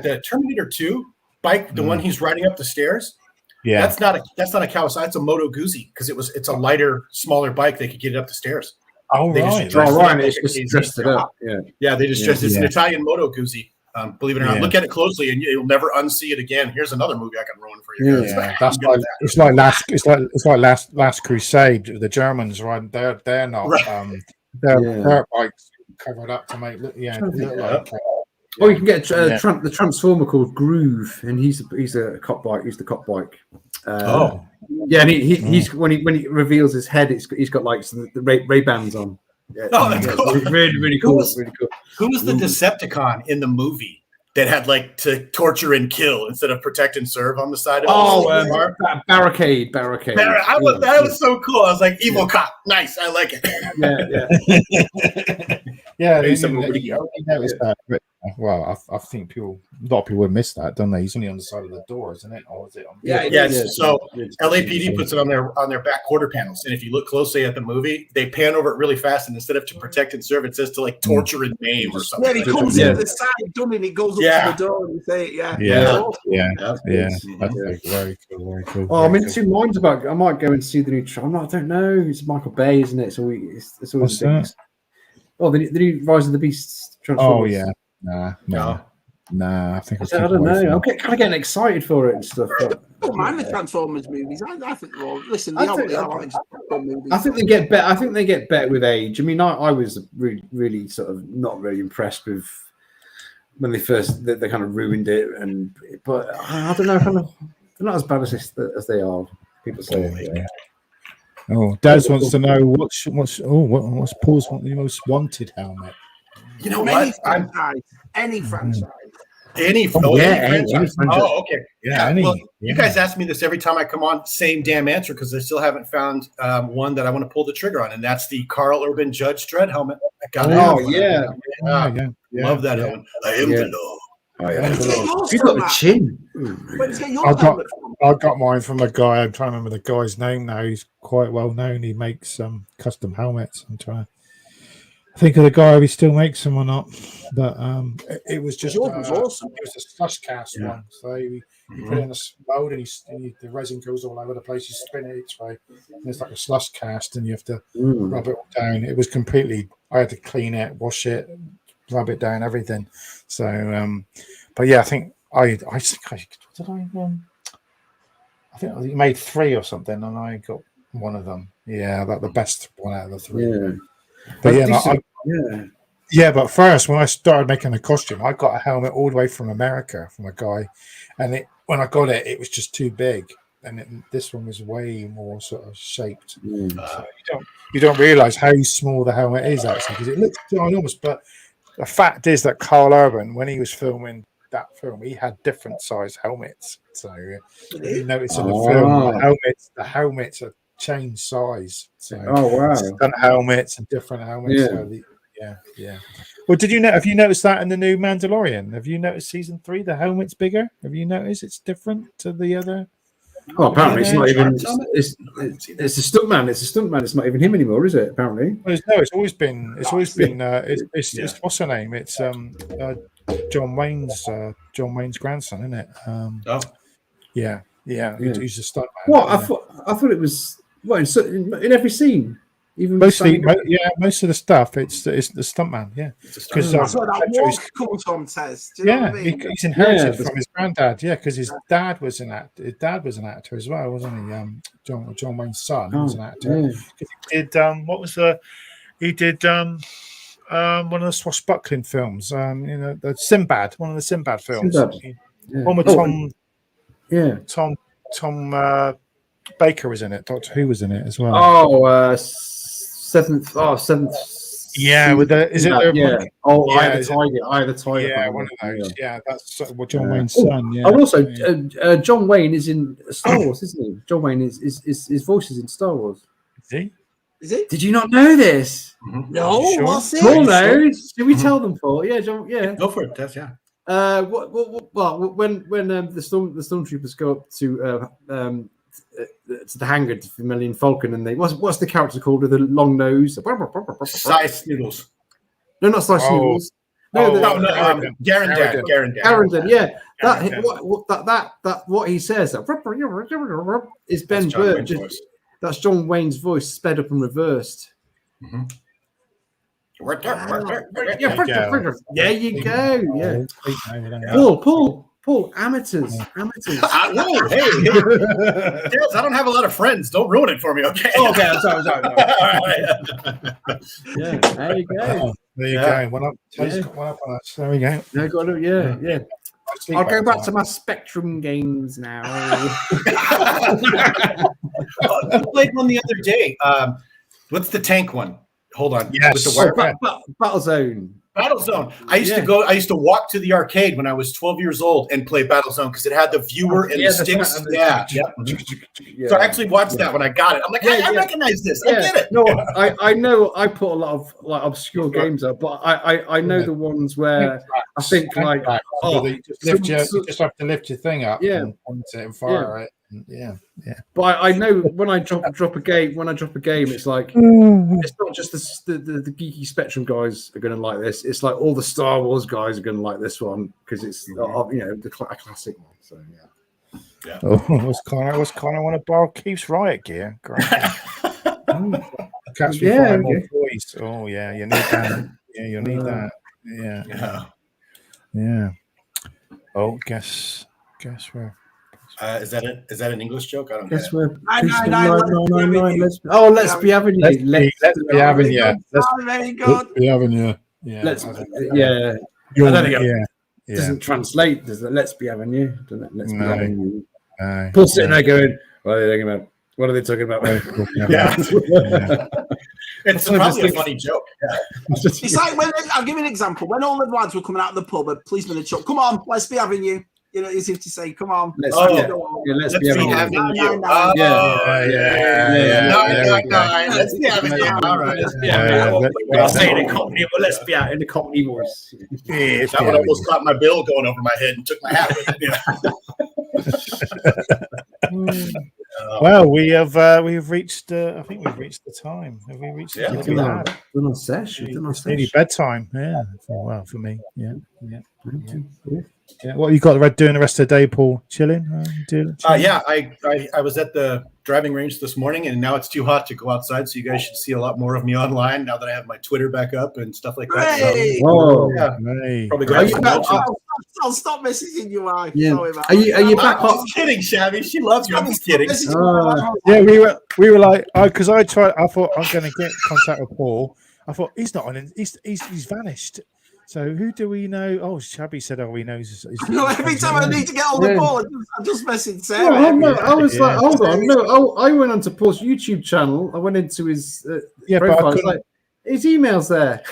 the Terminator 2 bike, the one he's riding up the stairs. Yeah, that's not a Kawasaki. That's a Moto Guzzi because it's a lighter, smaller bike. They could get it up the stairs. Oh, They right. Just dressed it up. Yeah, they just dressed. It's an Italian Moto Guzzi. Believe it or not, look at it closely, and you'll never unsee it again. Here's another movie I can ruin for you. Yeah, that's like it's like Last Crusade. The Germans, right? They're not their bikes covered up to make look like. Oh, you can get the Transformer called Groove, and he's a cop bike. He's the cop bike. Yeah, and he's when he reveals his head, he's got like the Ray Bans on. Yeah, that's cool. Really cool. Really cool. Who was the Decepticon in the movie that had like to torture and kill instead of protect and serve on the side of it? Barricade. That was so cool. I was like, evil cop. Nice. I like it. Yeah, noticed that. But, well, I think a lot of people would miss that, don't they? He's only on the side of the door, isn't it? Or is it on? So LAPD puts it on their back quarter panels, and if you look closely at the movie, they pan over it really fast, and instead of to protect and serve, it says to like torture and maim or something. Yeah, he comes in the side, doesn't he? It goes up to the door and you say, That's very cool. Very cool. Oh, I'm in two minds about. I might go and see the new. I don't know. It's Michael Bay, isn't it? So it's always things. Oh, the new Rise of the Beasts. Oh yeah. Nah. I think I don't know. I'm kind of getting excited for it and stuff. But, I don't mind the Transformers movies. I think. Well, listen, I think they get better. I think they get better with age. I mean, I was really sort of not really impressed with when they kind of ruined it, but I don't know. Kind of, they're not as bad as they are. People say. Oh, Daz wants to know what's Paul's most wanted helmet. You know what? Any franchise. Any franchise. Oh, okay. Yeah. You guys ask me this every time I come on. Same damn answer because I still haven't found one that I want to pull the trigger on, and that's the Carl Urban Judge Dredd helmet. I got it. Love that helmet. I am the law. He's got the chin. I got mine from a guy. I'm trying to remember the guy's name now. He's quite well known. He makes custom helmets. I'm trying to think of the guy if he still makes them or not. But it was just awesome. It was a slush cast one. So you put it in a mold and the resin goes all over the place. You spin it each way. And it's like a slush cast and you have to rub it all down. It was completely. I had to clean it, wash it, rub it down, everything. So, but yeah, I think I think I made 3 or something, and I got one of them. Yeah, the best one out of the 3. Yeah, but but first, when I started making the costume, I got a helmet all the way from America from a guy, and when I got it, it was just too big, and this one was way more sort of shaped. So you don't realize how small the helmet is actually because it looks enormous, but the fact is that Carl Urban, when he was filming that film, he had different size helmets. So you notice in the film, the helmets are changed size. So different helmets and different helmets. So Well, have you noticed that in the new Mandalorian? Have you noticed season 3? The helmet's bigger. Have you noticed it's different to the other? Oh, apparently it's not even. It's a stuntman. It's a stuntman. It's not even him anymore, is it? Apparently. It's always been. It's what's her name? It's John Wayne's grandson, isn't it? He's a stuntman. What I thought it was in every scene. Even most of the stuff, it's the stuntman, because that's where that walk comes from, Tez. He's inherited from his granddad, because his dad was an actor. His dad was an actor as well, wasn't he? John Wayne's son was an actor. He did He did one of the swashbuckling films. The Sinbad, one of the Sinbad films. One with Tom Baker was in it. Doctor Who was in it as well. Seventh. Yeah, with the Eye of the Tiger. Yeah, one of those. Yeah, that's John Wayne's son. Yeah. And also, John Wayne is in Star Wars, isn't he? John Wayne is his voice is in Star Wars. Is he? Is it? Did you not know this? No. Sure? What's it? Paul knows. Did we tell them, Paul? Yeah, John. Yeah. Go for it, Tess. Yeah. When the stormtroopers go up to the hangar to the Millennium Falcon, and what's the character called with the long nose? Size Noodles. No, not Size Noodles. Garandon. Garandon. Yeah, what he says is Ben Burtt. That's John Wayne's voice sped up and reversed. Mm-hmm. There you go. Yeah. Paul, amateurs. Whoa, hey. Yes, I don't have a lot of friends. Don't ruin it for me, okay? Okay, I'm sorry. Yeah, there you go. There you go. One up on us. There we go. Yeah. I'll go back to my Spectrum games now. I played one the other day. What's the tank one? Hold on. Yes. With the wire Battlezone. Battlezone. I used to walk to the arcade when I was 12 years old and play Battlezone because it had the viewer and the sticks. So I actually watched that when I got it. I'm like, I recognize this. I get it. No, I know I put a lot of like obscure games up, but I know the ones where I think like you just have to lift your thing up and point it and fire it. Yeah. But I know when I drop a game, it's like it's not just the geeky Spectrum guys are going to like this. It's like all the Star Wars guys are going to like this one because it's a classic one. So yeah. What's Connor want to borrow Keith's riot gear? Great. Catch me flying more toys. Oh yeah, you need that. Yeah, you'll need that. Yeah. Oh, guess where. Is that an English joke? I don't guess get it. Let's be having you. Let's be having you. Very good. Be having you. Yeah. I don't think it doesn't translate. Does it? Let's be having you. Let's be having you. Paul's sitting there going, "What are they talking about? What are they talking about?" It's probably a funny joke. Yeah. It's like I'll give you an example. When all the lads were coming out of the pub, a policeman had shot, "Come on, let's be having you." You know, as if to say, "Come on, let's be having you." Let's be having you. All right. We're not saying in Cockney, but let's be out in the Cockney voice. That one almost caught my bill going over my head and took my hat with it. Well, we've reached. I think we've reached the time. Have we reached? Done on session. It's nearly bedtime. Yeah. For me. Yeah. What you got doing the rest of the day, Paul? Chilling? I was at the driving range this morning, and now it's too hot to go outside. So you guys should see a lot more of me online now that I have my Twitter back up and stuff like that. Hey! Probably grab some lunch. I'll stop messaging you. Are you back? I'm just kidding, Shabby. She loves you. I'm just kidding. We were like, because I thought I'm going to get in contact with Paul. I thought he's not on. He's vanished. So who do we know? Oh, Shabby said, he knows. No, every time I need to get on the ball, I just message Sarah. I was like, hold on. No, I went onto Paul's YouTube channel. I went into his profile. I was like, his email's there.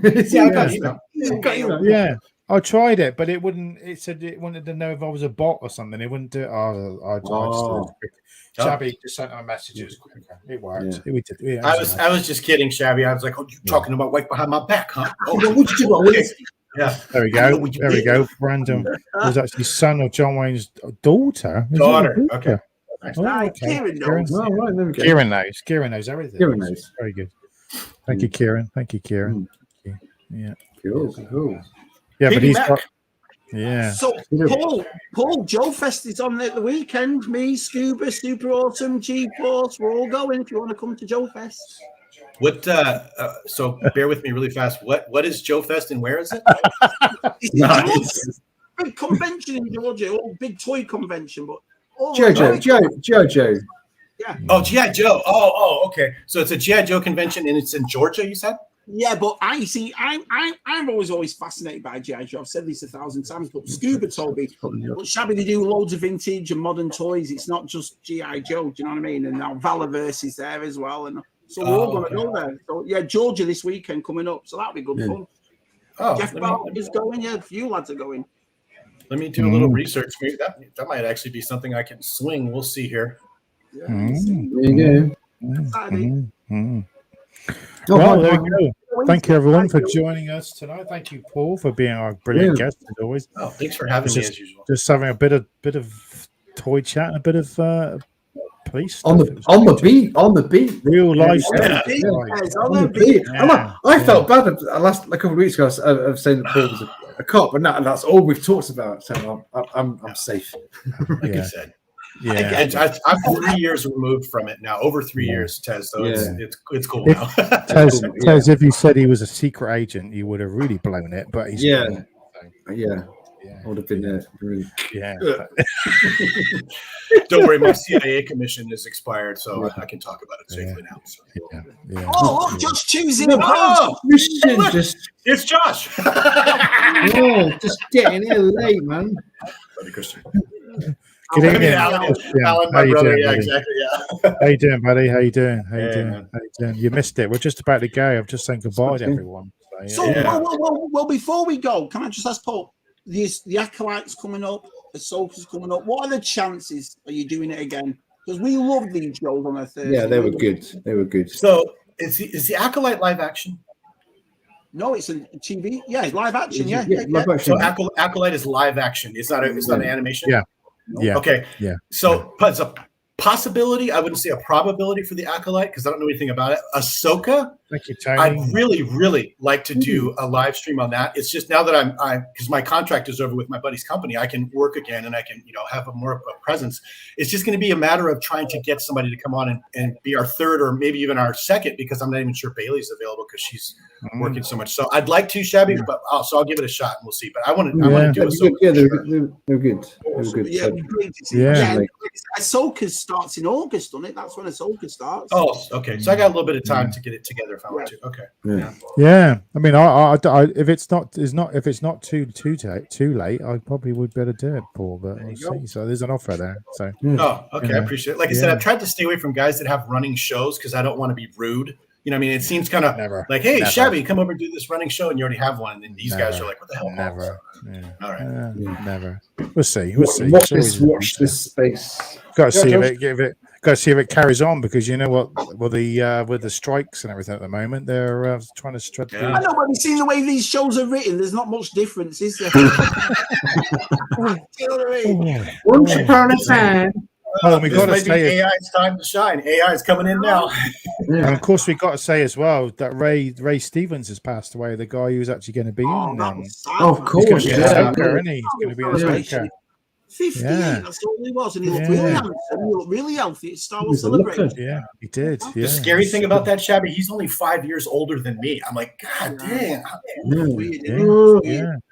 Yeah, I tried it, but it wouldn't. It said it wanted to know if I was a bot or something. It wouldn't do it. I just Shabby just sent our messages quicker. It worked. Yeah. I was just kidding, Shabby. I was like, "Oh, you talking about right behind my back, huh?" Oh, what you do? Yeah. There we go. Brandon was actually son of John Wayne's daughter. Okay. Kieran knows. Kieran knows everything. Kieran knows. Very good. Thank you, Kieran. Yeah. Cool. Yeah, but he's Mac. got. Yeah. So, Paul, Joe Fest is on at the weekend. Me, Scuba, Super Awesome, G-Force, we're all going if you want to come to Joe Fest. What? So bear with me really fast. What is Joe Fest and where is it? It's a big convention in Georgia, big toy convention, but G.i.joe. Yeah. Oh, G.i.joe. Oh, okay. So it's a G.i.joe convention and it's in Georgia, you said? Yeah, but I'm always fascinated by G.i.joe. I've said this 1,000 times, but Scuba told me, but Shabby, they do loads of vintage and modern toys. It's not just G.i.joe, do you know what I mean? And now Valorverse is there as well. And so we're all going to go there. So, yeah, Georgia this weekend coming up. So that'll be good fun. Oh, Jeff Bell is going. Yeah, a few lads are going. Let me do a little research. Maybe that might actually be something I can swing. We'll see here. Yeah, there you go. Well, there we go. Thank you, everyone, for joining us tonight. Thank you, Paul, for being our brilliant guest as always. Oh, thanks for having me as usual. Just having a bit of toy chat and a bit of police on the beat, real life On the beat. I felt bad a couple of weeks ago of saying that Paul was a cop, and that's all we've talked about. So I'm safe. Like I said. Yeah, I'm 3 years removed from it now, over 3 years, Tez. So it's cool now. Tez, if you said he was a secret agent, you would have really blown it. But he's I would have been there. Yeah. Don't worry, my CIA commission is expired, so I can talk about it safely now. So. Yeah. Oh, look, Josh choosing. It's Josh. Just getting here late, man. Buddy Christian. Good evening, Alan, my brother. Yeah, exactly. Yeah. How you doing, buddy? How you doing? You missed it. We're just about to go. I'm just saying goodbye to everyone. Well, before we go, can I just ask Paul? The Acolyte's coming up, the Ahsoka's coming up. What are the chances are you doing it again? Because we love these shows on a Thursday. Yeah, they were good. So is the Acolyte live action? No, it's a TV. Yeah, it's live action. Yeah. Live action. So Acolyte is live action. It's not an animation. Yeah. Okay. Yeah. So it's a possibility. I wouldn't say a probability for the Acolyte because I don't know anything about it. Ahsoka. Thank you, Tony. I'd really like to do a live stream on that. It's just now that I'm because my contract is over with my buddy's company, I can work again and I can have more of a presence. It's just going to be a matter of trying to get somebody to come on and be our third or maybe even our second because I'm not even sure Bailey's available because she's working so much. So I'd like to, Shabby, but I'll give it a shot and we'll see. But I want to do Ahsoka. Yeah, they're good. Awesome. Yeah, Ahsoka starts in August, doesn't it? That's when Ahsoka starts. Oh, okay. So I got a little bit of time to get it together if I want to. Okay. Yeah. I mean, I if it's not too late, I probably would better do it, Paul. But we'll see. So there's an offer there. So. Oh, okay. I appreciate it. Like I said, I've tried to stay away from guys that have running shows because I don't want to be rude. You know what I mean? It seems kind of like, hey, Shabby, come over and do this running show, and you already have one. And then these guys are like, what the hell? Never. All right. Never. We'll see. Watch this space. Got to see if it carries on because you know what? Well, with the strikes and everything at the moment, they're trying to stretch. I know, but you've seen the way these shows are written. There's not much difference, is there? Once upon a time. Oh, we got to say AI's time to shine. AI is coming in now. And of course, we got to say as well that Ray Stevens has passed away. The guy who's actually going to be in. Of course, he's going to be Ahsoka, isn't he? He's going to be Ahsoka. 58, that's all he was, and he looked really handsome. He looked really healthy. It's Star Wars Celebration. Yeah, he did. The scary thing about that, Shabby, he's only 5 years older than me. I'm like, God damn.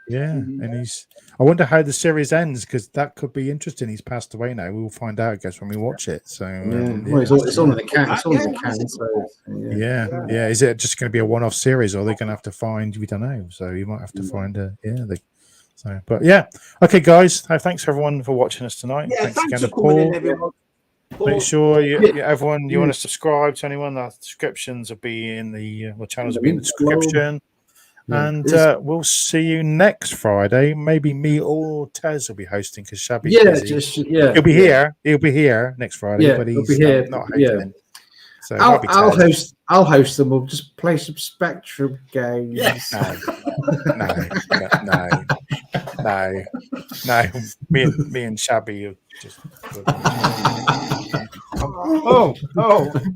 Yeah. And he's. I wonder how the series ends because that could be interesting. He's passed away now. We'll find out, I guess, when we watch it. So it's on the can. It's on the can. So, yeah. Is it just going to be a one-off series, or are they going to have to find? We don't know. So you might have to find a but yeah, okay, guys. Thanks everyone for watching us tonight. Thanks again to Paul. Make sure everyone you want to subscribe to anyone. The descriptions will be in the channels will be in the description. And we'll see you next Friday. Maybe me or Tez will be hosting because Shabby's busy. He'll be here. He'll be here next Friday, but he's not hosting. So I'll host them. We'll just play some Spectrum games. Yes. No. Me and Shabby are just.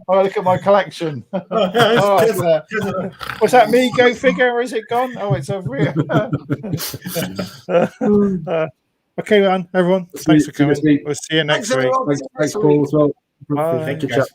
Look at my collection. Was that me? Go figure. Or is it gone? Oh, it's over here. Okay, man. Everyone, thanks for coming. We'll see you next week. Thanks, Paul, as well. Bye. Thank you, guys.